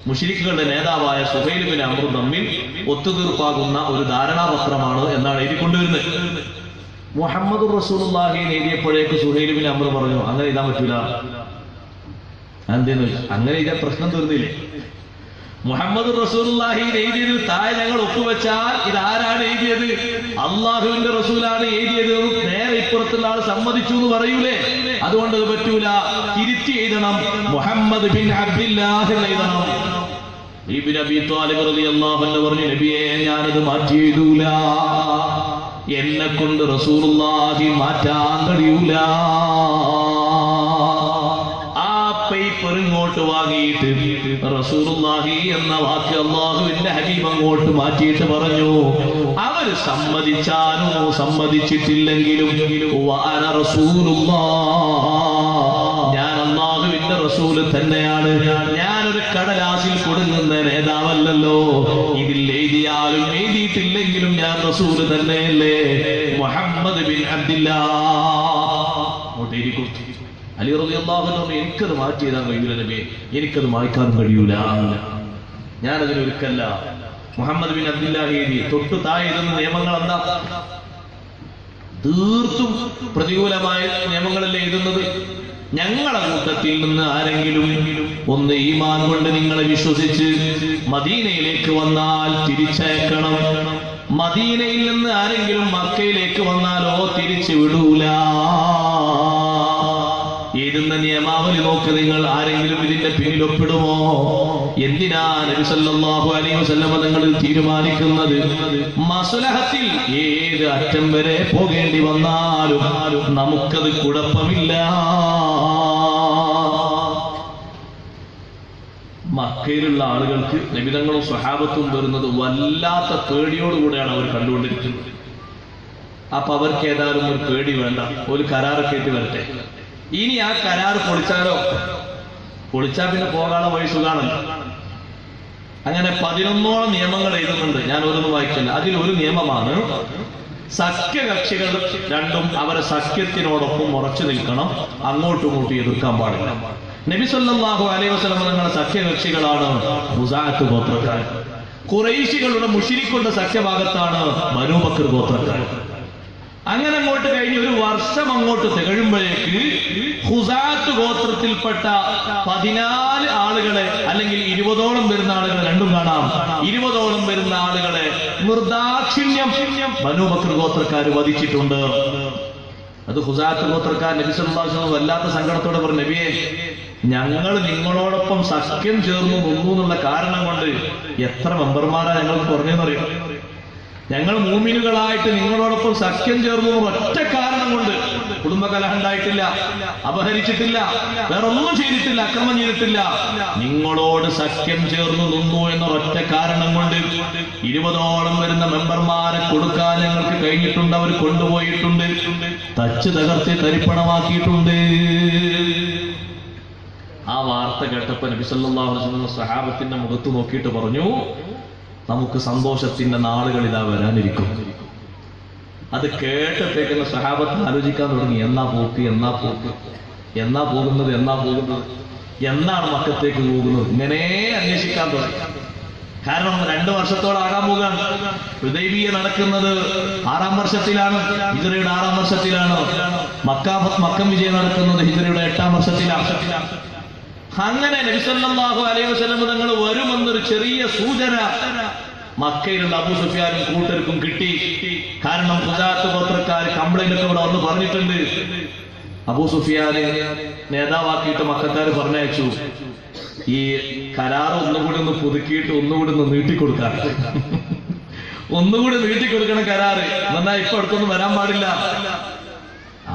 മുശ്രിക്കുകളുടെ നേതാവായ സുഹൈൽ ബിൻ അംർ തമ്മിൽ ഒത്തുതീർപ്പാകുന്ന ഒരു ധാരണാപത്രമാണ് എന്നാണ് എഴുതിക്കൊണ്ടുവരുന്നത്. മുഹമ്മദുർ റസൂലുള്ളാഹി എഴുതിയപ്പോഴേക്ക് സുഹൈൽ ബിൻ അംർ പറഞ്ഞു, അങ്ങനെ എഴുതാൻ പറ്റൂല. എന്തെന്ന് വെച്ചാൽ അങ്ങനെ എഴുതിയ പ്രശ്നം തീർന്നില്ലേ? മുഹമ്മദ് റസൂലുള്ളാഹി എഴുതിയത് താഴെ ഞങ്ങൾ ഒപ്പുവെച്ചാൽ ഇതാരാണ് എഴുതിയത്? അള്ളാഹുവിന്റെ റസൂലാണ് എഴുതിയത്. നേരെ ഇപ്പുറത്തുള്ള ആൾ സമ്മതിച്ചു എന്ന് പറയൂലേ? അതുകൊണ്ട് അത് പറ്റൂല, തിരുത്തി എഴുതണം, മുഹമ്മദ് ബിൻ അബ്ദില്ലാഹ് എഴുതണം. ഇബ്നു അബീ ത്വാലിബ് റളിയല്ലാഹു അൻഹു പറഞ്ഞു, നബിയെ ഞാനത് മാറ്റി എഴുതൂല, എന്നെ കൊണ്ട് റസൂലുള്ളാഹി മാറ്റാൻ കഴിയൂല. പേപ്പർ ഇങ്ങോട്ട് വാങ്ങിയിട്ട് റസൂലുള്ളാഹി എന്ന വാക്ക് അല്ലാഹുവിന്റെ ഹബീബ് അങ്ങോട്ട് മാറ്റിയിട്ട് പറഞ്ഞു, അവര് സമ്മതിച്ചാലും സമ്മതിച്ചിട്ടില്ലെങ്കിലും വഅന റസൂലുള്ളാഹ്, ഞാൻ അല്ലാഹുവിന്റെ റസൂല് തന്നെയാണ്. ഞാനൊരു കടലാസിൽ കൊടുങ്ങുന്ന നേതാവല്ലല്ലോ. ഇതിൽ എഴുതിയാലും എഴുതിയിട്ടില്ലെങ്കിലും ഞാൻ റസൂല് തന്നെയല്ലേ, മുഹമ്മദ് ബിൻ അബ്ദില്ലാഹ്. അലി റളിയല്ലാഹു അൻഹു, എനിക്കത് മാറ്റി എഴുതാൻ കഴിയൂല നബിയെ, എനിക്കത് മായ്ക്കാനും കഴിയൂല, ഞാനതിനൊരുക്കല്ല. മുഹമ്മദ് ബിൻ അബ്ദില്ലാഹ് എഴുതി. തൊട്ടു താഴെ എഴുതുന്ന നിയമങ്ങൾ എന്താ? തീർത്തും പ്രതികൂലമായ നിയമങ്ങളല്ലേ എഴുതുന്നത്. ഞങ്ങളെ കൂട്ടത്തിൽ നിന്ന് ആരെങ്കിലും ഒന്ന് ഈമാൻ കൊണ്ട് നിങ്ങളെ വിശ്വസിച്ച് മദീനയിലേക്ക് വന്നാൽ തിരിച്ചയക്കണം. മദീനയിൽ നിന്ന് ആരെങ്കിലും മക്കയിലേക്ക് വന്നാലോ തിരിച്ചു വിടൂല. എഴുതുന്ന നിയമാവലി നോക്ക് നിങ്ങൾ. ആരെങ്കിലും ഇതിന്റെ പിന്നിൽ ഒപ്പിടുമോ? എന്തിനാ നബി സല്ലല്ലാഹു അലൈഹി വസല്ലം തങ്ങൾ തീരുമാനിക്കുന്നത്? മസ്ലഹത്തിൽ ഏത് അറ്റം വരെ പോകേണ്ടി വന്നാലും നമുക്കത് കുഴപ്പമില്ല. മക്കയിലുള്ള ആളുകൾക്ക് നബിതങ്ങളും സ്വഹാബത്തും വരുന്നത് വല്ലാത്ത പേടിയോടുകൂടെയാണ് അവർ കണ്ടുകൊണ്ടിരിക്കുന്നത്. അപ്പൊ അവർക്ക് ഏതായാലും ഒരു പേടി വേണ്ട, ഒരു കരാറൊക്കെ ആയിട്ട് വരട്ടെ. ഇനി ആ കരാർ പൊളിച്ചാലോ? പൊളിച്ചാൽ പിന്നെ പോകാനുള്ള വഴി സുഖാണല്ലോ. അങ്ങനെ 11ഓളം നിയമങ്ങൾ എഴുതുന്നുണ്ട്. ഞാൻ ഓരോന്നും വായിക്കില്ല. അതിലൊരു നിയമമാണ് സഖ്യകക്ഷികൾ രണ്ടും അവരെ സഖ്യത്തിനോടൊപ്പം ഉറച്ചു നിൽക്കണം, അങ്ങോട്ടും ഇങ്ങോട്ടും എതിർക്കാൻ പാടില്ല. നബി സല്ലല്ലാഹു അലൈഹി വസല്ലം തങ്ങളുടെ സഖ്യകക്ഷികളാണ് ഖുസാഅത്ത് ഗോത്രക്കാർ. ഖുറൈശികളുടെ മുശ്രിക്കുകളുടെ സഖ്യഭാഗത്താണ് ബനൂ ബക്കർ ഗോത്രക്കാർ. അങ്ങനെ അങ്ങോട്ട് കഴിഞ്ഞ് ഒരു വർഷം അങ്ങോട്ട് തികഴുമ്പോഴേക്ക് ഖുസാഅത്ത് ഗോത്രത്തിൽപ്പെട്ട 14 ആളുകളെ, അല്ലെങ്കിൽ 20ഓളം വരുന്ന ആളുകളെ, രണ്ടും കാണാം, 20ഓളം വരുന്ന ആളുകളെ നിർദാക്ഷിണ്യം ബനൂ ബക്കർ ഗോത്രക്കാർ വധിച്ചിട്ടുണ്ട്. അത് ഖുസാഅത്ത് ഗോത്രക്കാർ നബി സല്ലല്ലാഹു അലൈഹി വസല്ലം വല്ലാത്ത സങ്കടത്തോടെ പറഞ്ഞു, നബിയെ, ഞങ്ങൾ നിങ്ങളോടൊപ്പം സഖ്യം ചേർന്നു നിന്നു എന്നുള്ള കാരണം കൊണ്ട് എത്ര മെമ്പർമാരാ ഞങ്ങൾക്ക് കുറഞ്ഞെന്നറിയാം. ഞങ്ങൾ മൂമിനുകളായിട്ട് നിങ്ങളോടൊപ്പം സഖ്യം ചേർന്നു ഒറ്റ കാരണം കൊണ്ട് കുടുംബകലഹം ഉണ്ടായിട്ടില്ല, അപഹരിച്ചിട്ടില്ല, വേറൊന്നും ചെയ്തിട്ടില്ല, അക്രമം ചെയ്തിട്ടില്ല. നിങ്ങളോട് സഖ്യം ചേർന്നു നിന്നു എന്ന ഒറ്റ കാരണം കൊണ്ട് 20ഓളം വരുന്ന മെമ്പർമാരെ കൊടുക്കാൻ ഞങ്ങൾക്ക് കഴിഞ്ഞിട്ടുണ്ട്. അവർ കൊണ്ടുപോയിട്ടുണ്ട്, തച്ച് തകർത്ത് തരിപ്പണമാക്കിയിട്ടുണ്ട്. ആ വാർത്ത കേട്ടപ്പോ നബി സല്ലല്ലാഹു അലൈഹി വസല്ലം സഹാബത്തിന്റെ മുഖത്ത് നോക്കിയിട്ട് പറഞ്ഞു, നമുക്ക് സന്തോഷത്തിന്റെ നാളുകൾ ഇതാ വരാനിരിക്കും. അത് കേട്ടത്തേക്കുന്ന സഹാബത്ത് ആലോചിക്കാൻ തുടങ്ങി, എന്നാ പോക്ക്, എന്നാ പോക്ക്, എന്നാ പോകുന്നത്, എന്നാ പോകുന്നത്, എന്നാണ് മക്കത്തേക്ക് പോകുന്നത്, ഇങ്ങനെ അന്വേഷിക്കാൻ തുടങ്ങി. കാരണം 2 വർഷത്തോളം ആകാൻ പോകാണ്. ഹുദൈബിയ നടക്കുന്നത് 6ാം വർഷത്തിലാണ്, ഹിജ്റയുടെ 6ാം വർഷത്തിലാണ്. മക്കം വിജയം നടക്കുന്നത് ഹിജ്റയുടെ 8ാം വർഷത്തിലാണ്. അങ്ങനെ നബി സല്ലല്ലാഹു അലൈഹി വസല്ലം തങ്ങൾ വരുമെന്നൊരു ചെറിയ സൂചന മക്കയിലുള്ള അബൂ സുഫിയാനും കൂട്ടർക്കും കിട്ടി. കാരണം ഖുസാഅത്ത് ഗോത്രക്കാർ കംപ്ലൈന്റ് ഒക്കെ ഇവിടെ വന്ന് പറഞ്ഞിട്ടുണ്ട്. അബൂ സുഫിയാനെ നേതാവാക്കിയിട്ട് മക്കക്കാർ പറഞ്ഞയച്ചു, ഈ കരാർ ഒന്നുകൂടി ഒന്ന് പുതുക്കിയിട്ട് ഒന്നുകൂടി ഒന്ന് നീട്ടിക്കൊടുക്കാൻ, ഒന്നുകൂടി നീട്ടിക്കൊടുക്കണം കരാറ്, എന്നാ ഇപ്പൊ അടുത്തൊന്നും വരാൻ പാടില്ല.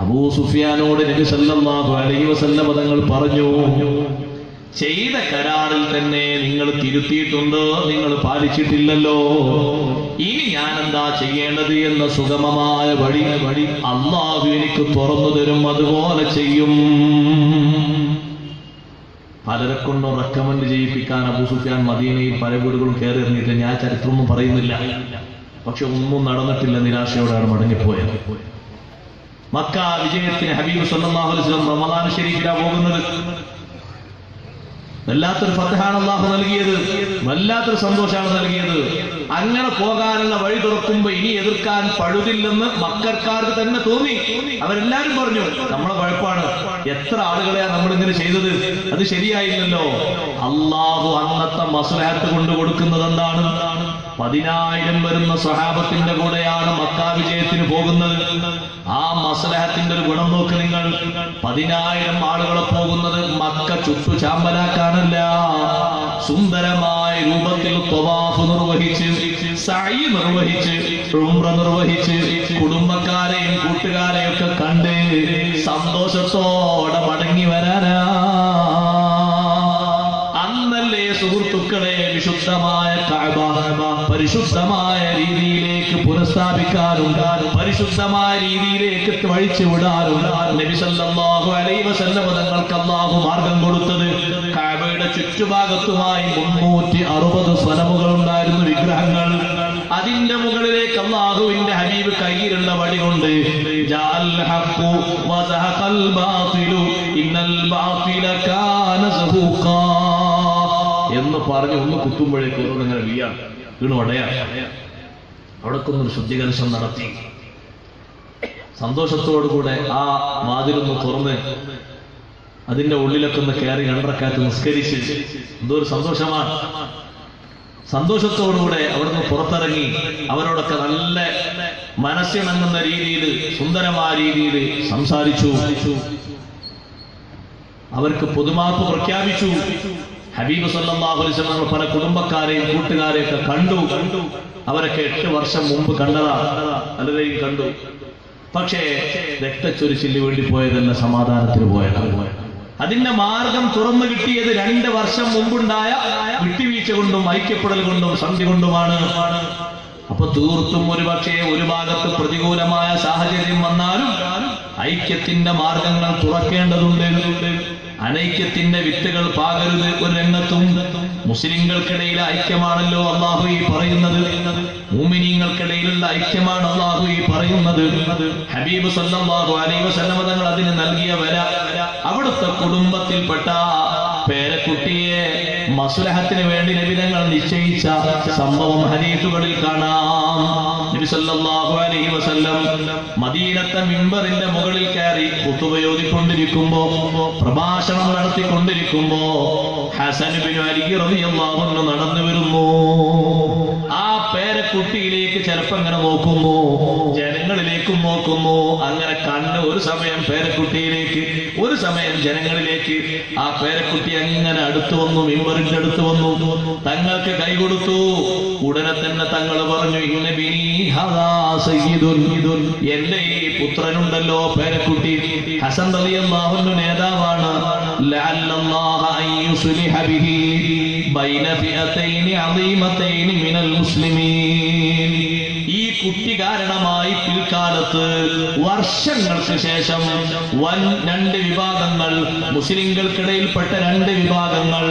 അബൂ സുഫിയാനോട് നബി സല്ലല്ലാഹു അലൈഹി വസല്ലം തങ്ങൾ പറഞ്ഞു, ചെയ്ത കരാറിൽ തന്നെ നിങ്ങൾ തിരുത്തിയിട്ടുണ്ട്, നിങ്ങൾ പാലിച്ചിട്ടില്ലല്ലോ. ഇനി ഞാൻ എന്താ ചെയ്യേണ്ടത് എന്ന സുഗമമായ വഴി അല്ലാഹു എനിക്ക് തുറന്നു തരും, അതുപോലെ ചെയ്യും. പലരെ കൊണ്ട് റെക്കമെൻഡ് ചെയ്യിപ്പിക്കാൻ അബൂ സുഫിയാൻ മദീനയിൽ പല വീടുകളും കയറി ഇറങ്ങിയിട്ട് ഞാൻ ചരിത്രമൊന്നും പറയുന്നില്ല. പക്ഷെ ഒന്നും നടന്നിട്ടില്ല, നിരാശയോടാണ് മടങ്ങിപ്പോയത്. മക്ക വിജയത്തിന് ഹബീബ് സല്ലല്ലാഹു അലൈഹി വസല്ലം റമദാൻ ശരീഫിലാ പോകുന്നത്. വല്ലാത്തൊരു ഫതഹാണ് അല്ലാഹു നൽകിയത്, വല്ലാത്തൊരു സന്തോഷമാണ് നൽകിയത്. അങ്ങനെ പോകാനുള്ള വഴി തുറക്കുമ്പോ ഇനി എതിർക്കാൻ പഴുതില്ലെന്ന് മക്കർക്കാർക്ക് തന്നെ തോന്നി. അവരെല്ലാരും പറഞ്ഞു, നമ്മളെ കുഴപ്പമാണ്, എത്ര ആളുകളെയാ നമ്മളിങ്ങനെ ചെയ്തത്, അത് ശരിയായില്ലല്ലോ. അല്ലാഹു അന്നത്തെ മസ്ലഹത്ത് കൊണ്ട് കൊടുക്കുന്നത് എന്താണ്? 10,000 വരുന്ന സ്വഹാബത്തിന്റെ കൂടെയാണ് മക്ക വിജയത്തിന് പോകുന്നത്. ആ മസ്ലഹത്തിന്റെ ഒരു ഗുണം നോക്ക് നിങ്ങൾ. 10,000 ആളുകളെ പോകുന്നത് മക്ക ചുറ്റു ചാമ്പലാക്കാനല്ല, സുന്ദരമായ രൂപത്തിൽ ത്വവാഫ് നിർവഹിച്ച്, സഅയ് നിർവഹിച്ച്, ഉംറ നിർവഹിച്ച്, കുടുംബക്കാരെയും കൂട്ടുകാരെയും ഒക്കെ കണ്ട് സന്തോഷത്തോടെ മടങ്ങി വരാനാ. അന്നല്ലേ സുഹൃത്തുക്കളെ വിശുദ്ധമായ കഅബ പരിശുദ്ധമായ രീതിയിലേക്ക് പുനഃസ്ഥാപിക്കാനും പരിശുദ്ധമായ രീതിയിലേക്ക് വഴിച്ചു വിടാനും നബി സല്ലല്ലാഹു അലൈഹി വസല്ലം തങ്ങൾക്ക് അല്ലാഹു മാർഗം കൊടുത്തത്. കഅബയുടെ ചുറ്റുഭാഗത്തുമായി 360 സ്വനമുകൾ ഉണ്ടായിരുന്നു, വിഗ്രഹങ്ങൾ. അതിന്റെ മുകളിലേക്ക് അല്ലാഹുവിന്റെ ഹബീബ് കയ്യിലുള്ള വടി കൊണ്ട് ജഅൽ ഹഖു വസഹഖൽ ബാതിലു ഇന്നൽ ബാതില കാന സഹൂഖാ എന്ന് പറഞ്ഞു ഒന്ന് കുത്തുമ്പോഴേക്ക് നിങ്ങൾ വീണു അടയാ. അവിടേക്കൊന്നൊരു ശുദ്ധീകരണം നടത്തി സന്തോഷത്തോടുകൂടെ ആ വാതിലൊന്ന് തുറന്ന് അതിന്റെ ഉള്ളിലൊക്കെ ഒന്ന് കയറി 2 റക്അത്ത് നിസ്കരിച്ച് എന്തോ ഒരു സന്തോഷമാണ്. സന്തോഷത്തോടുകൂടെ അവിടുന്ന് പുറത്തിറങ്ങി അവരോടൊക്കെ നല്ല മനസ്സിണങ്ങുന്ന രീതിയിൽ സുന്ദരമായ രീതിയിൽ സംസാരിച്ചു. അവർക്ക് പൊതുമാപ്പ് പ്രഖ്യാപിച്ചു. ഹബീബ് സല്ലല്ലാഹു അലൈഹി വസല്ലം പല കുടുംബക്കാരെയും കൂട്ടുകാരെയും ഒക്കെ കണ്ടു. അവരൊക്കെ 8 വർഷം മുമ്പ് കണ്ടതാ, പലരെയും കണ്ടു. പക്ഷേ രക്തച്ചൊരിച്ചിന് വേണ്ടി പോയതല്ല, സമാധാനത്തിന് പോയതാണ്. അതിന്റെ മാർഗം തുറന്നു കിട്ടിയത് 2 വർഷം മുമ്പുണ്ടായ വിട്ടുവീഴ്ച കൊണ്ടും ഐക്യപ്പെടൽ കൊണ്ടും സന്ധി കൊണ്ടുമാണ്. അപ്പൊ തീർത്തും ഒരുപക്ഷെ ഒരു ഭാഗത്ത് പ്രതികൂലമായ സാഹചര്യം വന്നാലും ഐക്യത്തിന്റെ മാർഗങ്ങൾ തുറക്കേണ്ടതുണ്ട്. അനൈക്യത്തിന്റെ വിത്തുകൾ പാകരുത് ഒരു രംഗത്തും. മുസ്ലിങ്ങൾക്കിടയിലെ ഐക്യമാണല്ലോ അല്ലാഹു ഈ പറയുന്നത്, മുഅ്മിനീങ്ങൾക്കിടയിലുള്ള ഐക്യമാണ് അല്ലാഹു ഈ പറയുന്നത്. ഹബീബ് സല്ലല്ലാഹു അലൈഹി വസല്ലം തങ്ങൾ അതിന് നൽകിയ വില, അവിടുത്തെ കുടുംബത്തിൽപ്പെട്ട പേരക്കുട്ടിയെ മസ്ലഹത്തിന് വേണ്ടി നബി തങ്ങൾ നിശ്ചയിച്ച സംഭവം ഹദീസുകളിൽ കാണാം. നബി സല്ലല്ലാഹു അലൈഹി വസല്ലം മദീനത്തെ മിമ്പറിന്റെ മുകളിൽ കയറി ഖുതുബ ഓതിക്കൊണ്ടിരിക്കുമ്പോ, പ്രഭാഷണം നടത്തിക്കൊണ്ടിരിക്കുമ്പോ ഹസൻ ഇബ്നു അലി റളിയല്ലാഹു അൻഹു നടന്നു വരുന്നു. ആ പേരക്കുട്ടി പേരക്കുട്ടിയിലേക്ക് ചിലപ്പോ ഇങ്ങനെ നോക്കുന്നു, ജനങ്ങളിലേക്കും നോക്കുന്നു. അങ്ങനെ കണ്ണ് ഒരു സമയം പേരക്കുട്ടിയിലേക്ക്, ഒരു സമയം ജനങ്ങളിലേക്ക്. ആ പേരക്കുട്ടി അങ്ങനെ അടുത്തു വന്നു, മിമ്പറിന്റെ അടുത്ത് വന്നു, തങ്ങൾക്ക് കൈ കൊടുത്തു. ഉടനെ തന്നെ തങ്ങൾ പറഞ്ഞു, എന്റെ ഈ പുത്രനുണ്ടല്ലോ പേരക്കുട്ടി ഹസൻ റളിയല്ലാഹു അൻഹു നേതാവാണ്. ലഅല്ലല്ലാഹ അൻ യുസ്ലിഹ ബിഹി ബൈന ഫിഅതൈനി അളീമതൈനി മിനൽ മുസ്ലിമീൻ. ഈ കുട്ടി കാരണമായി പിൽക്കാലത്ത് വർഷങ്ങൾക്ക് ശേഷം രണ്ട് വിഭാഗങ്ങൾ, മുസ്ലിങ്ങൾക്കിടയിൽപ്പെട്ട രണ്ട് വിഭാഗങ്ങൾ,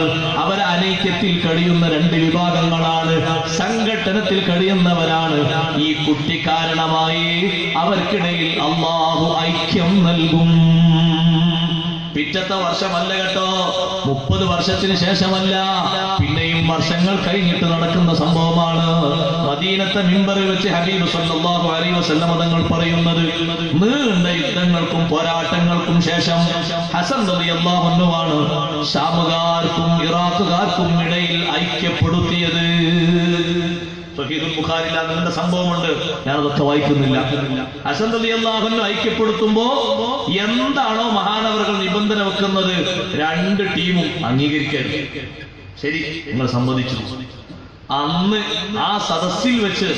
അവർ അനൈക്യത്തിൽ കഴിയുന്ന രണ്ട് വിഭാഗങ്ങളാണ്, സംഘട്ടനത്തിൽ കഴിയുന്നവരാണ്. ഈ കുട്ടി കാരണമായി അവർക്കിടയിൽ അല്ലാഹു ഐക്യം നൽകും. പിറ്റത്തെ വർഷമല്ല കേട്ടോ, 30 വർഷത്തിന് ശേഷമല്ല, പിന്നെയും വർഷങ്ങൾ കഴിഞ്ഞിട്ട് നടക്കുന്ന സംഭവമാണ്. മദീനത്തെ മിമ്പറിൽ വെച്ച് ഹബീബ് സല്ലല്ലാഹു അലൈഹി വസല്ലം തങ്ങൾ പറയുന്നത്, നീണ്ട യുദ്ധങ്ങൾക്കും പോരാട്ടങ്ങൾക്കും ശേഷം ഹസൻ റളിയല്ലാഹു അൻഹുവാണ് ഷാമുകാർക്കും ഇറാഖുകാർക്കും ഇടയിൽ ഐക്യപ്പെടുത്തിയത്. സഹീഹുൽ ബുഖാരിയിൽ അതിന്റെ സംഭവമുണ്ട്, ഞാനതൊക്കെ വായിക്കുന്നില്ല. ഹസൻ റളിയല്ലാഹു അൻഹു ഐക്യപ്പെടുത്തുമ്പോ എന്താണോ മഹാനവറുകൾ നിബന്ധന വെക്കുന്നത്, രണ്ട് ടീമും അംഗീകരിക്കരുത്. ശരി, നിങ്ങൾ സമ്മതിച്ചു. അന്ന് ആ സദസ്സിൽ വെച്ച്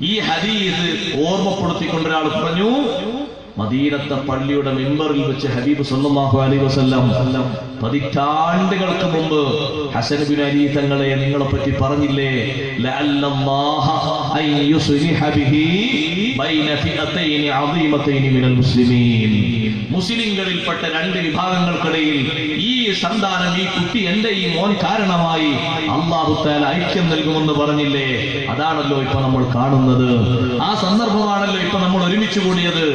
ഈ ഹദീസ് ഓർമ്മപ്പെടുത്തിക്കൊണ്ട് ഒരാൾ പറഞ്ഞു, മദീനത്തെ പള്ളിയുടെ മിമ്പറിൽ വെച്ച് ഹബീബ് സല്ലല്ലാഹു അലൈഹി വസല്ലം പതിറ്റാണ്ടുകൾക്ക് മുമ്പ് ഹസൻ ബിൻ അലി തങ്ങളെ നിങ്ങളെ പറ്റി പറഞ്ഞില്ലേ, ലഅല്ലല്ലാഹ അൻ യുസ്ലിഹ ബിഹി ബൈന ഫിഅതൈനി അളീമതൈനി മിനൽ മുസ്ലിമീൻ. മുസ്ലിംകളിൽപ്പെട്ട രണ്ട് വിഭാഗങ്ങൾക്കിടയിൽ ഈ സന്താനം, ഈ കുട്ടി, എന്റെ ഈ മോൻ കാരണമായി അല്ലാഹു തആല ഐക്യം നൽകുമെന്ന് പറഞ്ഞില്ലേ. അതാണല്ലോ ഇപ്പൊ നമ്മൾ കാണുന്നത്. ആ സന്ദർഭമാണല്ലോ ഇപ്പൊ നമ്മൾ ഒരുമിച്ച് കൂടിയത്.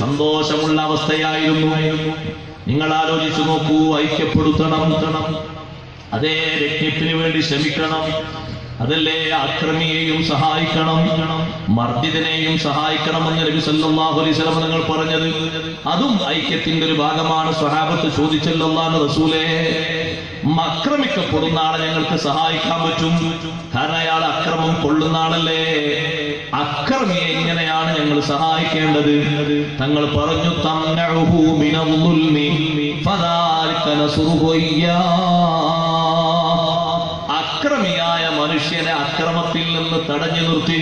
സന്തോഷമുള്ള അവസ്ഥയായിരുന്നു. നിങ്ങൾ ആലോചിച്ചു നോക്കൂ, ഐക്യപ്പെടുത്തണം, അതേ രജ്ഞത്തിന് വേണ്ടി ശ്രമിക്കണം. അതല്ലേ അക്രമിയെയും സഹായിക്കണം, മർദ്ദിതനെയും സഹായിക്കണമെന്ന് നബി സല്ലല്ലാഹു അലൈഹി വസല്ലം തങ്ങൾ പറഞ്ഞത്. അതും ഐക്യത്തിന്റെ ഒരു ഭാഗമാണ്. സ്വഹാബത്ത് ചോദിച്ചല്ലോ, അല്ലാഹുവിന്റെ റസൂലേ, ആക്രമിക്കപ്പെടുന്ന ആളെ ഞങ്ങൾക്ക് സഹായിക്കാൻ പറ്റും, കാരണം അയാൾ അക്രമം കൊള്ളുന്ന ആളല്ലേ. അക്രമിയെ എങ്ങനെയാണ് ഞങ്ങൾ സഹായിക്കേണ്ടത്? തങ്ങൾ പറഞ്ഞു, തംനഉഹു മിനൽ ദുൽമി ഫദാലിക നസ്റുഹു ഇയ്യാ. അക്രമിയായ മനുഷ്യനെ അക്രമത്തിൽ നിന്ന് തടഞ്ഞു നിർത്തി,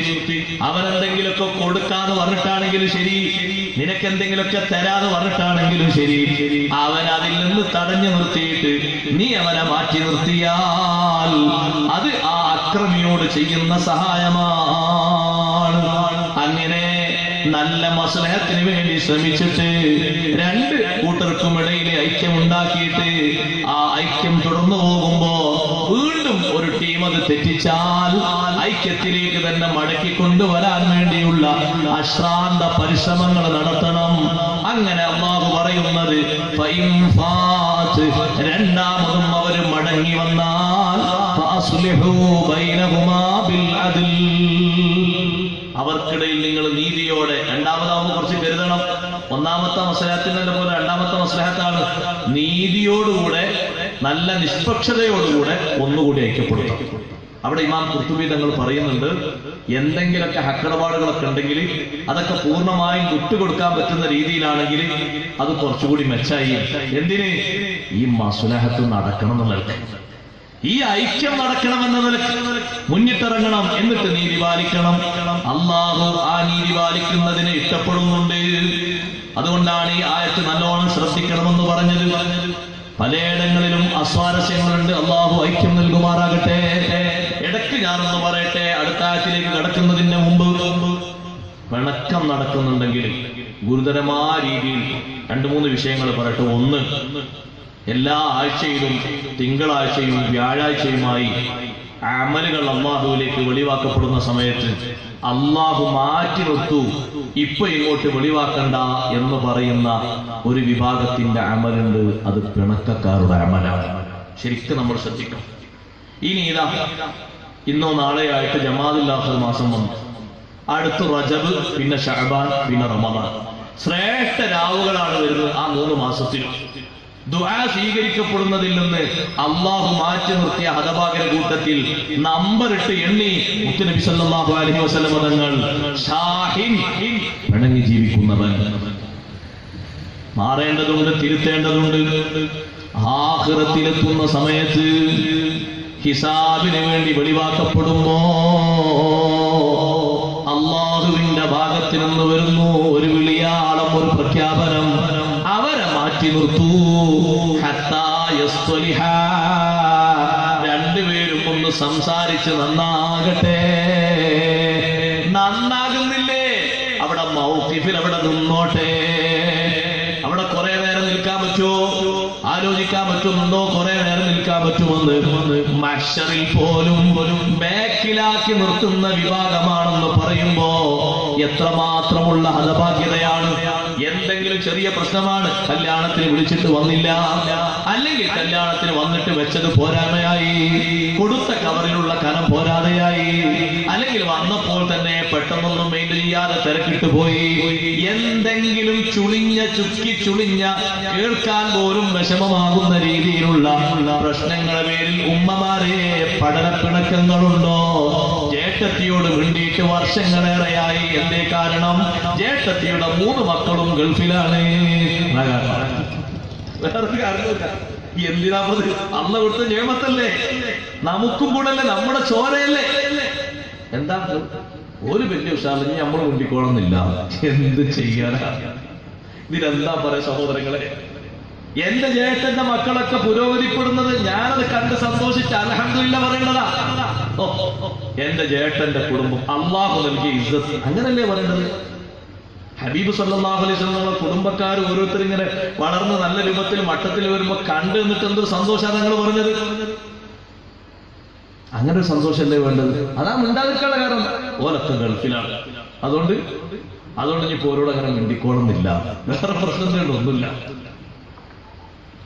അവനെന്തെങ്കിലുമൊക്കെ കൊടുക്കാന്ന് പറഞ്ഞിട്ടാണെങ്കിലും ശരി, നിനക്കെന്തെങ്കിലുമൊക്കെ തരാന്ന് പറഞ്ഞിട്ടാണെങ്കിലും ശരി, അവൻ അതിൽ നിന്ന് തടഞ്ഞു നിർത്തിയിട്ട് നീ അവനെ മാറ്റി നിർത്തിയാൽ അത് ആ അക്രമിയോട് ചെയ്യുന്ന സഹായമാണ്. അങ്ങനെ നല്ല മസ്ലഹത്തിന് വേണ്ടി ശ്രമിച്ചിട്ട് രണ്ട് കൂട്ടർക്കും ഇടയിൽ ഐക്യമുണ്ടാക്കിയിട്ട് ആ ഐക്യം തുടർന്നു പോകുമ്പോ വീണ്ടും ഒരു ടീം അത് തെറ്റിച്ചാൽ ഐക്യത്തിലേക്ക് തന്നെ മടക്കി കൊണ്ടുവരാൻ വേണ്ടിയുള്ള അശ്രാന്ത പരിശ്രമങ്ങൾ നടത്തണം. അങ്ങനെ അല്ലാഹു പറയുന്നത്, രണ്ടാമതും അവർ മടങ്ങി വന്നാൽ ഫഅസ്ലിഹൂ ബൈനഹുമാ ബിൽ അദ്ൽ. അവർക്കിടയിൽ നിങ്ങൾ നീതിയോടെ, രണ്ടാമതാവുമ്പോൾ കുറച്ച് കരുതണം. ഒന്നാമത്തെ മസ്ലഹത്തിന്റെ പോലെ രണ്ടാമത്തെ മസ്ലഹത്താണ്. നീതിയോടുകൂടെ, നല്ല നിഷ്പക്ഷതയോടുകൂടെ ഒന്നുകൂടി ഐക്യപ്പെടുത്തണം. അവിടെ ഇമാം ഖുർത്തുബി തങ്ങൾ പറയുന്നുണ്ട്, എന്തെങ്കിലൊക്കെ ഹക്കടപാടുകളൊക്കെ ഉണ്ടെങ്കിൽ അതൊക്കെ പൂർണ്ണമായും വിട്ടുകൊടുക്കാൻ പറ്റുന്ന രീതിയിലാണെങ്കിൽ അത് കുറച്ചുകൂടി മെച്ചായി. എന്തിന്? ഈ മസ്ലഹത്ത് നടക്കണം എന്നുള്ളത്, ഈ ഐക്യം നടക്കണമെന്നത് മുന്നിട്ടിറങ്ങണം, എന്നിട്ട് നീതി പാലിക്കണം. അല്ലാഹു ആ നീതി പാലിക്കുന്നതിനെ ഇഷ്ടപ്പെടുന്നുണ്ട്. അതുകൊണ്ടാണ് ഈ ആയത്ത് നല്ലോണം ശ്രദ്ധിക്കണമെന്ന് പറഞ്ഞത്. പലയിടങ്ങളിലും അസ്വാരസ്യങ്ങളുണ്ട്. അല്ലാഹു ഐക്യം നൽകുമാറാകട്ടെ. ഇടയ്ക്ക് ഞാനൊന്ന് പറയട്ടെ, അടുത്ത ആയത്തിലേക്ക് കടക്കുന്നതിന് മുമ്പ്, പിണക്കം നടക്കുന്നുണ്ടെങ്കിൽ ഗുരുതരമായ രീതിയിൽ 2-3 വിഷയങ്ങൾ പറയട്ടെ. ഒന്ന്, എല്ലാ ആഴ്ചയിലും തിങ്കളാഴ്ചയും വ്യാഴാഴ്ചയുമായി അമലുകൾ അല്ലാഹുവിലേക്ക് വെളിവാക്കപ്പെടുന്ന സമയത്ത് അല്ലാഹു മാറ്റി നിർത്തു, ഇപ്പൊ ഇങ്ങോട്ട് വെളിവാക്കണ്ട എന്ന് പറയുന്ന ഒരു വിഭാഗത്തിന്റെ അമലുണ്ട്. അത് പിണക്കക്കാരുടെ അമലാണ്. ശരിക്കും നമ്മൾ ശ്രദ്ധിക്കണം. ഇനി ഇതാ ഇന്നോ നാളെയായിട്ട് ജമാഅത്തുൽ ആഖിർ മാസം വന്നു, അടുത്ത് റജബ്, പിന്നെ ശഅബാൻ, പിന്നെ റമദാൻ. ശ്രേഷ്ഠ രാവുകളാണ് വരുന്നത് ആ 3 മാസത്തിലും. ദുആ സ്വീകരിക്കപ്പെടുന്നതിൽ നിന്ന് അള്ളാഹു മാറ്റി നിർത്തിയ ഹതഭാഗ്യ കൂട്ടത്തിൽ നമ്പറിട്ട് എണ്ണി മുത്തുനബി സല്ലല്ലാഹു അലൈഹി വസല്ലം തങ്ങൾ ഷാഹിൻ പിണങ്ങി ജീവിക്കുന്നവൻ. മാറേണ്ടതുണ്ട്, തിരുത്തേണ്ടതുണ്ട്. ആഖിറത്തിലെത്തുന്ന സമയത്ത് ഹിസാബിന് വേണ്ടി വെളിവാക്കപ്പെടുമ്പോ അള്ളാഹുവിന്റെ ഭാഗത്ത് നിന്ന് വരുന്നു ഒരു വിളിയാളം, ഒരു പ്രഖ്യാപനം. അവരെ മാറ്റി നിർത്തൂ. രണ്ടുപേരും ഒന്ന് സംസാരിച്ച് നന്നാകട്ടെ. നന്നാകുന്നില്ലേ? അവിടെ മൗഖിഫിൽ അവിടെ നിന്നോട്ടെ. അവിടെ കുറെ നേരം നിൽക്കാൻ പറ്റുമോ? ആലോചിക്കാൻ പറ്റുന്നുണ്ടോ? കുറെ നേരം നിൽക്കാൻ പറ്റുമെന്ന് മഹ്ശറിൽ പോലും ബാക്കിലാക്കി നിർത്തുന്ന വിഭാഗമാണെന്ന് പറയുമ്പോ എത്രമാത്രമുള്ള ഹതഭാഗ്യതയാണ്. എന്തെങ്കിലും ചെറിയ പ്രശ്നമാണ്, കല്യാണത്തിന് വിളിച്ചിട്ട് വന്നില്ല, അല്ലെങ്കിൽ കല്യാണത്തിന് വന്നിട്ട് വെച്ചത് പോരായ്മയായി, കൊടുത്ത കവറിലുള്ള കനം പോരാതെയായി, അല്ലെങ്കിൽ വന്നപ്പോൾ തന്നെ പെട്ടെന്നൊന്നും മെയിൻ ചെയ്യാതെ തിരക്കിട്ട് പോയി, എന്തെങ്കിലും ചുളിഞ്ഞ ചുളിഞ്ഞ കേൾക്കാൻ പോലും വിഷമമാകുന്ന രീതിയിലുള്ള പ്രശ്നങ്ങളുടെ പേരിൽ ഉമ്മമാരെ പഠനപ്പിണക്കങ്ങളുണ്ടോ? ജേഷ്ഠത്തിയോട് മിണ്ടിയിട്ട് വർഷങ്ങളേറെയായി. എന്തേ കാരണം? ജേഷ്ഠത്തിയുടെ 3 മക്കളും ഗൾഫിലാണ്. വേറെ കാരണമില്ല. എന്തിനാമത്? അള്ള കൊടുത്ത നിയമത്തല്ലേ, നമുക്കും കൂടല്ലേ, നമ്മുടെ ചോരയല്ലേ. എന്താ ഒരു വലിയ ഉഷാറിഞ്ഞ് നമ്മൾ മുണ്ടിക്കോളുന്നില്ല. എന്ത് ചെയ്യാനാ? ഇതിലെന്താ പറയാ സഹോദരങ്ങളെ? എന്റെ ജ്യേഷ്ഠന്റെ മക്കളൊക്കെ പുരോഗതിപ്പെടുന്നത് ഞാനത് കണ്ട് സന്തോഷിച്ച് അൽഹംദുലില്ലാഹ് പറയേണ്ടതാ. ഓ, എന്റെ ജ്യേഷ്ഠന്റെ കുടുംബം അള്ളാഹു നൽകിയ ഇസ്സത്ത്, അങ്ങനല്ലേ പറയേണ്ടത്? ഹബീബ് സല്ലല്ലാഹു അലൈഹി വസല്ലം കുടുംബക്കാർ ഓരോരുത്തർ ഇങ്ങനെ വളർന്ന് നല്ല രൂപത്തിൽ മട്ടത്തിൽ വരുമ്പോ കണ്ടു നിന്നിട്ട് എന്തൊരു സന്തോഷമാണ് നിങ്ങൾ പറഞ്ഞത്. അങ്ങനെ ഒരു സന്തോഷമല്ലേ വേണ്ടത്? അതാ മിണ്ടാതിരിക്കാനുള്ള കാരണം. ഓലൊക്കെ ഗൾഫിലാണ്, അതുകൊണ്ട് ഇനിയിപ്പോ ഓരോട് അങ്ങനെ മിണ്ടിക്കോളുന്നില്ല. വേറെ പ്രശ്നം ഒന്നുമില്ല.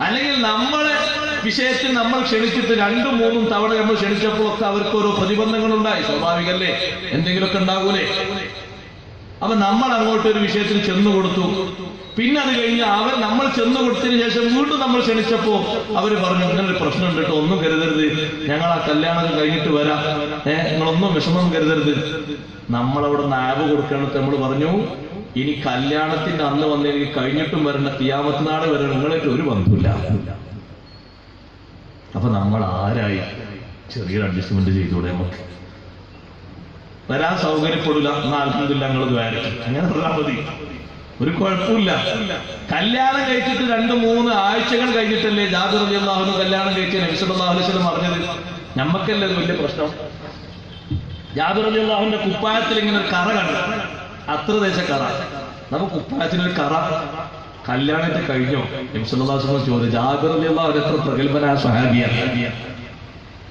അല്ലെങ്കിൽ നമ്മളെ വിഷയത്തിൽ നമ്മൾ ക്ഷണിച്ചിട്ട് 2-3 തവണ നമ്മൾ ക്ഷണിച്ചപ്പോഴൊക്കെ അവർക്ക് ഓരോ പ്രതിബന്ധങ്ങളുണ്ടായി. സ്വാഭാവികല്ലേ, എന്തെങ്കിലുമൊക്കെ ഉണ്ടാകൂലേ? അപ്പൊ നമ്മൾ അങ്ങോട്ടൊരു വിഷയത്തിൽ ചെന്നു കൊടുത്തു. പിന്നെ അത് കഴിഞ്ഞ് നമ്മൾ ചെന്നു കൊടുത്തതിന് ശേഷം വീണ്ടും നമ്മൾ ക്ഷണിച്ചപ്പോ അവര് പറഞ്ഞു, ഇങ്ങനൊരു പ്രശ്നം ഉണ്ട് കേട്ടോ, ഒന്നും കരുതരുത്, ഞങ്ങൾ ആ കല്യാണം കഴിഞ്ഞിട്ട് വരാം, നിങ്ങളൊന്നും വിഷമം കരുതരുത്. നമ്മളവിടെ നാവ് കൊടുക്കണത്ത് നമ്മൾ പറഞ്ഞു, ഇനി കല്യാണത്തിന്റെ അന്ന് വന്നെങ്കിൽ കഴിഞ്ഞിട്ടും വരേണ്ട ഖിയാമത്ത് നാൾ വരെ നിങ്ങളായിട്ട് ഒരു ബന്ധമില്ല. അപ്പൊ നമ്മൾ ആരായി? ചെറിയൊരു അഡ്ജസ്റ്റ്മെന്റ് ചെയ്തൂടെ? നമുക്ക് വരാൻ സൗകര്യപ്പെടില്ല, എന്നാൽ അൽഹംദുലില്ലാഹ് ഞങ്ങൾ ദ്വാരക്കും, അങ്ങനെ പറഞ്ഞാൽ മതി, ഒരു കുഴപ്പമില്ല. കല്യാണം കഴിച്ചിട്ട് 2-3 ആഴ്ചകൾ കഴിഞ്ഞിട്ടല്ലേ ജാബിർ റളിയല്ലാഹു അൻഹു കല്യാണം കഴിച്ച നബി സല്ലല്ലാഹു അലൈഹി വസല്ലം പറഞ്ഞത്. നമ്മക്കല്ലേ അത് വലിയ പ്രശ്നം? ജാബിർ റളിയല്ലാഹു അൻഹുവിന്റെ കുപ്പായത്തിൽ ഇങ്ങനെ ഒരു കറ കണ്ടു, അത്ര ദേശ കറ. നമുക്ക് കുപ്പായത്തിനൊരു കറ കല്യാണത്തെ കഴിഞ്ഞോ? നബി സല്ലല്ലാഹു അലൈഹി വസല്ലം ചോദിച്ചു. ജാബിർ റളിയല്ലാഹു അൻഹു എത്ര പ്രഗൽഭനായ സ്വഹാബിയാണ്.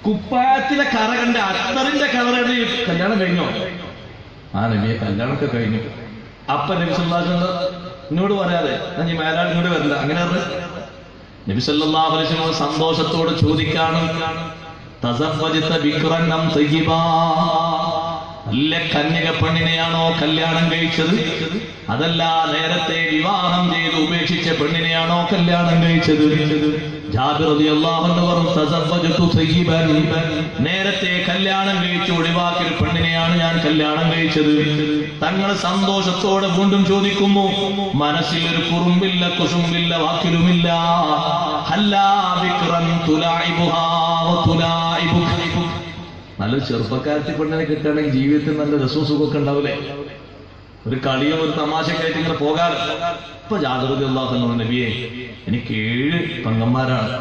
കുപ്പായത്തിലെ കറ കണ്ട് അത്തറിന്റെ കളറാണ് കല്യാണം കഴിഞ്ഞോ? ആ നബിയെ, കല്യാണമൊക്കെ കഴിഞ്ഞു. അപ്പൊ നബി സല്ലല്ലാഹു അലൈഹി വസല്ലം ഇങ്ങോട്ട് പറയാതെ ഞാൻ മേലാൾ ഇങ്ങോട്ട് വരില്ല, അങ്ങനെ പറഞ്ഞു. നബി സല്ലല്ലാഹു അലൈഹി വസല്ലം സന്തോഷത്തോട് ചോദിക്കാണ്, തസവ്വജത ബിക്റൻ അം തയ്യിബാ? നല്ല കന്യക പെണ്ണിനെയാണോ കല്യാണം കഴിച്ചത്? അതല്ല നേരത്തെ വിവാഹം ചെയ്ത് ഉപേക്ഷിച്ച പെണ്ണിനെയാണോ കല്യാണം കഴിച്ചത്? ജാബിർ റളിയല്ലാഹു അൻഹു പറഞ്ഞു, തസവ്വജതു തയ്യിബൻ, നേരത്തെ കല്യാണം കഴിച്ച് ഒഴിവാക്കിയ ഒരു പെണ്ണിനെയാണ് ഞാൻ കല്യാണം കഴിച്ചത്. തങ്ങൾ സന്തോഷത്തോടെ വീണ്ടും ചോദിക്കുന്നു, മനസ്സിൽ ഒരു കുറുമ്പില്ല, കുശുമ്പില്ല, വാക്കിലുമില്ല. ഹല്ലാ ബിക്റൻ തുലാഇബുഹാ വതുലാഇബുക, നല്ലൊരു ചെറുപ്പക്കാരത്തി പെണ്ണിനെ കിട്ടുകയാണെങ്കിൽ ജീവിതത്തിൽ നല്ല രസവും സുഖമൊക്കെ ഉണ്ടാവില്ലേ? ഒരു കളിയും ഒരു തമാശക്കായിട്ട് ഇങ്ങനെ പോകാറ്. ഇപ്പൊ ജാബിർ റളിയല്ലാഹു അൻഹു, നബിയെ, എനിക്ക് 7 പെങ്ങന്മാരാണ്,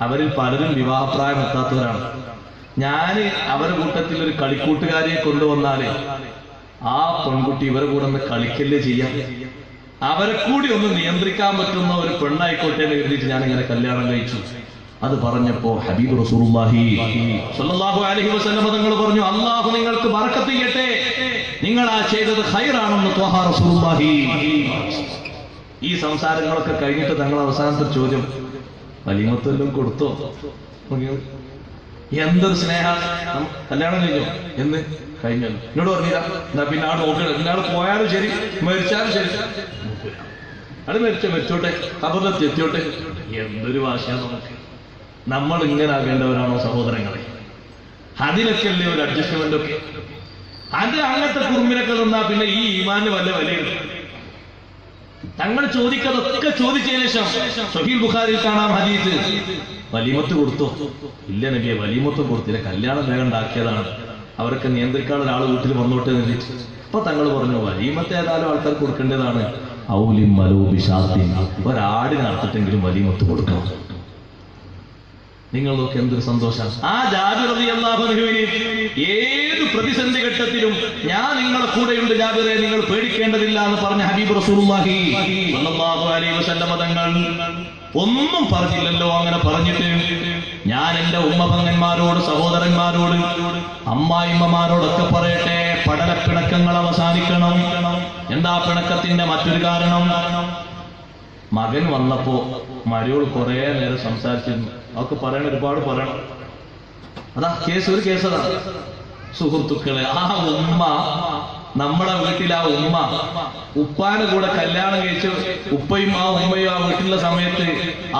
അവരിൽ പലരും വിവാഹപ്രായം എത്താത്തവരാണ്. ഞാൻ അവരുടെ കൂട്ടത്തിൽ ഒരു കളിക്കൂട്ടുകാരിയെ കൊണ്ടുവന്നാലേ ആ പെൺകുട്ടി ഇവരെ കൂടെ ഒന്ന് കളിക്കല്ലേ ചെയ്യാം, അവരെ കൂടി ഒന്ന് നിയന്ത്രിക്കാൻ പറ്റുന്ന ഒരു പെണ്ണായിക്കോട്ടെ എന്ന് കരുതിയിട്ട് ഞാൻ ഇങ്ങനെ കല്യാണം കഴിച്ചു. അത് പറഞ്ഞപ്പോ ഹബീബ് റസൂലുള്ളാഹി സ്വല്ലല്ലാഹു അലൈഹി വസല്ലം തങ്ങൾ പറഞ്ഞു, അല്ലാഹു നിങ്ങൾക്ക് ബറക്കത്ത് ചെയ്യട്ടെ, നിങ്ങൾ ആ ചെയ്തത് ഖൈറാണെന്ന് ത്വഹ റസൂലുള്ളാഹി. ഈ സംസാരങ്ങളൊക്കെ കഴിഞ്ഞിട്ട് തങ്ങൾ അവസാനത്തെ ചോദ്യം, വലിമത്തെല്ലാം കൊടുത്തോ? എന്തൊരു സ്നേഹ, കല്യാണം കഴിഞ്ഞോ? എന്ന് കഴിഞ്ഞു. എന്നോട് പറഞ്ഞില്ല, എന്നാ പിന്നെ ആ നോക്കണം, എന്നാൾ പോയാലും ശരി മരിച്ചാലും ശരി. അത് മരിച്ചോട്ടെ, ഖബറിലെത്തി എത്തിയോട്ടെ. എന്തൊരു വാശിയാ നമുക്ക്. നമ്മൾ ഇങ്ങനെ ആകേണ്ടവരാണോ സഹോദരങ്ങളെ? അതിലൊക്കെ അല്ലേ ഒരു അഡ്ജസ്റ്റ്മെന്റ് ഒക്കെ. അത് അങ്ങനത്തെ കുറുമ്പിനൊക്കെ നിന്നാ പിന്നെ ഈ ഈമാന് വല്ല വിലയുണ്ട്. തങ്ങൾ ചോദിക്കതൊക്കെ ചോദിച്ചതിന് ശേഷം സഹീഹ് ബുഖാരിയിൽ കാണാം ഹദീസ്, വലീമത്ത് കൊടുത്തോ? ഇല്ല നബിയെ, വലീമത്ത് കൊടുത്തില്ല, കല്യാണം വേഗം ഉണ്ടാക്കിയതാണ്, അവരൊക്കെ നിയന്ത്രിക്കാൻ ഒരാൾ വീട്ടിൽ വന്നോട്ടെ എന്ന്. അപ്പൊ തങ്ങൾ പറഞ്ഞു, വലീമത്ത് ഏതായാലും ആൾക്കാർ കൊടുക്കേണ്ടതാണ്. ഔലിം മലൂബിശാത്തിൻ, ഒരാടിനെ നടത്തിട്ടെങ്കിലും വലീമത്ത് കൊടുക്കണം. നിങ്ങൾ നോക്കി എന്തൊരു സന്തോഷം. ആ ജാബിർ റളിയല്ലാഹു അൻഹുവിനെ ഏത് പ്രതിസന്ധി ഘട്ടത്തിലും ഞാൻ നിങ്ങളുടെ കൂടെയുണ്ട് ജാബിറെ, നിങ്ങൾ പേടിക്കേണ്ടതില്ല എന്ന് പറഞ്ഞ ഹബീബ് റസൂലുള്ളാഹി സ്വല്ലല്ലാഹു അലൈഹി വസല്ലം തങ്ങൾ ഒന്നും പറഞ്ഞില്ലല്ലോ. അങ്ങനെ പറഞ്ഞിട്ട് ഞാൻ എന്റെ ഉമ്മപങ്ങന്മാരോട്, സഹോദരന്മാരോട്, അമ്മായിമ്മമാരോടൊക്കെ പറയട്ടെ, പടലപ്പിണക്കങ്ങൾ അവസാനിക്കണം. എന്താ പിണക്കത്തിന്റെ മറ്റൊരു കാരണം? മകൻ വന്നപ്പോ മരിയോട് കുറെ നേരം സംസാരിച്ചിരുന്നു. അവർക്ക് പറയണം, ഒരുപാട് പറയണം. അതാ കേസ്, ഒരു കേസ് അതാ സുഹൃത്തുക്കളെ. ആ ഉമ്മ, നമ്മുടെ വീട്ടിൽ ആ ഉമ്മ ഉപ്പാന്റെ കൂടെ കല്യാണം കഴിച്ചു, ഉപ്പയും ആ ഉമ്മയും ആ വീട്ടിലുള്ള സമയത്ത്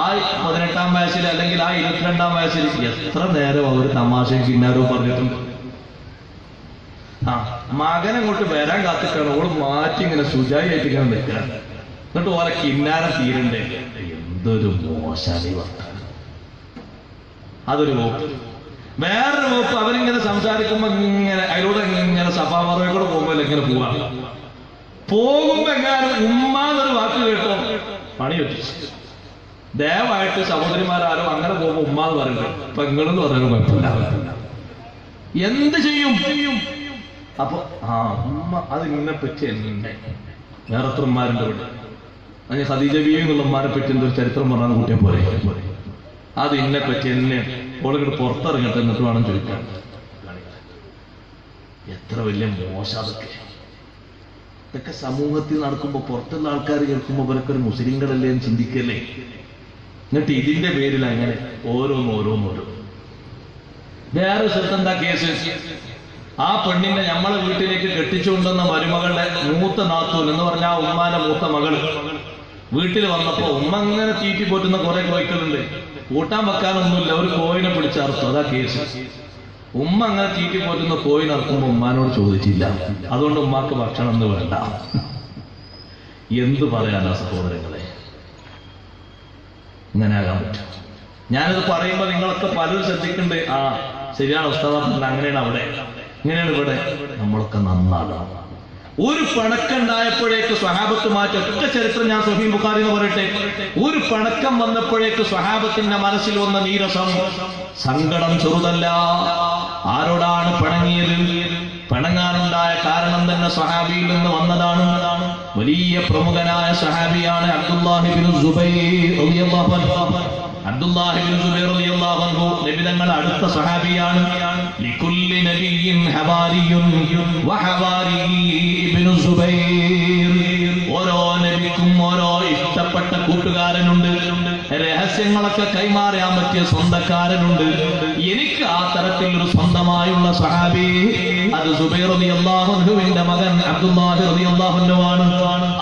ആ 18-ാം വയസ്സിൽ അല്ലെങ്കിൽ ആ 22-ാം വയസ്സിൽ എത്ര നേരം അവർ തമാശയും കിന്നാരവും പറഞ്ഞിട്ടുണ്ട്. ആ മകനെ അങ്ങോട്ട് വരാൻ കാത്തിട്ടാണ് ഓള് മാറ്റി ഇങ്ങനെ സുജായിട്ട് ഇങ്ങനെ നിൽക്കാൻ. എന്നിട്ട് ഓരോ കിന്നാരം തീരണ്ടേ. എന്തൊരു മോശാലി വർത്താനം. അതൊരു വകുപ്പ്. വേറൊരു വകുപ്പ്, അവരിങ്ങനെ സംസാരിക്കുമ്പോ ഇങ്ങനെ അതിലൂടെ ഇങ്ങനെ സഭാമറയെ കൂടെ പോകുമ്പോ ഇങ്ങനെ പോകുമ്പോ എങ്ങാനും ഉമ്മാന്നൊരു വാക്ക് കേട്ടോ പണി പറ്റി. ദയവായിട്ട് സഹോദരിമാരാരോ അങ്ങനെ പോകുമ്പോ ഉമ്മാന്ന് പറയുന്നത് പെങ്ങളെന്ന് പറയുന്നത് കുഴപ്പമില്ല. എന്ത് ചെയ്യും? അപ്പൊ ആ ഉമ്മ അതിങ്ങനെ പറ്റി എന്നെ വേറെ എത്ര ഉമ്മാരുണ്ട് ഇവിടെ. അതിന് ഖദീജ ബീവി എന്നുള്ള ഉമ്മാരെ പറ്റി എന്തൊരു ചരിത്രം പറഞ്ഞാൽ കൂട്ടിയെ പോലെ അത് ഇന്നെ പറ്റി എന്നെ ഓളിങ്ങോട്ട് പുറത്തിറങ്ങട്ടെ എന്നിട്ട് വേണം ചോദിക്കാൻ. എത്ര വലിയ മോശം അതൊക്കെ. ഇതൊക്കെ സമൂഹത്തിൽ നടക്കുമ്പോ പുറത്തുള്ള ആൾക്കാർ കേൾക്കുമ്പോ ഇവരൊക്കെ ഒരു മുസ്ലിങ്ങളല്ലേ എന്ന് ചിന്തിക്കല്ലേ. എന്നിട്ട് ഇതിന്റെ പേരിൽ അങ്ങനെ ഓരോന്നോരോന്നോരോ. വേറെ സ്ഥലത്തെന്താ കേസ്? ആ പെണ്ണിന്റെ നമ്മളെ വീട്ടിലേക്ക് കെട്ടിച്ചുകൊണ്ടുവന്ന മരുമകളുടെ മൂത്ത നാത്തൂൻ എന്ന് പറഞ്ഞ ആ ഉമ്മാന്റെ മൂത്ത മകള് വീട്ടിൽ വന്നപ്പോ ഉമ്മ അങ്ങനെ തീറ്റി പോറ്റുന്ന കുറെ കോഴിക്കളുണ്ട്, കൂട്ടാൻ വെക്കാനൊന്നുമില്ല, ഒരു കോഴിനെ പിടിച്ചറുത്തു. അതാ കേസ്. ഉമ്മ അങ്ങനെ തീറ്റി പോറ്റുന്ന കോഴിനെ ഇറക്കുമ്പോ ഉമ്മാനോട് ചോദിച്ചില്ല, അതുകൊണ്ട് ഉമ്മാക്ക് ഭക്ഷണം ഒന്നും വേണ്ട. എന്തു പറയാനാ സഹോദരങ്ങളെ? ഇങ്ങനെ ആകാൻ പറ്റും. ഞാനിത് പറയുമ്പോ നിങ്ങളൊക്കെ പലരും ശ്രദ്ധിക്കണ്ടേ. ആ ശരിയാണ് ഉസ്താദ്, അങ്ങനെയാണ് അവിടെ, ഇങ്ങനെയാണ് ഇവിടെ. നമ്മളൊക്കെ നന്നാകാം. ഒരു പണക്കുണ്ടായപ്പോഴേക്ക് സ്വഹാബത്ത് മാറ്റി. ഒറ്റ ചരിത്രം ഞാൻ സഹീഹ് ബുഖാരി എന്ന് പറയട്ടെ. ഒരു പണക്കം വന്നപ്പോഴേക്ക് സ്വഹാബത്തിന്റെ മനസ്സിൽ വന്ന നീരസം, സങ്കടം ചെറുതല്ല. ആരോടാണ് പിണങ്ങിയത്? പിണങ്ങാനുണ്ടായ കാരണം തന്നെ സ്വഹാബിയിൽ നിന്ന് വന്നതാണ്. വലിയ പ്രമുഖനായ സ്വഹാബിയാണ് അബ്ദുല്ലാഹി ഇബ്നു സുബൈർ റളിയല്ലാഹു അൻഹു. അബ്ദുല്ലാഹി ഇബ്നു സുബൈർ റളിയല്ലാഹു അൻഹു നബിതങ്ങളുടെ അടുത്ത സ്വഹാബിയാണ്. ലികുല്ലി നബിയ്യിൻ ഹവാരിയുൻ വഹവാരി ഇബ്നു സുബൈർ. ഓരോ നബിക്കും ഓരോ ഇഷ്ടപ്പെട്ട കൂട്ടുകാരനുണ്ട്, രഹസ്യങ്ങളൊക്കെ കൈമാറാൻ പറ്റിയ സ്വന്തക്കാരനുണ്ട്. എനിക്ക് ആ തരത്തിൽ ഒരു സ്വന്തമായുള്ള സ്വഹാബി അത് സുബൈർ റളിയല്ലാഹു അൻഹുവിന്റെ മകൻ അബ്ദുല്ലാഹി റളിയല്ലാഹു അൻഹു ആണ്.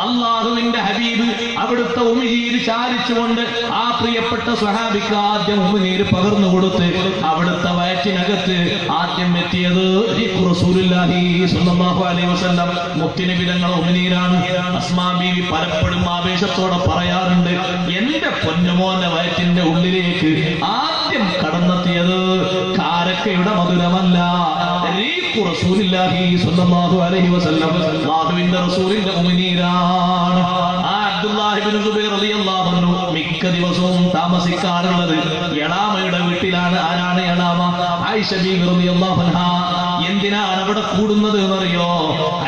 അല്ലാഹുവിന്റെ ഹബീബ് അവിടുത്തെ ഉമിനീര് ചാരിച്ചുകൊണ്ട് ആ പ്രിയപ്പെട്ട സ്വഹാബിക്ക് ആദ്യം ഉമിനീര് പകർന്നു കൊടുത്ത് അവിടുത്തെ വയറ്റിനകത്ത് ആദ്യം എത്തിയത് റസൂലുള്ളാഹി സ്വല്ലല്ലാഹു അലൈഹി വസല്ലം മുത്തുനബി തങ്ങളുടെ ഉമിനീരാണ്. അസ്മാ ബീവി പലപ്പോഴും ആവേശത്തോടെ പറയാറുണ്ട്, എന്റെ പൊന്നുമോന്റെ വയറ്റിന്റെ ഉള്ളിലേക്ക് ആദ്യം കടന്നെത്തിയത് കാരക്കയുടെ മധുരമല്ല, റസൂലുള്ളാഹി സ്വല്ലല്ലാഹു അലൈഹി വസല്ലം അല്ലാഹുവിന്റെ റസൂലിന്റെ ഉമിനീരാണ്. ആ അബ്ദുല്ലാഹി ഇബ്നു സുബൈർ റളിയല്ലാഹു അൻഹു മിക്ക ദിവസവും താമസിക്കാറുള്ളത് എളാമയുടെ വീട്ടിലാണ്. ആരാണ് എളാമ? ആയിഷ ബീവി റളിയല്ലാഹു അൻഹാ. എന്തിനാണ് അവിടെ കൂടുന്നത് എന്നറിയോ?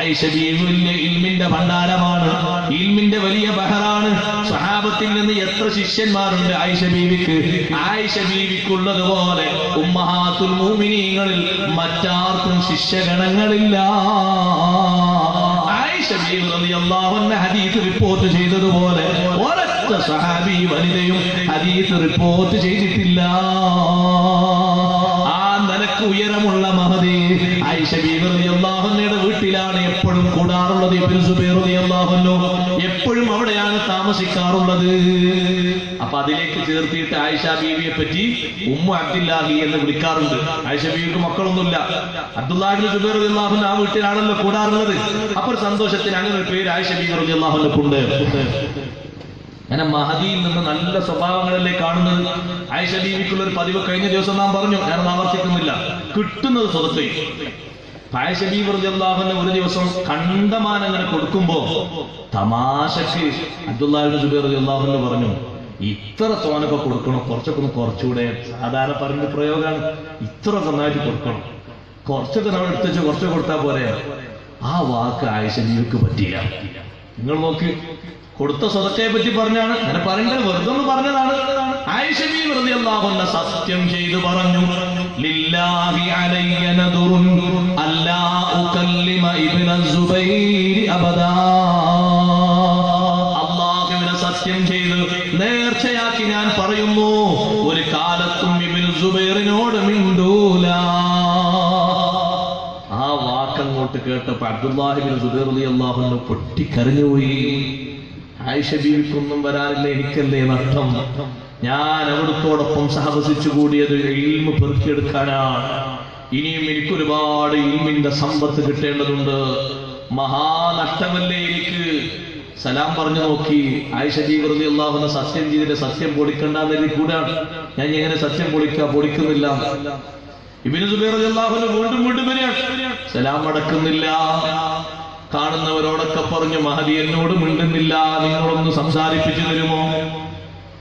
ആയിഷ ബീവി ഇൽമിന്റെ ഭണ്ഡാരമാണ്, ഇൽമിന്റെ വലിയ ബഹറാണ്. സ്വഹാബത്തിൽ നിന്ന് എത്ര ശിഷ്യന്മാരുണ്ട് ആയിഷ ബീവിക്ക്? ആയിഷ ബീവിക്കുള്ളതുപോലെ ഉമ്മഹാത്തുൽ മുഅ്മിനീങ്ങളിൽ മറ്റാർക്കും ശിഷ്യഗണങ്ങളില്ല. ആയിഷ ബീവി റളിയല്ലാഹു അൻഹ ഹദീസ് റിപ്പോർട്ട് ചെയ്തതുപോലെ ഒരൊറ്റ സ്വഹാബി വനിതയും ഹദീസ് റിപ്പോർട്ട് ചെയ്തിട്ടില്ല. ആ നിലക്ക് ഉയരമുള്ള മഹദി ആയിഷ ബീവി റളിയല്ലാഹു അൻഹയുടെ വീട്ടിലാണ് എപ്പോഴും കൂടാറുള്ളത് ഇബ്നു സുബൈർ റളിയല്ലാഹു അൻഹു എപ്പോഴും അവിടെയാണ് താമസിക്കാറുള്ളത്. അപ്പൊ അതിലേക്ക് ചേർത്തിയിട്ട് ആയിഷ ബീവിയെ പറ്റി ഉമ്മു അബ്ദുല്ലാഹി എന്ന് വിളിക്കാറുണ്ട്. ആയിഷ ബീവിക്ക് മക്കളൊന്നുമില്ല. അബ്ദുല്ലാഹി ഇബ്നു സുബൈർ റളിയല്ലാഹു അൻഹു ആ വീട്ടിലാണല്ലോ കൂടാറുള്ളത്. അപ്പോൾ സന്തോഷത്തിന് അങ്ങനെ ഒരു പേര് ആയിഷ ബീവി റളിയല്ലാഹു അൻഹുണ്ട്. അങ്ങനെ മഹദിയിൽ നിന്ന് നല്ല സ്വഭാവങ്ങളല്ലേ കാണുന്നത്. ആയിഷ ബീവിക്കുള്ള ഒരു പതിവ് കഴിഞ്ഞ ദിവസം നാം പറഞ്ഞു, ഞാനത് ആവർത്തിക്കുന്നില്ല. കിട്ടുന്നത് സ്വതത്തെ. ആയിഷ ബീവി റളിയല്ലാഹു അൻഹ ഒരു ദിവസം കണ്ടമാനം അങ്ങനെ കൊടുക്കുമ്പോ തമാശക്ക് അബ്ദുല്ലാഹി ഇബ്നു സുബൈർ റളിയല്ലാഹു അൻഹു പറഞ്ഞു, ഇത്ര തോനൊക്കെ കൊടുക്കണം, കുറച്ചൊക്കെ ഒന്ന് കുറച്ചുകൂടെ. സാധാരണ പറഞ്ഞ പ്രയോഗമാണ്, ഇത്ര നന്നായിട്ട് കൊടുക്കണം, കുറച്ചൊക്കെ നമ്മൾ എടുത്തുവെച്ച് കുറച്ച് കൊടുത്താൽ പോരെ. ആ വാക്ക് ആയിഷ ബീവിക്ക് പറ്റിയില്ല. നിങ്ങൾ നോക്ക്, കൊടുത്ത സ്വതക്കയെ പറ്റി പറഞ്ഞാണ്, അങ്ങനെ പറയുന്നത് വെറുതെ ഒന്ന് പറഞ്ഞതാണ്. ആയിഷ ബീവി റളിയല്ലാഹു അൻഹ സത്യം ചെയ്തു പറഞ്ഞു, ലില്ലാഹി അലയ്യ നദുറുൻ അല്ലാ ഉകല്ലിമ ഇബ്ന സുബൈർ അബദാ. അല്ലാഹുവിനെ സത്യം ചെയ്ത് നേർച്ചയാക്കി ഞാൻ പറയുന്നു, ഒരു കാലത്തും ഇബ്നു സുബൈറിനോട് മിണ്ടൂല. ആ വാക്കങ്ങോട്ട് കേട്ടപ്പോ അബ്ദുല്ലാഹി ഇബ്നു സുബൈർ റളിയല്ലാഹു അൻഹു പൊട്ടിക്കരഞ്ഞുപോയി. ആയിഷ ബീവിക്കൊന്നും വരാനില്ല, എനിക്കല്ലേ നഷ്ടം. ഞാൻ അവിടുത്തോടൊപ്പം സഹവസിച്ചു കൂടിയത് ഇൽമ് പെറുക്കിയെടുക്കാനാണ്. ഇനിയും എനിക്കൊരുപാട് ഇൽമിന്റെ സമ്പത്ത് കിട്ടേണ്ടതുണ്ട്. മഹാനഷ്ടമല്ലേ എനിക്ക്. സലാം പറഞ്ഞു നോക്കി. ആയിഷ ബീവി റളിയല്ലാഹു അൻഹ സത്യം ചെയ്തിട്ട് സത്യം പൊളിക്കണ്ടെന്ന് കൂടാണ്. ഞാൻ എങ്ങനെ സത്യം പൊളിക്കുന്നില്ല. ഇബ്നു സുബൈർ റളിയല്ലാഹു അൻഹു വീണ്ടും വീണ്ടും വരികയാണ്, സലാം അടക്കുന്നില്ല. കാണുന്നവരോടൊക്കെ പറഞ്ഞു, മഹദി എന്നോട് മിണ്ടുന്നില്ല, നിങ്ങളൊന്ന് സംസാരിപ്പിച്ചു തരുമോ?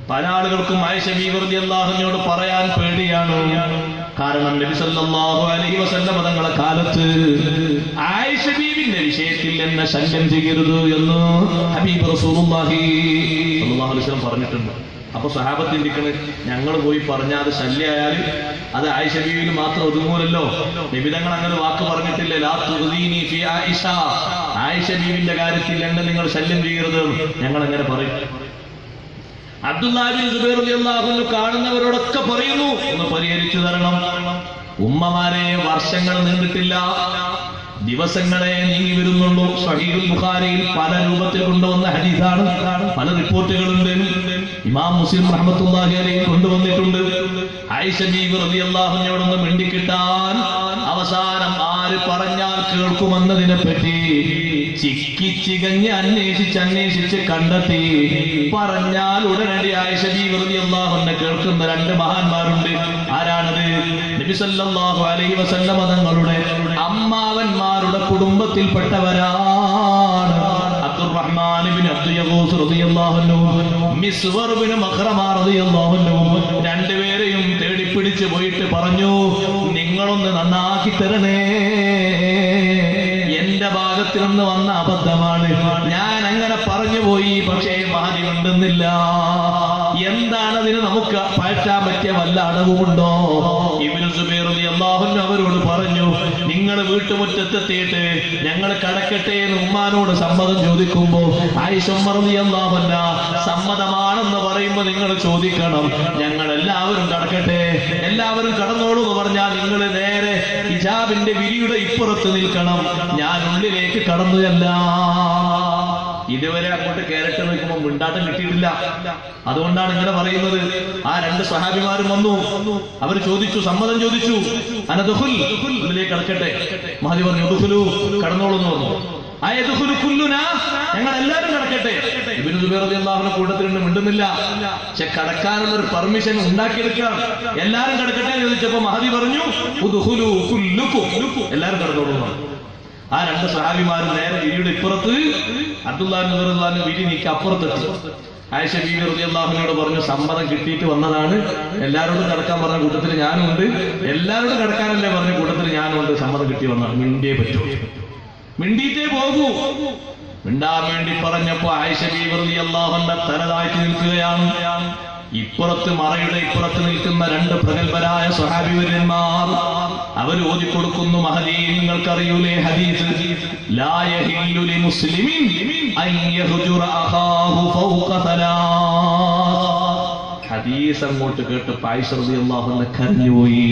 പല ആളുകൾക്കും ആയിഷ ബീവി റളിയല്ലാഹു അൻഹയോട് പറയാൻ പേടിയാണ്. കാരണം നബി സല്ലല്ലാഹു അലൈഹി വസല്ലം തങ്ങളുടെ കാലത്ത് ആയിഷ ബീവിന്റെ വിഷയത്തിൽ എന്നെ ശല്യം ചെയ്യരുത് എന്ന് ഹബീബ് റസൂലുള്ളാഹി സ്വല്ലല്ലാഹു അലൈഹി വസല്ലം പറഞ്ഞിട്ടുണ്ട്. അപ്പൊ സഹാബത്ത് ചിന്തിക്കണ്, ഞങ്ങൾ പോയി പറഞ്ഞാൽ അത് ശല്യമായാൽ അത് ആയിഷ ബീവിയിൽ മാത്രം ഒതുങ്ങൂലല്ലോ. നബി തങ്ങൾ അങ്ങനെ വാക്ക് പറഞ്ഞിട്ടില്ല, ലാ തുഗ്ദീനി ഫി ആയിഷ, ആയിഷ ബീവിന്റെ കാര്യത്തിൽ എന്നെ നിങ്ങൾ ശല്യം ചെയ്യരുത്. ഞങ്ങൾ എങ്ങനെ പറയും? അബ്ദുല്ലാഹി ഇബ്നു സുബൈർ റളിയല്ലാഹു അൻഹു കാണുന്നവരോടൊക്കെ പറയുന്നു, ഒന്ന് പരിഹരിച്ചു തരണം. ഉമ്മമാരെ, വർഷങ്ങൾ നീണ്ടിട്ടില്ല, ദിവസങ്ങളെ നീങ്ങി വരുന്നുള്ളൂ. സ്വഹീഹുൽ ബുഖാരിയിൽ പല രൂപത്തിൽ കൊണ്ടുവന്ന ഹദീസാണ്, പല റിപ്പോർട്ടുകളുണ്ട്. ഇമാം മുസ്ലിം റഹ്മത്തുള്ളാഹി അലൈഹി കൊണ്ടുവന്നിട്ടുണ്ട്. ആയിഷ ബീവി റളിയല്ലാഹു അൻഹയോടൊന്ന് മിണ്ടിക്കിട്ടാൻ അവസാനം ആര് പറഞ്ഞാൽ കേൾക്കുമെന്നതിനെ പറ്റി ചിക്കിച്ചികഞ്ഞ് അന്വേഷിച്ച് കണ്ടെത്തി. പറഞ്ഞാൽ ഉടനടി ആയിഷ ബീവി റളിയല്ലാഹു അൻഹ കേൾക്കുന്ന രണ്ട് മഹാന്മാരുണ്ട്. ആരാണത്? നബി സല്ലല്ലാഹു അലൈഹി വസല്ലം തങ്ങളുടെ അമ്മാവന്മാരുടെ കുടുംബത്തിൽപ്പെട്ടവരാണ്. അബ്ദുറഹ്മാൻ ഇബ്നു അബ്ദു യഗൂസ് റളിയല്ലാഹു അൻഹു, മിസ്വർ ഇബ്നു മഖ്റമ റളിയല്ലാഹു അൻഹു രണ്ടുപേരെയും തേടിപ്പിടിച്ച് പോയിട്ട് പറഞ്ഞു, നിങ്ങളൊന്ന് നന്നാക്കി തരണേ, എന്റെ ഭാഗത്തിൽ നിന്ന് വന്ന അബദ്ധമാണ്, ഞാൻ അങ്ങനെ പറഞ്ഞു പോയി, പക്ഷേ മഹദി മിണ്ടുന്നില്ല. എന്താണ് അതിന് നമുക്ക് പറ്റാൻ പറ്റിയ വല്ല അടവുമുണ്ടോ? ഇബ്നു സുബൈർ റളിയല്ലാഹു അൻഹു അവരോട് പറഞ്ഞു, നിങ്ങൾ വീട്ടുമുറ്റത്തെത്തിയിട്ട് ഞങ്ങൾ കടക്കട്ടെ എന്ന് ഉമ്മാനോട് സമ്മതം ചോദിക്കുമ്പോ ആയിഷ റളിയല്ലാഹു അൻഹ സമ്മതമാണെന്ന് പറയുമ്പോൾ നിങ്ങൾ ചോദിക്കണം, ഞങ്ങൾ എല്ലാവരും കടക്കട്ടെ, എല്ലാവരും കടന്നോളൂ എന്ന് പറഞ്ഞാൽ നിങ്ങൾ നേരെ ഹിജാബിന്റെ വിരിയുടെ ഇപ്പുറത്ത് നിൽക്കണം, ഞാൻ ഉള്ളിലേക്ക് കടന്നുചല്ല. ഇതുവരെ അങ്ങോട്ട് കേരട്ട് നിൽക്കുമ്പോൾ മിണ്ടാട്ടം കിട്ടിയിട്ടില്ല. അതുകൊണ്ടാണ് ഇങ്ങനെ പറയുന്നത്. ആ രണ്ട് സ്വഹാബിമാരും വന്നു, അവർ ചോദിച്ചു, സമ്മതം ചോദിച്ചു, അനദുഖുൽ, ഉള്ളിലേക്ക് കടക്കട്ടെ. മഹദി പറഞ്ഞു, ദുഖുലു, കടന്നോളൂ എന്ന് പറഞ്ഞു. അയദുഖുലു കുല്ലുനാ, ഞങ്ങൾ എല്ലാവരും കടക്കട്ടെ. ഇബ്നു സുബൈർ റളിയല്ലാഹു അൻഹു കൂട്ടത്തിലുണ്ട്, മിണ്ടുന്നില്ല. പക്ഷെ കടക്കാനുള്ള ഒരു പെർമിഷൻ ഉണ്ടാക്കിയെടുക്കാം. എല്ലാവരും കടക്കട്ടെ എന്ന് ചോദിച്ചപ്പോ മഹദി പറഞ്ഞു, ഉദ്ഖുലു കുല്ലുക്കും, എല്ലാവരും കടന്നോളൂ. ആ രണ്ട് സഹാബിമാരും നേരെ വിരിയുടെ ഇപ്പുറത്ത്, അബ്ദുല്ലാഹി ഇബ്നു റളിയല്ലാഹു അൻഹു വിരി നീക്കി അപ്പുറത്തെത്തി. ആയിഷ ബീവി റളിയല്ലാഹു അൻഹയോട് പറഞ്ഞു, സമ്മതം കിട്ടിയിട്ട് വന്നതാണ്, എല്ലാവരോടും കടക്കാൻ പറഞ്ഞ കൂട്ടത്തിൽ ഞാനും ഉണ്ട്, എല്ലാവരോടും കടക്കാനല്ലേ പറഞ്ഞ കൂട്ടത്തിൽ ഞാനും ഉണ്ട്, സമ്മതം കിട്ടി വന്നതാണ്, മിണ്ടിയേ പറ്റൂ, മിണ്ടിയിട്ടേ പോകൂ. മിണ്ടാൻ വേണ്ടി പറഞ്ഞപ്പോ ആയിഷ ബീവി റളിയല്ലാഹു അൻഹ തല താഴ്ത്തി നിൽക്കുകയാണ്. ഇപ്പുറത്ത് മറയുടെ ഇപ്പുറത്ത് നിൽക്കുന്ന രണ്ട് പ്രഗൽഭരായ സ്വഹാബിവര്യന്മാർ അവർ ഓതിക്കൊടുക്കുന്നു, മഹദി നിങ്ങൾക്കറിയൂലേ ഹദീസ്, ലാ യഹില്ലു ലിമുസ്ലിമിൻ അൻ യഹ്ജുറ അഖാഹു ഫൗഖ സലാസ്. ഹദീസ് അങ്ങോട്ട് കേട്ട് ആയിഷ റളിയല്ലാഹു അൻഹ കരഞ്ഞുപോയി.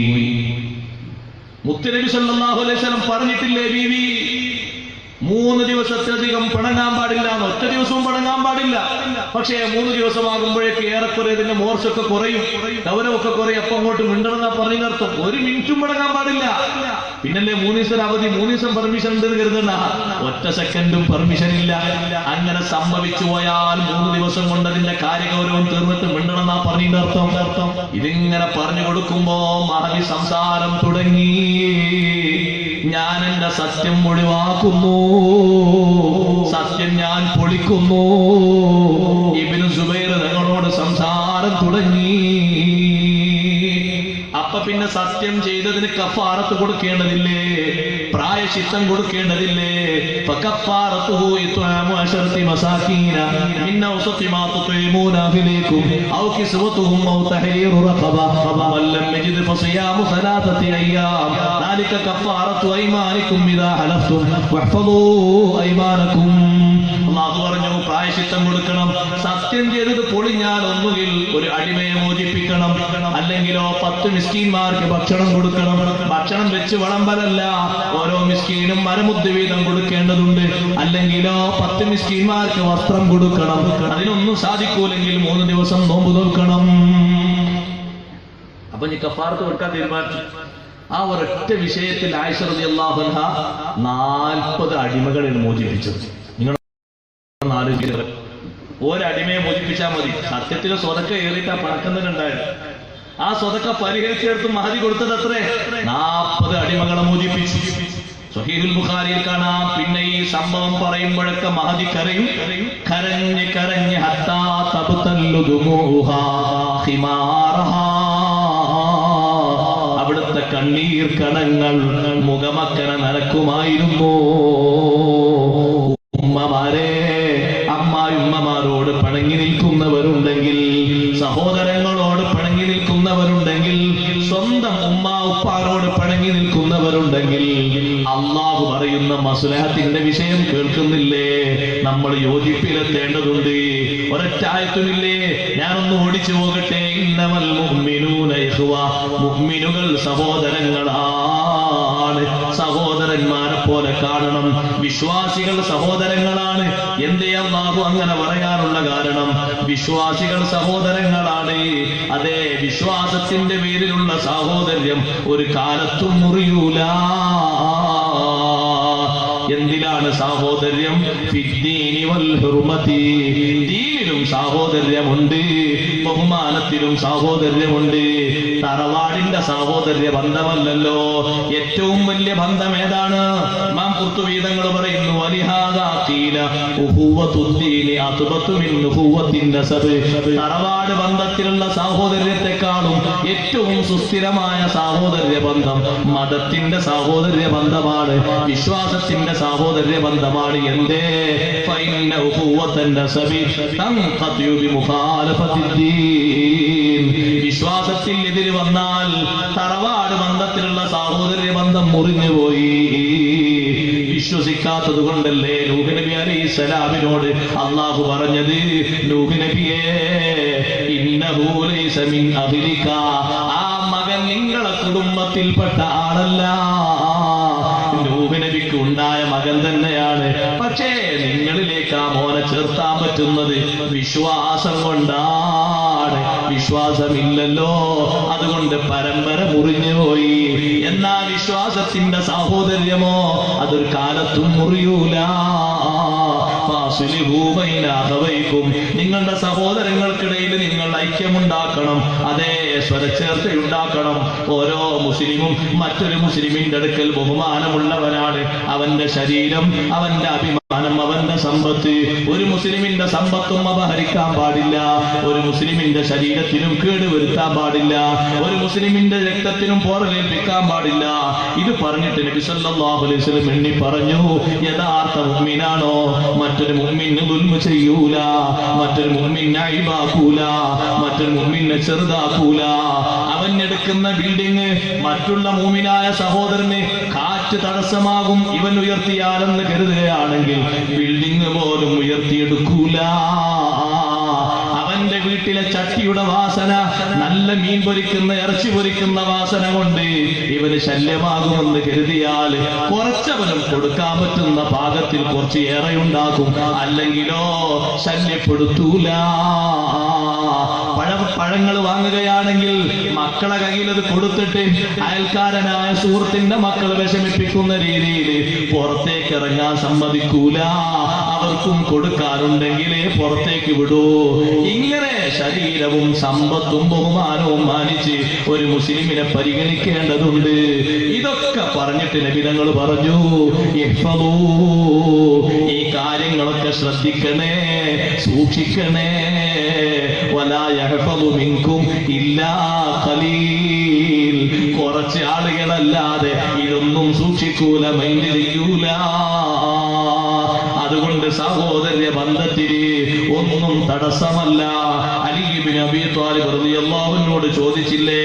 മുത്തുനബി സല്ലല്ലാഹു അലൈഹി വസല്ലം പറഞ്ഞിട്ടില്ലേ ബീവി, 3 ദിവസത്തിലധികം പിണങ്ങാൻ പാടില്ല, ഒറ്റ ദിവസവും പിണങ്ങാൻ പാടില്ല. പക്ഷേ 3 ദിവസമാകുമ്പോഴേക്ക് ഏറെക്കുറെ ഇതിന്റെ മോർച്ചൊക്കെ കുറയും, ഗൗരവമൊക്കെ കുറയും. അപ്പൊ അങ്ങോട്ട് മിണ്ടണമെന്നാ പറഞ്ഞതിനർത്ഥം. 1 മിനിറ്റും പിണങ്ങാൻ പാടില്ല. പിന്നല്ലേ 3 ദിവസം അവധി, 3 ദിവസം പെർമിഷൻ ഉണ്ടെന്ന് കരുതണ്ട, ഒറ്റ സെക്കൻഡും പെർമിഷൻ ഇല്ല. അങ്ങനെ സംഭവിച്ചു പോയാൽ 3 ദിവസം കൊണ്ട് അതിന്റെ കാര്യഗൗരവം തീർന്നിട്ട് മിണ്ടണമെന്നാ പറഞ്ഞതിനർത്ഥം. ഇതിങ്ങനെ പറഞ്ഞു കൊടുക്കുമ്പോ മഹദി സംസാരം തുടങ്ങി. ഞാൻ എന്റെ സത്യം ഒഴിവാക്കുന്നു, സത്യം ഞാൻ പൊളിക്കുന്നു. ഇബ്നു സുബൈർ തങ്ങളോട് സംസാരം തുടങ്ങി. അപ്പൊ പിന്നെ സത്യം ചെയ്തതിന് കഫാറത്ത് കൊടുക്കേണ്ടതില്ലേ, പ്രായശ്ചിത്തം കൊടുക്കേണ്ടതില്ലേ? ഫകഫാറതുഹു ഇത്ആമു 10 മസാകീന മിൻ ഔസതി മാ തുത്ഇമൂന അഹ്ലീകും ഔ കിസ്വതുഹും ഔ തഹരീറു റഖബ വമൻ ലം യജിദ് ഫസിയാമു 3 അയ്യാം ദാലിക കഫാറത്തു അയ്മാനികും ഇദാ ഹലഫ്തും വഹ്ഫദൂ അയ്മാനകും. അല്ലാഹു പറഞ്ഞു, പ്രായശ്ചിത്തം കൊടുക്കണം. സത്യം ചെയ്തത് പൊളിഞ്ഞാൽ ഒന്നുകിൽ ഒരു അടിമയെ മോചിപ്പിക്കണം, അല്ലെങ്കിലോ 10 മിസ്കീന്മാർക്ക് ഭക്ഷണം കൊടുക്കണം. ഭക്ഷണം വെച്ച് വിളമ്പലല്ല, ഓരോ മിസ്കീനും മരമുദ്ദ വീതം കൊടുക്കേണ്ടതുണ്ട്. അല്ലെങ്കിലോ 10 മിസ്കീന്മാർക്ക് വസ്ത്രം കൊടുക്കണം. അതിനൊന്നും സാധിക്കൂലെങ്കിൽ 3 ദിവസം നോമ്പ് നോക്കണം. അപ്പൊ നീ കഫാറത്ത് കൊടുക്കാൻ തീരുമാനിച്ചു. ആ ഒരൊറ്റ വിഷയത്തിൽ ആയിഷ റളിയല്ലാഹു അൻഹ 40 അടിമകളെ മോചിപ്പിച്ചത്. നിങ്ങൾ ഒരടിമയെ മോചിപ്പിച്ചാൽ മതി. സത്യത്തിൽ സ്വതക്ക ഏറിയിട്ട് ആ പണക്കം തന്നെ ഉണ്ടായത്. ആ സ്വതക്ക പരിഹരിച്ചെടുത്ത് മഹദി കൊടുത്തത് അത്രേ, 40 അടിമകളെ മോചിപ്പിച്ചു. സ്വഹീഹുൽ ബുഖാരിയിൽ കാണാം. പിന്നെ ഈ സംഭവം പറയുമ്പോഴൊക്കെ മഹദി കരയും. കരഞ്ഞ് കരഞ്ഞ് ഹത്താ തബ്തല്ലു ദുമൂഹാ ഖിമാറഹാ, അവിടുത്തെ കണ്ണീർ കണങ്ങൾ മുഖമക്കന നനക്കുമായിരുന്നു. ഉമ്മമാരെ, അമ്മായിമ്മമാരോട് പിണങ്ങി നിൽക്കുന്നവരുണ്ടെങ്കിൽ, സഹോദരങ്ങളോട് പിണങ്ങി നിൽക്കുന്നവരുണ്ടെങ്കിൽ, സ്വന്തം ഉമ്മ ഉപ്പാരോട് പിണങ്ങി നിൽക്കുന്നവരുണ്ടെങ്കിൽ, അള്ളാഹു പറയുന്ന മസ്ലഹത്തിന്റെ വിഷയം കേൾക്കുന്നില്ലേ? നമ്മൾ യോജിപ്പിലെത്തേണ്ടതുണ്ട്. ഒരൊറ്റ ആയത്തുമില്ലേ? ഞാനൊന്ന് ഓടിച്ചു പോകട്ടെ. ഇന്നമൽ മുഅ്മിനൂന ഇഖ്വ, മുഅ്മിനുകൾ സഹോദരങ്ങളാണ്. സഹോദരന്മാരെ പോലെ കാണണം. വിശ്വാസികൾ സഹോദരങ്ങളാണ്. എന്തേ അല്ലാഹു അങ്ങനെ പറയാനുള്ള കാരണം? വിശ്വാസികൾ സഹോദരങ്ങളാണ്. അതേ, വിശ്വാസത്തിന്റെ പേരിലുള്ള സാഹോദര്യം ഒരു കാലത്തും മുറിയൂല. എന്തിലാണ് സാഹോദര്യം? ഫിദ്ദീനി വൽ ഹുർമതി, ദീനിലും സാഹോദര്യമുണ്ട്, ബഹുമാനത്തിലും സാഹോദര്യമുണ്ട്. തറവാടിന്റെ സാഹോദര്യ ബന്ധമല്ലല്ലോ. ഏറ്റവും വലിയ ബന്ധം ഏതാണ്? ഇമാം ഖുർത്തുബി തങ്ങൾ പറയുന്നു, വലിഹാദാ ഖീല ഉഖുവത്തുദ്ദീനി അത്ബതു മിൻ ഉഖുവത്തിൻ നസബ്. തറവാട് ബന്ധത്തിലുള്ള സാഹോദര്യത്തെക്കാളും ഏറ്റവും സുസ്ഥിരമായ സാഹോദര്യ ബന്ധം മതത്തിന്റെ സാഹോദര്യ ബന്ധമാണ്, വിശ്വാസത്തിന്റെ സാഹോദര്യ ബന്ധമാണ്. എന്തേ? ഫഇന്ന ഉഖുവത്തൻ നസബി തൻഖതിഉ ബിമുഖാലഫത്തിദ്ദീൻ. വിശ്വാസത്തിൽ എതിര് വന്നാൽ തറവാട് ബന്ധത്തിലുള്ള സാഹോദര്യ ബന്ധം മുറിഞ്ഞുപോയി. വിശ്വസിക്കാത്തത് കൊണ്ടല്ലേ നൂഹ് നബി അലൈഹിസ്സലാമിനോട് അല്ലാഹു പറഞ്ഞത്, നൂഹ് നബിയേ ഇന്നഹു ലൈസ മിൻ അഹ്ലിക, ആ മകൻ നിങ്ങളെ കുടുംബത്തിൽപ്പെട്ട ആളല്ല. നൂഹ് നബിക്ക് ഉണ്ടായ മകൻ തന്നെയാണ്. പക്ഷേ നിങ്ങളിലേക്ക് ആ മോനെ ചേർത്താൻ പറ്റുന്നത് വിശ്വാസം കൊണ്ടാണ്. വിശ്വാസമില്ലല്ലോ, അതുകൊണ്ട് പരമ്പര മുറിഞ്ഞുപോയി. എന്നാ വിശ്വാസത്തിന്റെ സാഹോദര്യമോ അതൊരു കാലത്തും മുറിയൂല. നിങ്ങളുടെ സഹോദരങ്ങൾക്കിടയിൽ നിങ്ങൾ ഐക്യമുണ്ടാക്കണം. അതേ, സ്വരച്ചേർച്ചയുണ്ടാക്കണം. ഓരോ മുസ്ലിമും മറ്റൊരു മുസ്ലിമിന്റെ അടുക്കൽ ബഹുമാനമുള്ളവനാണ്. അവന്റെ ശരീരം, അവന്റെ അഭിമാനം, അവന്റെ സമ്പത്ത്. ഒരു മുസ്ലിമിന്റെ സമ്പത്തും അപഹരിക്കാൻ പാടില്ല. ഒരു മുസ്ലിമിന്റെ ശരീരത്തിനും കേടുവരുത്താൻ പാടില്ല. ഒരു മുസ്ലിമിന്റെ രക്തത്തിനും പോറലേൽപ്പിക്കാൻ പാടില്ല. ഇത് പറഞ്ഞിട്ട് നബി സല്ലല്ലാഹു അലൈഹി വസല്ലം എണ്ണി പറഞ്ഞു, യഥാർത്ഥ മുഅ്മിനാണോ മറ്റൊരു മുഅ്മിന് ദുൽമ ചെയ്യൂല, മറ്റൊരു മുഅ്മിനെ അയിബാക്കൂല, മറ്റൊരു മുഅ്മിനെ ചെറുതാക്കൂല. അവൻ എടുക്കുന്ന ബിൽഡിംഗ് മറ്റുള്ള മുഅ്മിനായ സഹോദരന് കാറ്റ് തടസ്സമാകും ഇവൻ ഉയർത്തിയാലെന്ന് കരുതുകയാണെങ്കിൽ ബിൽഡിംഗ് പോലും ഉയർത്തിയെടുക്കൂല. അവന്റെ വീട്ടിൽ വീട്ടിലെ ചട്ടിയുടെ വാസന, നല്ല മീൻ പൊരിക്കുന്ന ഇറച്ചി പൊരിക്കുന്ന വാസന കൊണ്ട് ഇവന് ശല്യമാകുമെന്ന് കരുതിയാൽ കുറച്ചവനും കൊടുക്കാൻ പറ്റുന്ന പാകത്തിൽ കുറച്ച് ഏറെ ഉണ്ടാക്കും, അല്ലെങ്കിലോ ശല്യപ്പെടുത്തൂല. പഴങ്ങൾ വാങ്ങുകയാണെങ്കിൽ മക്കളെ കയ്യിൽ അത് കൊടുത്തിട്ട് അയൽക്കാരനായ സുഹൃത്തിന്റെ മക്കളെ വിഷമിപ്പിക്കുന്ന രീതിയിൽ പുറത്തേക്ക് ഇറങ്ങാൻ സമ്മതിക്കൂല. അവർക്കും കൊടുക്കാനുണ്ടെങ്കിലേ പുറത്തേക്ക് വിടൂ. ഇങ്ങനെ ശരീരവും സമ്പത്തും ബഹുമാനവും മാനിച്ച് ഒരു മുസ്ലിമിനെ പരിഗണിക്കേണ്ടതുണ്ട്. ഇതൊക്കെ പറഞ്ഞിട്ട് നബി തങ്ങൾ പറഞ്ഞു, ഈ കാര്യങ്ങളൊക്കെ ശ്രദ്ധിക്കണേ, സൂക്ഷിക്കണേ. വലാ യഹ്ഫദു മിൻകും ഇല്ലാ ഖലീൽ. കുറച്ച് ആളുകളല്ലാതെ ഇതൊന്നും സൂക്ഷിക്കൂല, മൈൻഡ് ചെയ്യൂല. അതുകൊണ്ട് സഹോദര്യ ബന്ധത്തിന് ഒന്നും തടസ്സമല്ല. അലി ഇബ്നു അബീ ത്വാലിബ് റളിയല്ലാഹു അൻഹുവോട് ചോദിച്ചില്ലേ,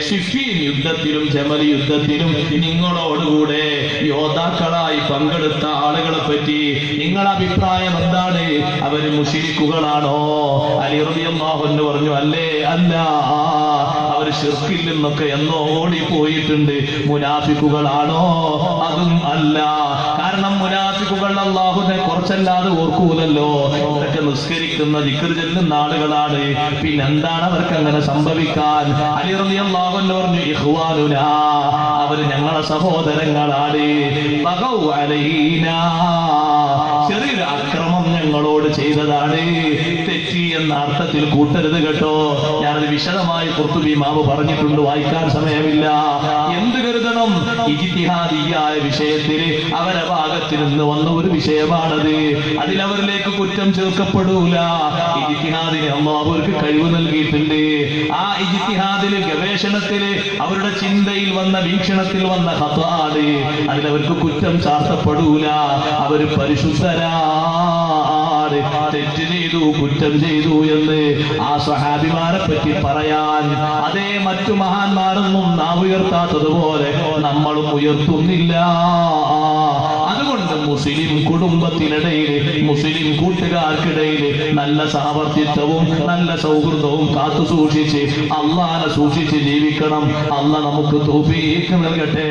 സിഫീൻ യുദ്ധത്തിലും ജമൽ യുദ്ധത്തിലും നിങ്ങളോടുകൂടെ യോദ്ധാക്കളായി പങ്കെടുത്ത ആളുകളെ പറ്റി നിങ്ങളുടെ അഭിപ്രായം എന്താണ്? അവര് മുശ്രിക്കുകളാണോ? അലി റളിയല്ലാഹു അൻഹു പറഞ്ഞു, അല്ലേ, അല്ല, അവര് ശിർക്കിൽ നിന്നൊക്കെ എന്നോ ഓടിപ്പോയിട്ടുണ്ട്. മുനാഫിക്കുകളാണോ? അതും അല്ല. കാരണം മുനാഫിക്കുകൾ അല്ലാഹുവിനെ കുറച്ചല്ലാതെ ഓർക്കൂലല്ലോ. ഇവരൊക്കെ നിസ്കരിക്കുന്ന ദിക്ർ ചെല്ലുന്ന ആളുകളാണ്, പിന്നെന്താണ് അവർക്ക് അങ്ങനെ സംഭവിക്കാൻ? അലി റളിയല്ലാഹു അൻഹു പറഞ്ഞു, ഇഖ്വാനുനാ, അവര് ഞങ്ങളെ സഹോദരങ്ങളാണ്. ബഗൗ അലൈനാ, ചെറിയൊരു അക്രമം ഞങ്ങളോട് ചെയ്തതാണ്. തെറ്റി എന്ന അർത്ഥത്തിൽ കൂട്ടരുത് കേട്ടോ. ഞാനത് വിശദമായി ഖുർത്തുബി ഇമാം പറഞ്ഞിട്ടുണ്ട്, വായിക്കാൻ സമയമില്ല. എന്ത് കരുതണം? ഇജ്തിഹാദിയായ വിഷയത്തിൽ അവരെ ഭാഗത്തിൽ നിന്ന് വന്ന ഒരു വിഷയമാണത്. അതിലവരിലേക്ക് കുറ്റം ചേർക്കപ്പെടൂല. ഇജ്തിഹാദിന് അല്ലാഹു അവർക്ക് കഴിവ് നൽകിയിട്ടുണ്ട്. ആ ഇജ്തിഹാദില്, ഗവേഷണത്തില്, അവരുടെ ചിന്തയിൽ വന്ന, വീക്ഷണത്തിൽ വന്ന ഖത്വാണ്. അതിലവർക്ക് കുറ്റം ചാർത്തപ്പെടൂല. അവര് പരിശുദ്ധരാണ്. തെറ്റ് ചെയ്തു, കുറ്റം ചെയ്തു എന്ന് ആ സ്വഹാബിമാരെ പറ്റി പറയാൻ അതേ മറ്റു മഹാന്മാരൊന്നും നാം ഉയർത്താത്തതുപോലെ നമ്മളും ഉയർത്തുന്നില്ല. അതുകൊണ്ട് മുസ്ലിം കുടുംബത്തിനിടയിൽ, മുസ്ലിം കൂട്ടുകാർക്കിടയിൽ നല്ല സഹവർത്തിത്വവും നല്ല സൗഹൃദവും കാത്തു സൂക്ഷിച്ച് അള്ളാനെ സൂക്ഷിച്ച് ജീവിക്കണം. അള്ളാഹ് നമുക്ക് തൗഫീഖ് നൽകട്ടെ.